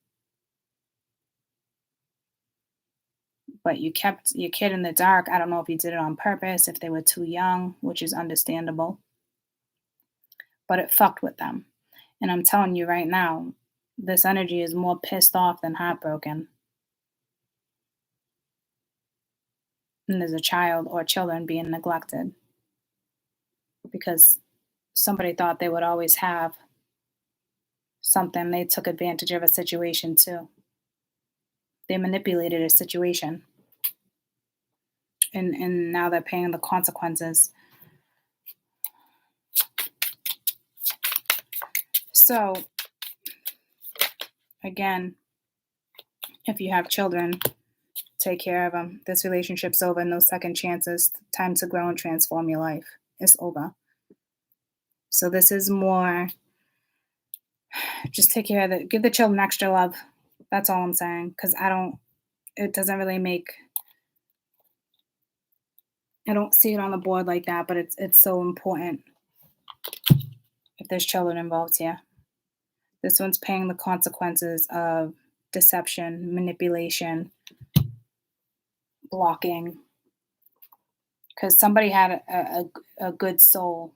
But you kept your kid in the dark. I don't know if you did it on purpose, if they were too young, which is understandable, but it fucked with them. And I'm telling you right now, this energy is more pissed off than heartbroken. And there's a child or children being neglected because somebody thought they would always have something. They took advantage of a situation too. They manipulated a situation. And now they're paying the consequences. So, again, if you have children, take care of them. This relationship's over. No second chances. Time to grow and transform your life. It's over. So this is more, just take care of it. Give the children extra love. That's all I'm saying. Because it doesn't really make, I don't see it on the board like that, but it's so important if there's children involved here. This one's paying the consequences of deception, manipulation, blocking. Because somebody had a good soul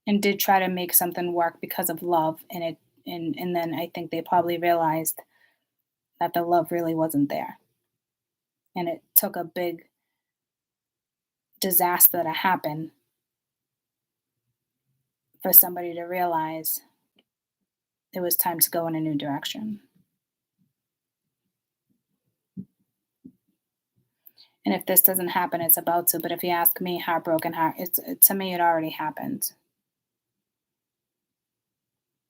and did try to make something work because of love, and then I think they probably realized that the love really wasn't there. And it took a big disaster to happen for somebody to realize it was time to go in a new direction. And if this doesn't happen, it's about to. But if you ask me, heartbroken heart, to me, it already happened.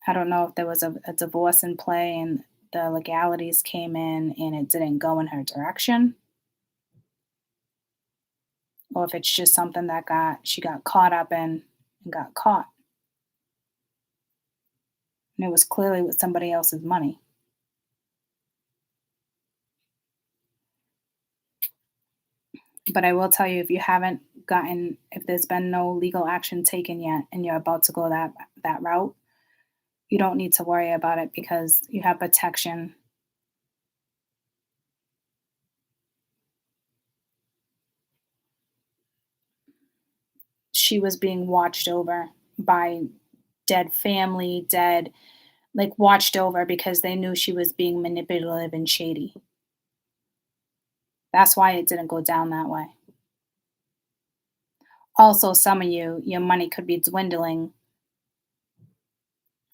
I don't know if there was a divorce in play and the legalities came in and it didn't go in her direction, or if it's just something that she got caught up in and got caught. And it was clearly with somebody else's money. But I will tell you, if there's been no legal action taken yet and you're about to go that route, you don't need to worry about it because you have protection. She was being watched over by dead family, watched over because they knew she was being manipulative and shady. That's why it didn't go down that way. Also, some of your money could be dwindling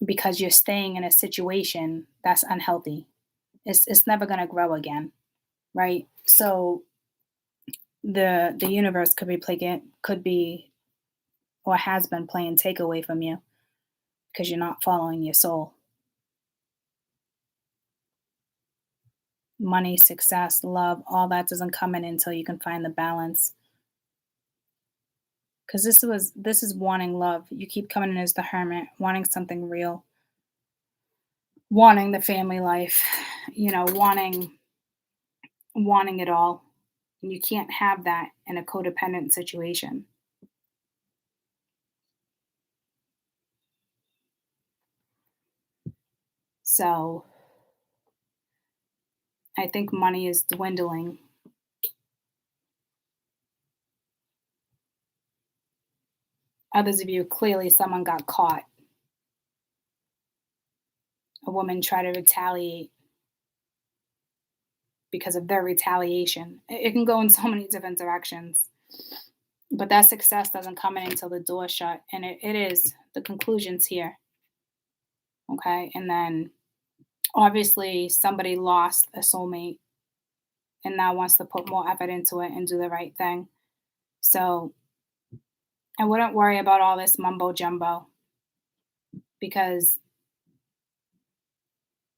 because you're staying in a situation that's unhealthy. It's never going to grow again, right? So the universe could be or has been playing takeaway from you because you're not following your soul. Money, success, love, all that doesn't come in until you can find the balance. Because this is wanting love. You keep coming in as the hermit, wanting something real, wanting the family life, wanting it all. And you can't have that in a codependent situation. So I think money is dwindling. Others of you, clearly someone got caught. A woman tried to retaliate because of their retaliation. It can go in so many different directions. But that success doesn't come in until the door's shut. And it is. The conclusion's here. Okay? And then obviously somebody lost a soulmate and now wants to put more effort into it and do the right thing. So I wouldn't worry about all this mumbo jumbo because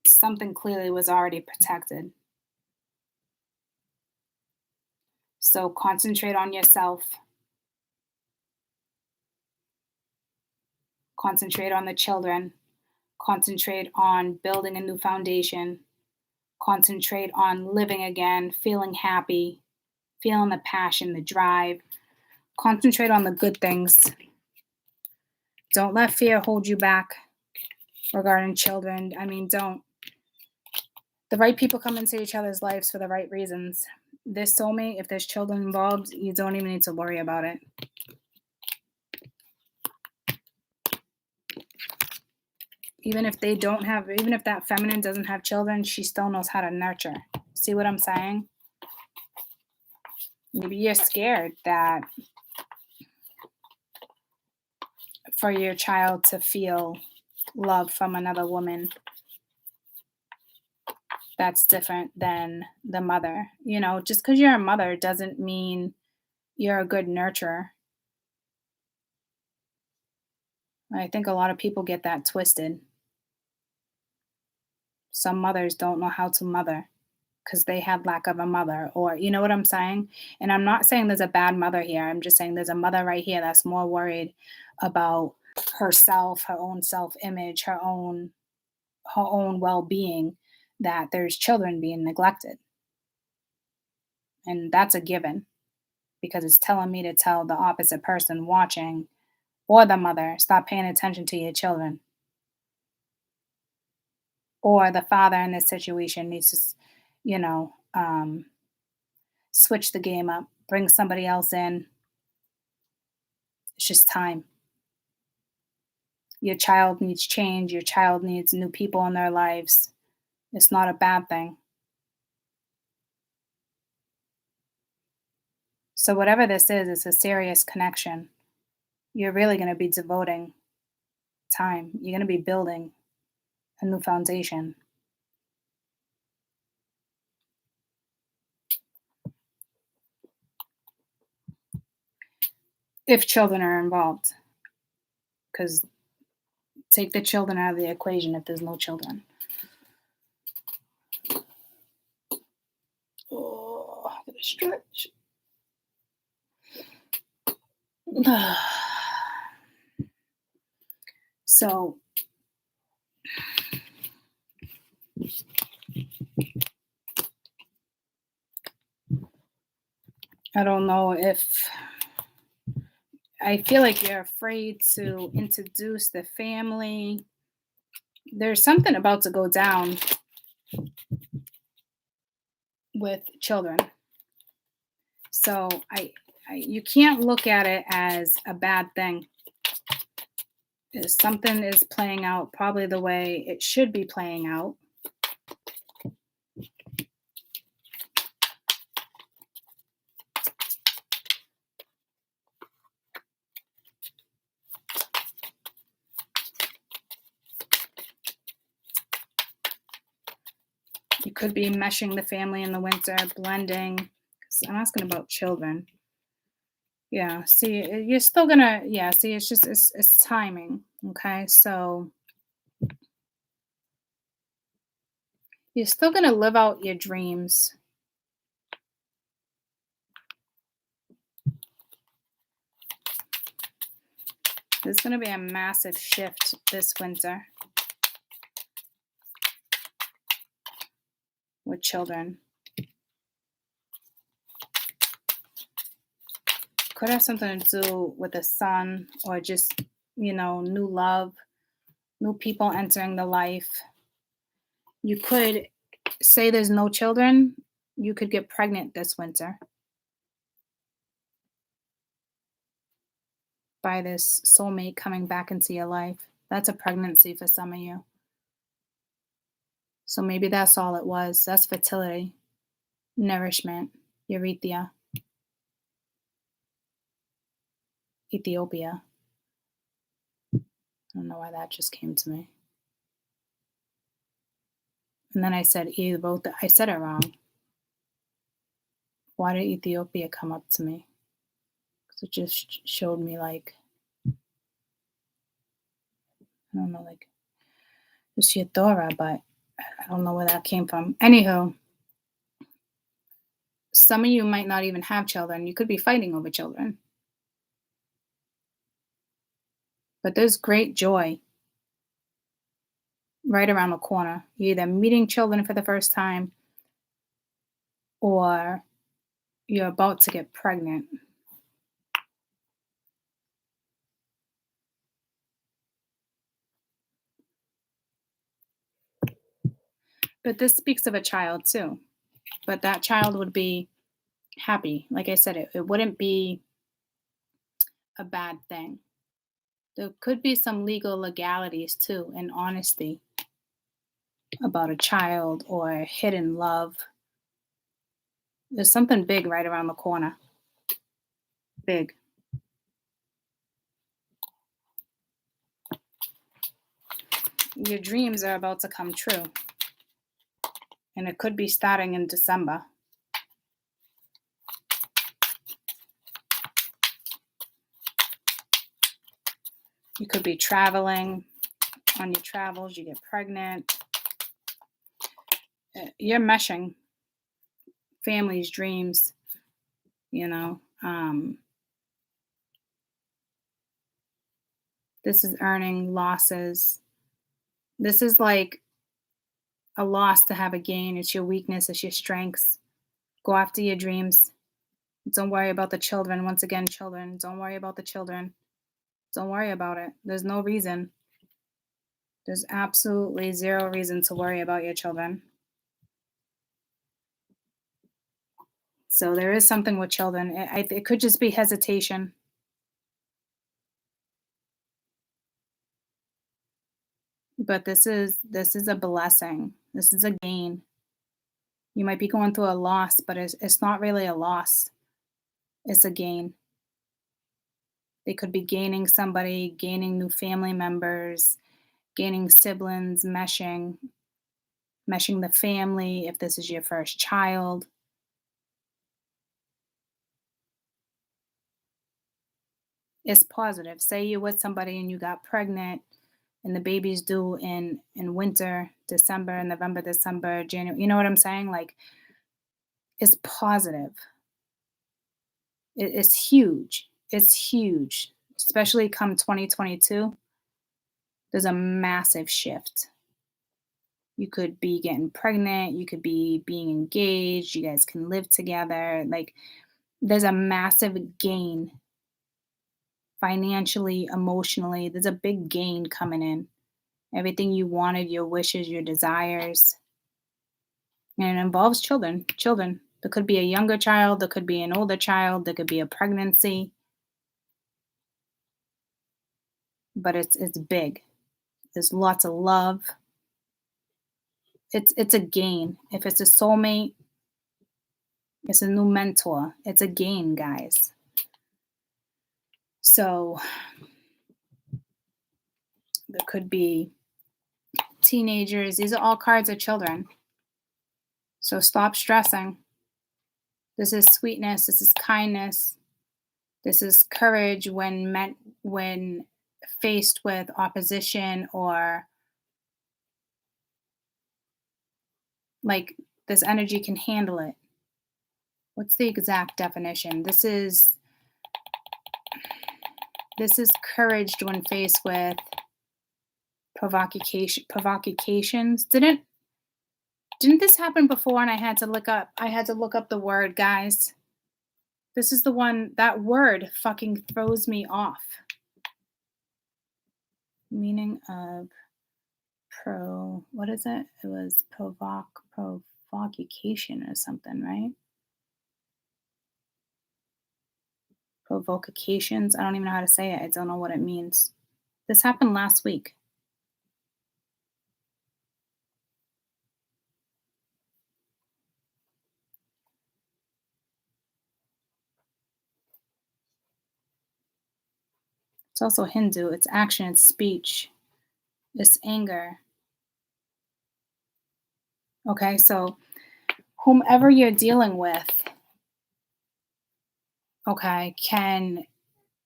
something clearly was already protected. So concentrate on yourself. Concentrate on the children. Concentrate on building a new foundation. Concentrate on living again, feeling happy, feeling the passion, the drive. Concentrate on the good things. Don't let fear hold you back regarding children. Don't. The right people come into each other's lives for the right reasons. This soulmate, if there's children involved, you don't even need to worry about it. Even if that feminine doesn't have children, she still knows how to nurture. See what I'm saying? Maybe you're scared that for your child to feel love from another woman that's different than the mother. You know, just because you're a mother doesn't mean you're a good nurturer. I think a lot of people get that twisted. Some mothers don't know how to mother because they had lack of a mother, or you know what I'm saying? And I'm not saying there's a bad mother here. I'm just saying there's a mother right here that's more worried about herself, her own self-image, her own well-being, that there's children being neglected. And that's a given because it's telling me to tell the opposite person watching, or the mother, stop paying attention to your children. Or the father in this situation needs to, you know, switch the game up, bring somebody else in. It's just time. Your child needs change. Your child needs new people in their lives. It's not a bad thing. So, whatever this is, it's a serious connection. You're really going to be devoting time. You're going to be building a new foundation. If children are involved, because take the children out of the equation if there's no children. Oh, I gotta stretch. So, I don't know if I feel like you're afraid to introduce the family. There's something about to go down with children. So you can't look at it as a bad thing. Something is playing out probably the way it should be playing out. You could be meshing the family in the winter, blending. 'Cause I'm asking about children. Yeah, see, you're still gonna, yeah, see, it's just, it's timing. Okay, so you're still gonna live out your dreams. There's gonna be a massive shift this winter with children. Could have something to do with the sun, or just, new love, new people entering the life. You could say there's no children, you could get pregnant this winter by this soulmate coming back into your life. That's a pregnancy for some of you. So maybe that's all it was. That's fertility, nourishment, urethra, Ethiopia. I don't know why that just came to me. And then I said either both. I said it wrong. Why did Ethiopia come up to me? Because it just showed me like, I don't know, like it's Yadora, but I don't know where that came from. Anywho, some of you might not even have children. You could be fighting over children. But there's great joy right around the corner. You're either meeting children for the first time, or you're about to get pregnant. But this speaks of a child too. But that child would be happy. Like I said, it wouldn't be a bad thing. There could be some legal legalities too, and honesty about a child or hidden love. There's something big right around the corner. Big. Your dreams are about to come true. And it could be starting in December. You could be traveling. On your travels, you get pregnant. You're meshing family's dreams, you know. This is earning losses. This is like a loss to have a gain. It's your weakness, it's your strengths. Go after your dreams. Don't worry about the children. Once again, children, don't worry about the children. Don't worry about it. There's no reason. There's absolutely zero reason to worry about your children. So there is something with children. It could just be hesitation. But this is a blessing. This is a gain. You might be going through a loss, but it's not really a loss. It's a gain. They could be gaining somebody, gaining new family members, gaining siblings, meshing the family if this is your first child. It's positive. Say you're with somebody and you got pregnant and the baby's due in winter, December, November, December, January. You know what I'm saying? Like, it's positive. It's huge. It's huge. Especially come 2022. There's a massive shift. You could be getting pregnant. You could be being engaged. You guys can live together. Like, there's a massive gain. Financially, emotionally, there's a big gain coming in. Everything you wanted, your wishes, your desires. And it involves children. Children. There could be a younger child, there could be an older child, there could be a pregnancy. But it's big. There's lots of love. It's a gain. If it's a soulmate, it's a new mentor. It's a gain, guys. So there could be teenagers. These are all cards of children. So stop stressing. This is sweetness. This is kindness. This is courage when faced with opposition, or like this energy can handle it. What's the exact definition? This is courage when faced with provocations. Didn't this happen before and I had to look up the word, guys? This is the one, that word fucking throws me off. Meaning of what is it? It was provocation or something, right? Provocations. I don't even know how to say it. I don't know what it means. This happened last week. It's also Hindu. It's action, it's speech, it's anger. Okay, so whomever you're dealing with, okay,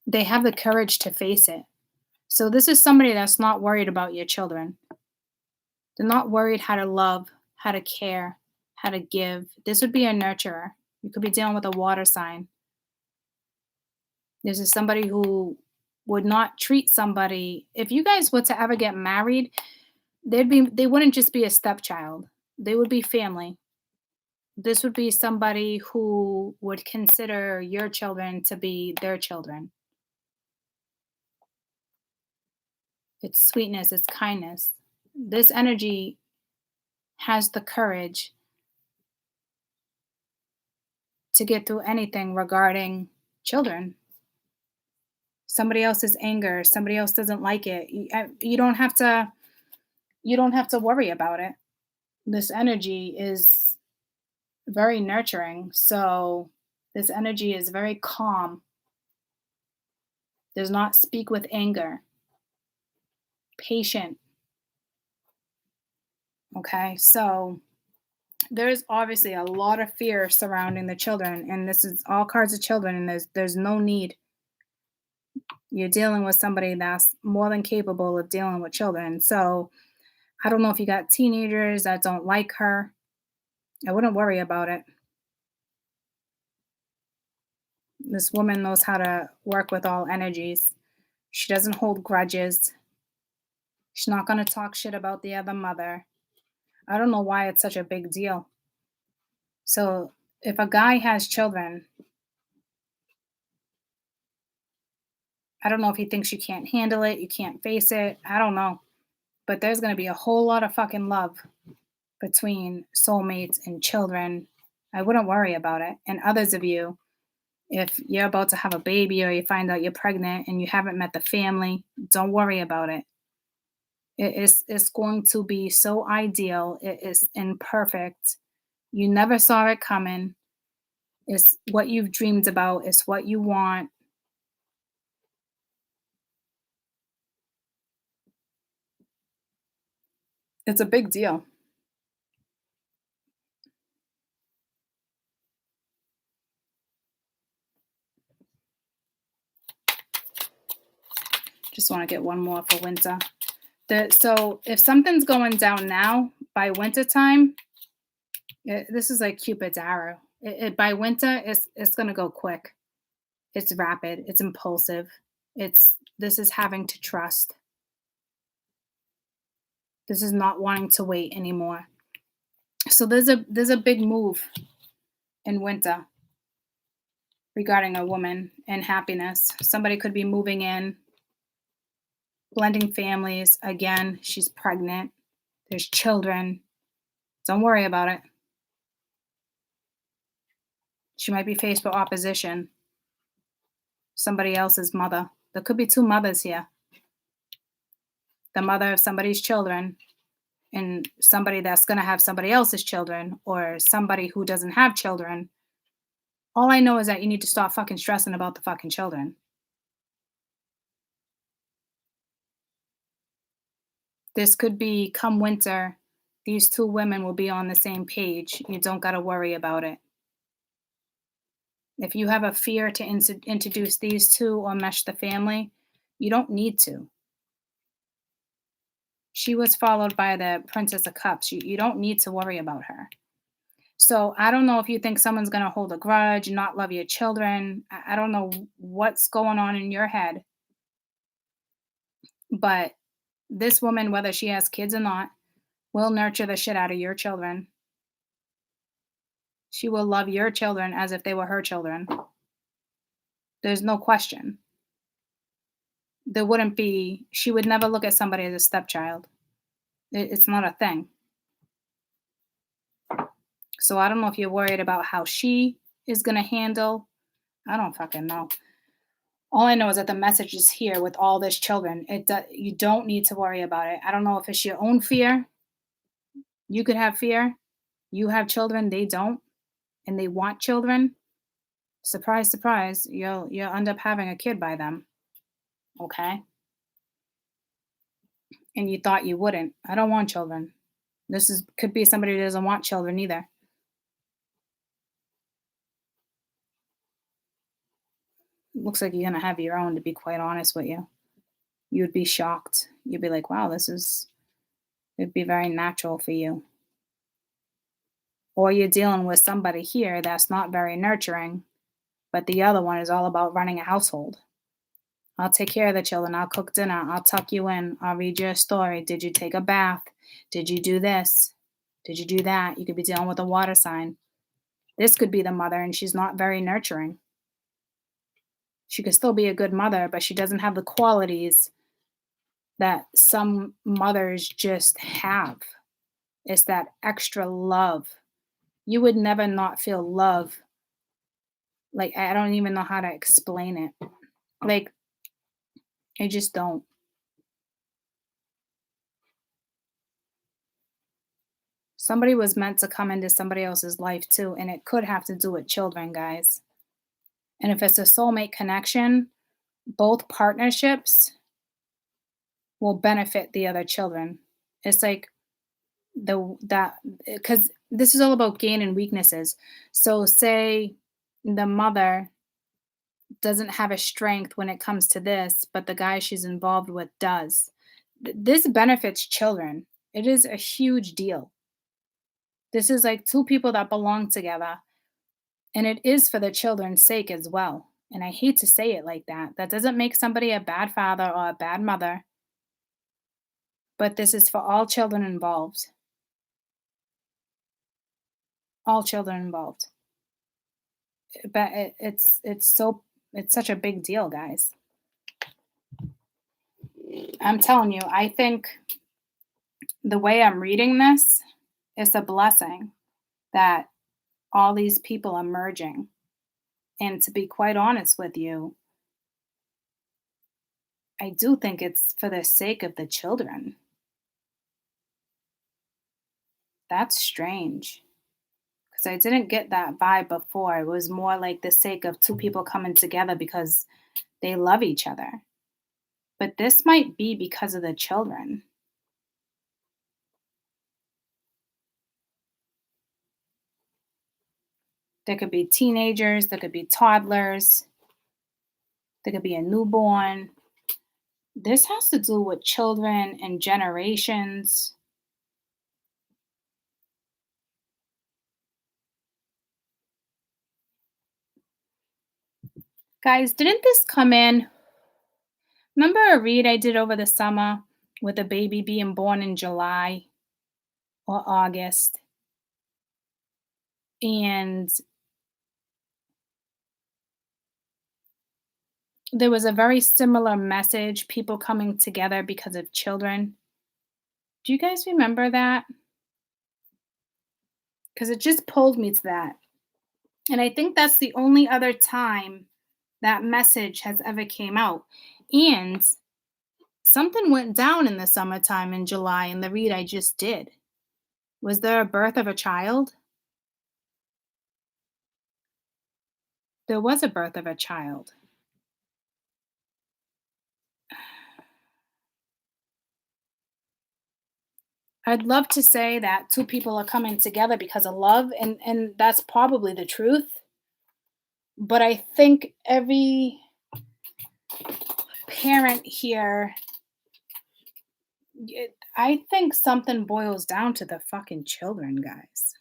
they have the courage to face it. So this is somebody that's not worried about your children. They're not worried how to love, how to care, how to give. This would be a nurturer. You could be dealing with a water sign. This is somebody who would not treat somebody. If you guys were to ever get married, they wouldn't just be a stepchild. They would be family. This would be somebody who would consider your children to be their children. It's sweetness, it's kindness. This energy has the courage to get through anything regarding children. Somebody else's anger, somebody else doesn't like it. You don't have to worry about it. This energy is very nurturing. So this energy is very calm. Does not speak with anger. Patient. Okay, so there's obviously a lot of fear surrounding the children, and this is all cards of children, and there's no need. You're dealing with somebody that's more than capable of dealing with children. So I don't know if you got teenagers that don't like her. I wouldn't worry about it. This woman knows how to work with all energies. She doesn't hold grudges. She's not going to talk shit about the other mother. I don't know why it's such a big deal. So if a guy has children, I don't know if he thinks you can't handle it, you can't face it. I don't know. But there's going to be a whole lot of fucking love between soulmates and children. I wouldn't worry about it. And others of you, if you're about to have a baby or you find out you're pregnant and you haven't met the family, don't worry about it. It's going to be so ideal. It is imperfect. You never saw it coming. It's what you've dreamed about. It's what you want. It's a big deal. Just want to get one more for winter. So if something's going down now, by wintertime, this is like Cupid's arrow. By winter, it's going to go quick. It's rapid. It's impulsive. This is having to trust. This is not wanting to wait anymore. So there's a big move in winter regarding a woman and happiness. Somebody could be moving in, blending families. Again, she's pregnant. There's children. Don't worry about it. She might be faced with opposition. Somebody else's mother. There could be two mothers here. The mother of somebody's children and somebody that's going to have somebody else's children, or somebody who doesn't have children. All I know is that you need to stop fucking stressing about the fucking children. This could be come winter, these two women will be on the same page. You don't got to worry about it. If you have a fear to introduce these two or mesh the family, you don't need to. She was followed by the Princess of Cups. You don't need to worry about her. So I don't know if you think someone's going to hold a grudge, not love your children. I don't know what's going on in your head. But this woman, whether she has kids or not, will nurture the shit out of your children. She will love your children as if they were her children. There's no question. She would never look at somebody as a stepchild. It's not a thing. So I don't know if you're worried about how she is going to handle. I don't fucking know. All I know is that the message is here with all these children. You don't need to worry about it. I don't know if it's your own fear. You could have fear. You have children, they don't, and they want children. Surprise, surprise, you'll end up having a kid by them. Okay? And you thought you wouldn't. I don't want children. Could be somebody who doesn't want children either. Looks like you're gonna have your own, to be quite honest with you. You'd be shocked. You'd be like, wow, it'd be very natural for you. Or you're dealing with somebody here that's not very nurturing, but the other one is all about running a household. I'll take care of the children. I'll cook dinner. I'll tuck you in. I'll read your story. Did you take a bath? Did you do this? Did you do that? You could be dealing with a water sign. This could be the mother, and she's not very nurturing. She could still be a good mother, but she doesn't have the qualities that some mothers just have. It's that extra love. You would never not feel love. Like, I don't even know how to explain it. Like, I just don't. Somebody was meant to come into somebody else's life too, and it could have to do with children, guys. And if it's a soulmate connection, both partnerships will benefit the other children. It's like Because this is all about gain and weaknesses. So say the mother doesn't have a strength when it comes to this, but the guy she's involved with does. This benefits children. It is a huge deal. This is like two people that belong together, and it is for the children's sake as well. And I hate to say it like that. That doesn't make somebody a bad father or a bad mother, but this is for all children involved. All children involved. But it's such a big deal, guys. I'm telling you, I think the way I'm reading this is a blessing that all these people are merging. And to be quite honest with you, I do think it's for the sake of the children. That's strange because I didn't get that vibe before. It was more like the sake of two people coming together because they love each other. But this might be because of the children. There could be teenagers, there could be toddlers, there could be a newborn. This has to do with children and generations. Guys, didn't this come in? Remember a read I did over the summer with a baby being born in July or August? And there was a very similar message, people coming together because of children. Do you guys remember that? Because it just pulled me to that. And I think that's the only other time that message has ever came out. And something went down in the summertime in July in the read I just did. Was there a birth of a child? There was a birth of a child. I'd love to say that two people are coming together because of love, and that's probably the truth. But I think every parent here, I think something boils down to the fucking children, guys.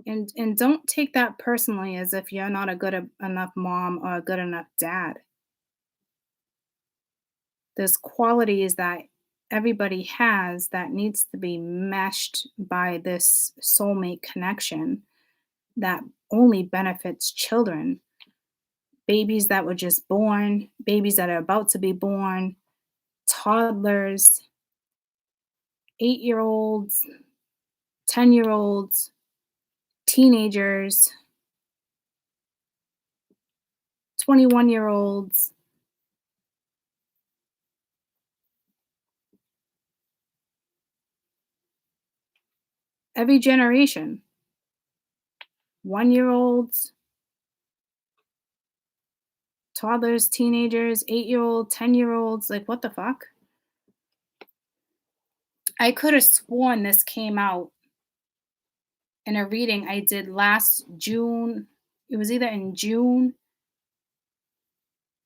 And don't take that personally as if you're not a enough mom or a good enough dad. There's qualities that everybody has that needs to be meshed by this soulmate connection that only benefits children. Babies that were just born, babies that are about to be born, toddlers, 8-year-olds, 10-year-olds, teenagers, 21-year-olds. Every generation. 1-year-olds, toddlers, teenagers, 8-year-old, 10-year-olds. Like, what the fuck? I could have sworn this came out in a reading I did last June. It was either in June,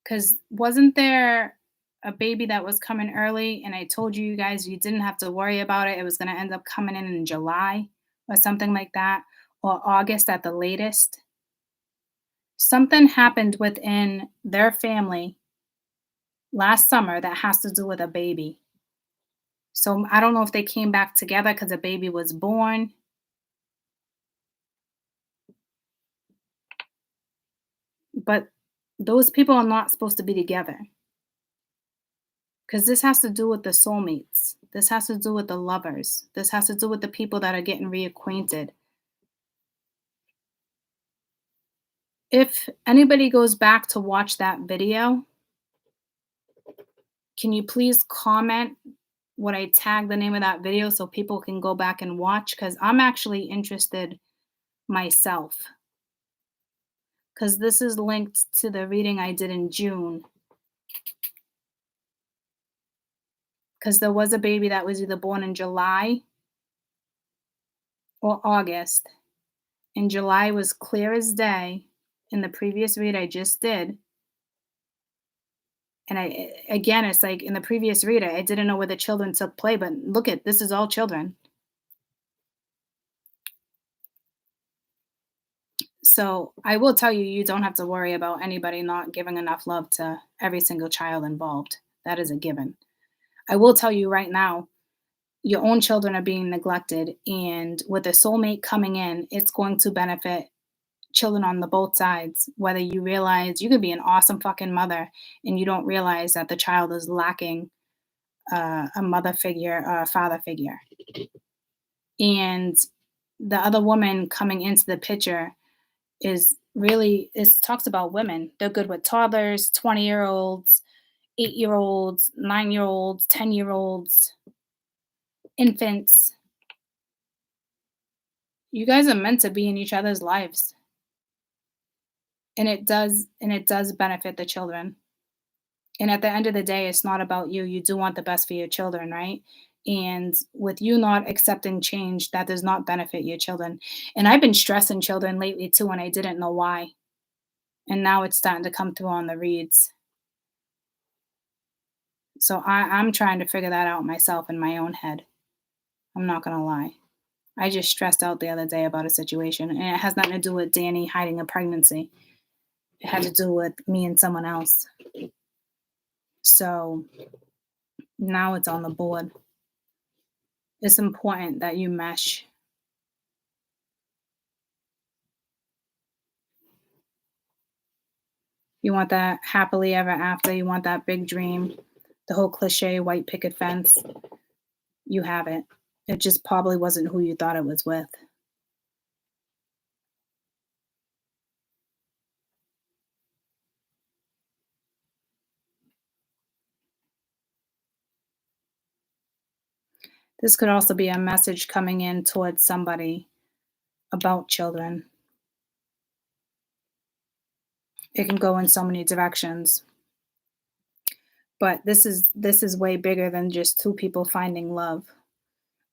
because wasn't there a baby that was coming early? And I told you guys you didn't have to worry about it. It was going to end up coming in July or something like that, or August at the latest. Something happened within their family last summer that has to do with a baby. So I don't know if they came back together because a baby was born. But those people are not supposed to be together. Because this has to do with the soulmates. This has to do with the lovers. This has to do with the people that are getting reacquainted. If anybody goes back to watch that video, can you please comment what I tagged the name of that video so people can go back and watch? Because I'm actually interested myself. Because this is linked to the reading I did in June. Because there was a baby that was either born in July or August, and July was clear as day in the previous read I just did. And again, it's like in the previous read, I didn't know where the children took play, but look at this is all children. So I will tell you, you don't have to worry about anybody not giving enough love to every single child involved. That is a given. I will tell you right now, your own children are being neglected. And with a soulmate coming in, it's going to benefit children on the both sides. Whether you realize you could be an awesome fucking mother and you don't realize that the child is lacking a mother figure or a father figure. And the other woman coming into the picture is really it talks about women. They're good with toddlers, 20-year-olds, 8-year-olds, 9-year-olds, 10-year-olds, infants. You guys are meant to be in each other's lives. And it does benefit the children. And at the end of the day, it's not about you. You do want the best for your children, right? And with you not accepting change, that does not benefit your children. And I've been stressing children lately too, and I didn't know why. And now it's starting to come through on the reads. So I'm trying to figure that out myself in my own head. I'm not gonna lie. I just stressed out the other day about a situation, and it has nothing to do with Danny hiding a pregnancy. It had to do with me and someone else. So now it's on the board. It's important that you mesh. You want that happily ever after. You want that big dream, the whole cliche white picket fence. You have it. It just probably wasn't who you thought it was with. This could also be a message coming in towards somebody about children. It can go in so many directions. But this is way bigger than just two people finding love.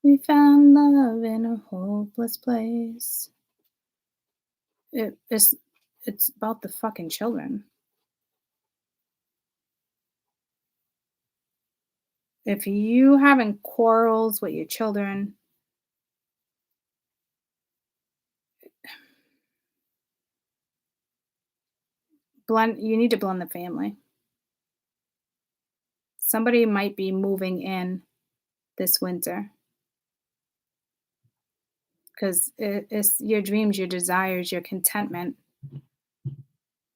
We found love in a hopeless place. It's about the fucking children. If you having quarrels with your children, you need to blend the family. Somebody might be moving in this winter because it's your dreams, your desires, your contentment.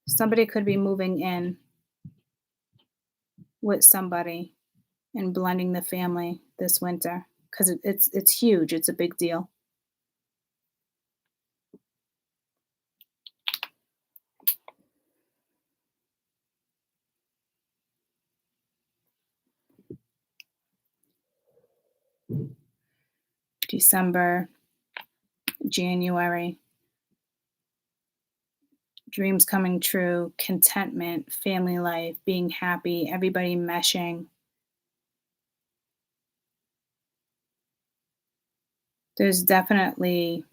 Somebody could be moving in with somebody and blending the family this winter because it's huge. It's a big deal. December, January, dreams coming true, contentment, family life, being happy, everybody meshing. There's definitely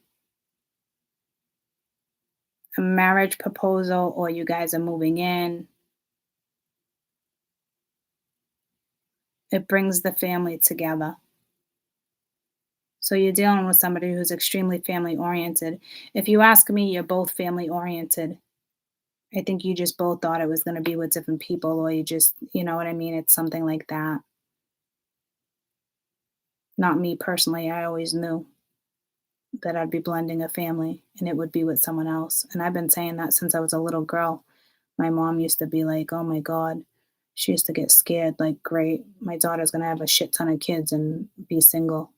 a marriage proposal, or you guys are moving in. It brings the family together. So you're dealing with somebody who's extremely family oriented. If you ask me, you're both family oriented. I think you just both thought it was going to be with different people, or you know what I mean? It's something like that. Not me personally. I always knew that I'd be blending a family and it would be with someone else. And I've been saying that since I was a little girl. My mom used to be like, oh my God. She used to get scared, like, great, my daughter's going to have a shit ton of kids and be single.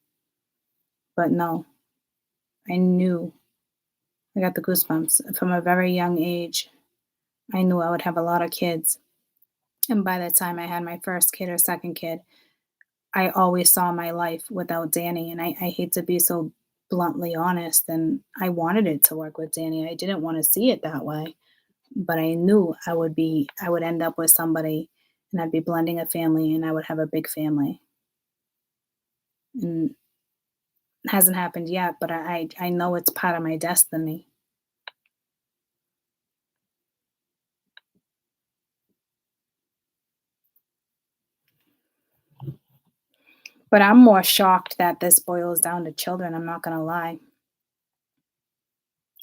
But no, I knew. I got the goosebumps. From a very young age, I knew I would have a lot of kids. And by the time I had my first kid or second kid, I always saw my life without Danny. And I hate to be so bluntly honest, and I wanted it to work with Danny. I didn't want to see it that way. But I knew I would end up with somebody and I'd be blending a family and I would have a big family. And Hasn't happened yet, but I know it's part of my destiny. But I'm more shocked that this boils down to children, I'm not gonna lie.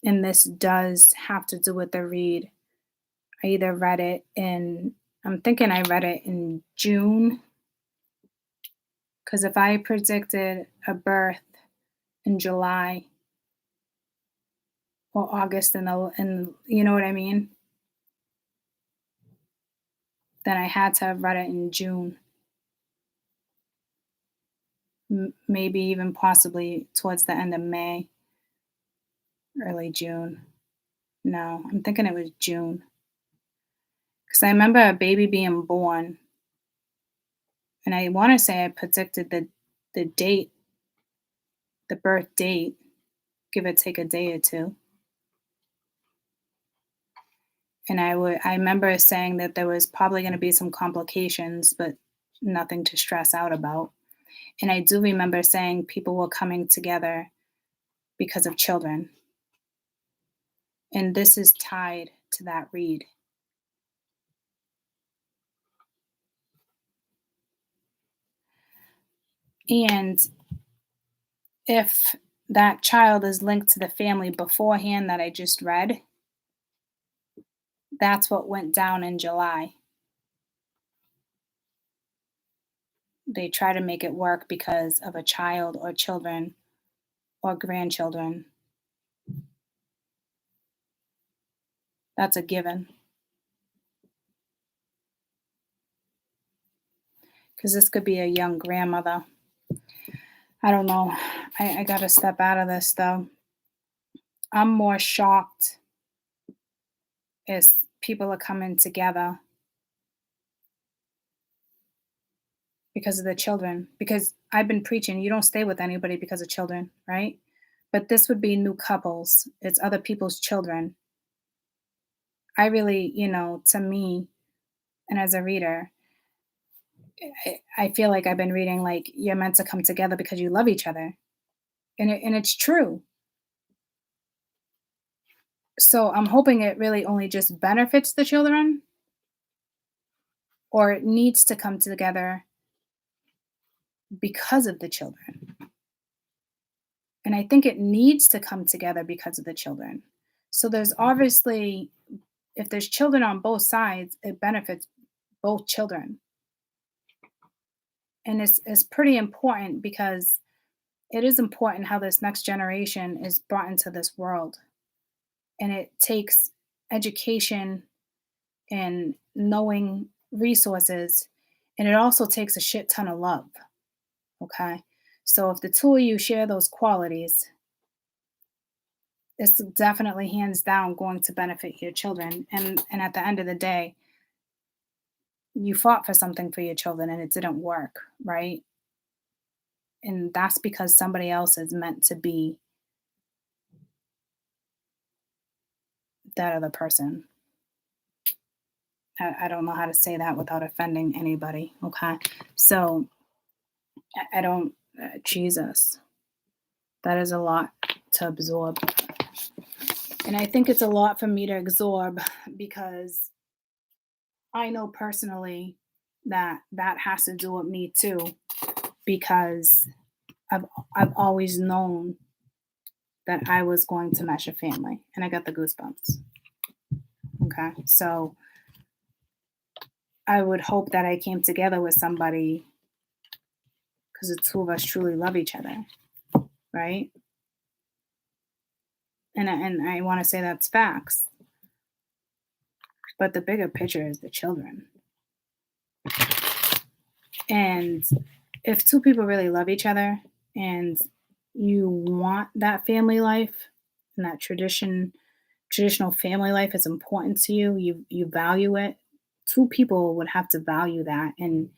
And this does have to do with the read. I either read it in I'm thinking I read it in June, because if I predicted a birth in July or August and you know what I mean? Then I had to have read it in June, maybe even possibly towards the end of May, early June. No, I'm thinking it was June. Because I remember a baby being born, and I want to say I predicted the date, the birth date, give or take a day or two. And I remember saying that there was probably going to be some complications, but nothing to stress out about. And I do remember saying people were coming together because of children. And this is tied to that read. And if that child is linked to the family beforehand that I just read, that's what went down in July. They try to make it work because of a child or children or grandchildren. That's a given. Because this could be a young grandmother. I don't know. I got to step out of this though. I'm more shocked as people are coming together because of the children. Because I've been preaching, you don't stay with anybody because of children, right? But this would be new couples, it's other people's children. I really, to me, and as a reader, I feel like I've been reading like you're meant to come together because you love each other. And it's true. So I'm hoping it really only just benefits the children, or it needs to come together because of the children. And I think it needs to come together because of the children. So there's obviously, if there's children on both sides, it benefits both children. And it's pretty important because it is important how this next generation is brought into this world. And it takes education and knowing resources, and it also takes a shit ton of love. Okay. So if the two of you share those qualities, it's definitely hands down going to benefit your children. And at the end of the day, you fought for something for your children and it didn't work, right? And that's because somebody else is meant to be that other person. I don't know how to say that without offending anybody. Okay. So I don't, Jesus, that is a lot to absorb. And I think it's a lot for me to absorb because I know personally that that has to do with me too, because I've I've always known that I was going to mesh a family, and I got the goosebumps. Okay, so I would hope that I came together with somebody because the two of us truly love each other, right? And I want to say that's facts, but the bigger picture is the children. And if two people really love each other and you want that family life and that traditional family life is important to you, you value it, two people would have to value that. And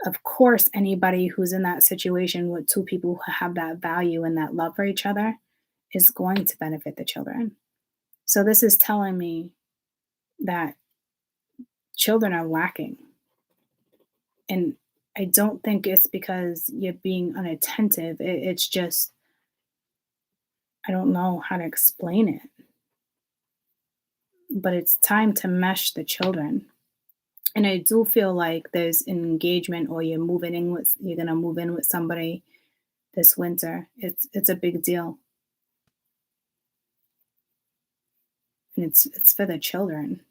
of course, anybody who's in that situation with two people who have that value and that love for each other is going to benefit the children. So this is telling me that children are lacking. And I don't think it's because you're being unattentive. It's just, I don't know how to explain it, but it's time to mesh the children. And I do feel like there's an engagement, or you're gonna move in with somebody this winter. It's a big deal. And it's for the children.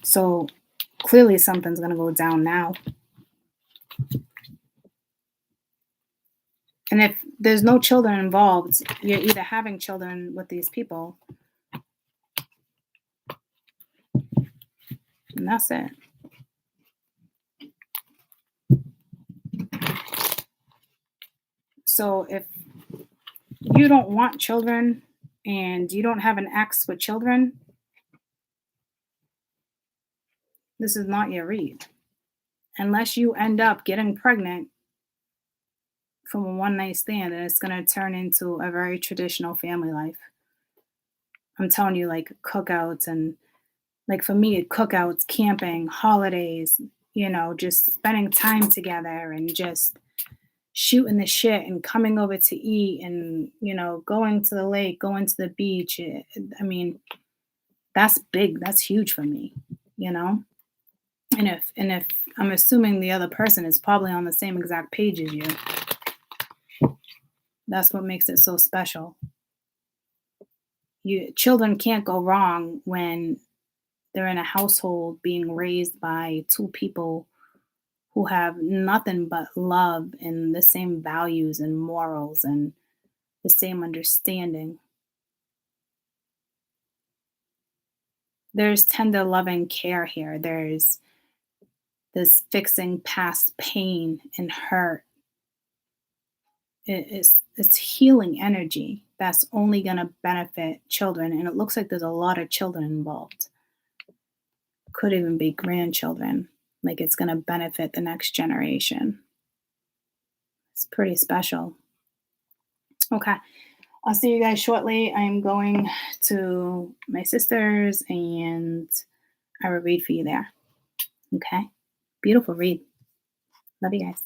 So clearly something's gonna go down now. And if there's no children involved, you're either having children with these people, and that's it. So if you don't want children and you don't have an ex with children, this is not your read. Unless you end up getting pregnant from a one night stand, and it's going to turn into a very traditional family life. I'm telling you, like cookouts, and like for me, cookouts, camping, holidays, just spending time together and just shooting the shit and coming over to eat and, going to the lake, going to the beach. I mean, that's big. That's huge for me, you know? And if I'm assuming the other person is probably on the same exact page as you, that's what makes it so special. Children can't go wrong when they're in a household being raised by two people who have nothing but love and the same values and morals and the same understanding. There's tender loving care here. There's this fixing past pain and hurt. It's healing energy that's only going to benefit children, and it looks like there's a lot of children involved. Could even be grandchildren. Like it's going to benefit the next generation. It's pretty special. Okay. I'll see you guys shortly. I'm going to my sister's and I will read for you there. Okay. Beautiful read. Love you guys.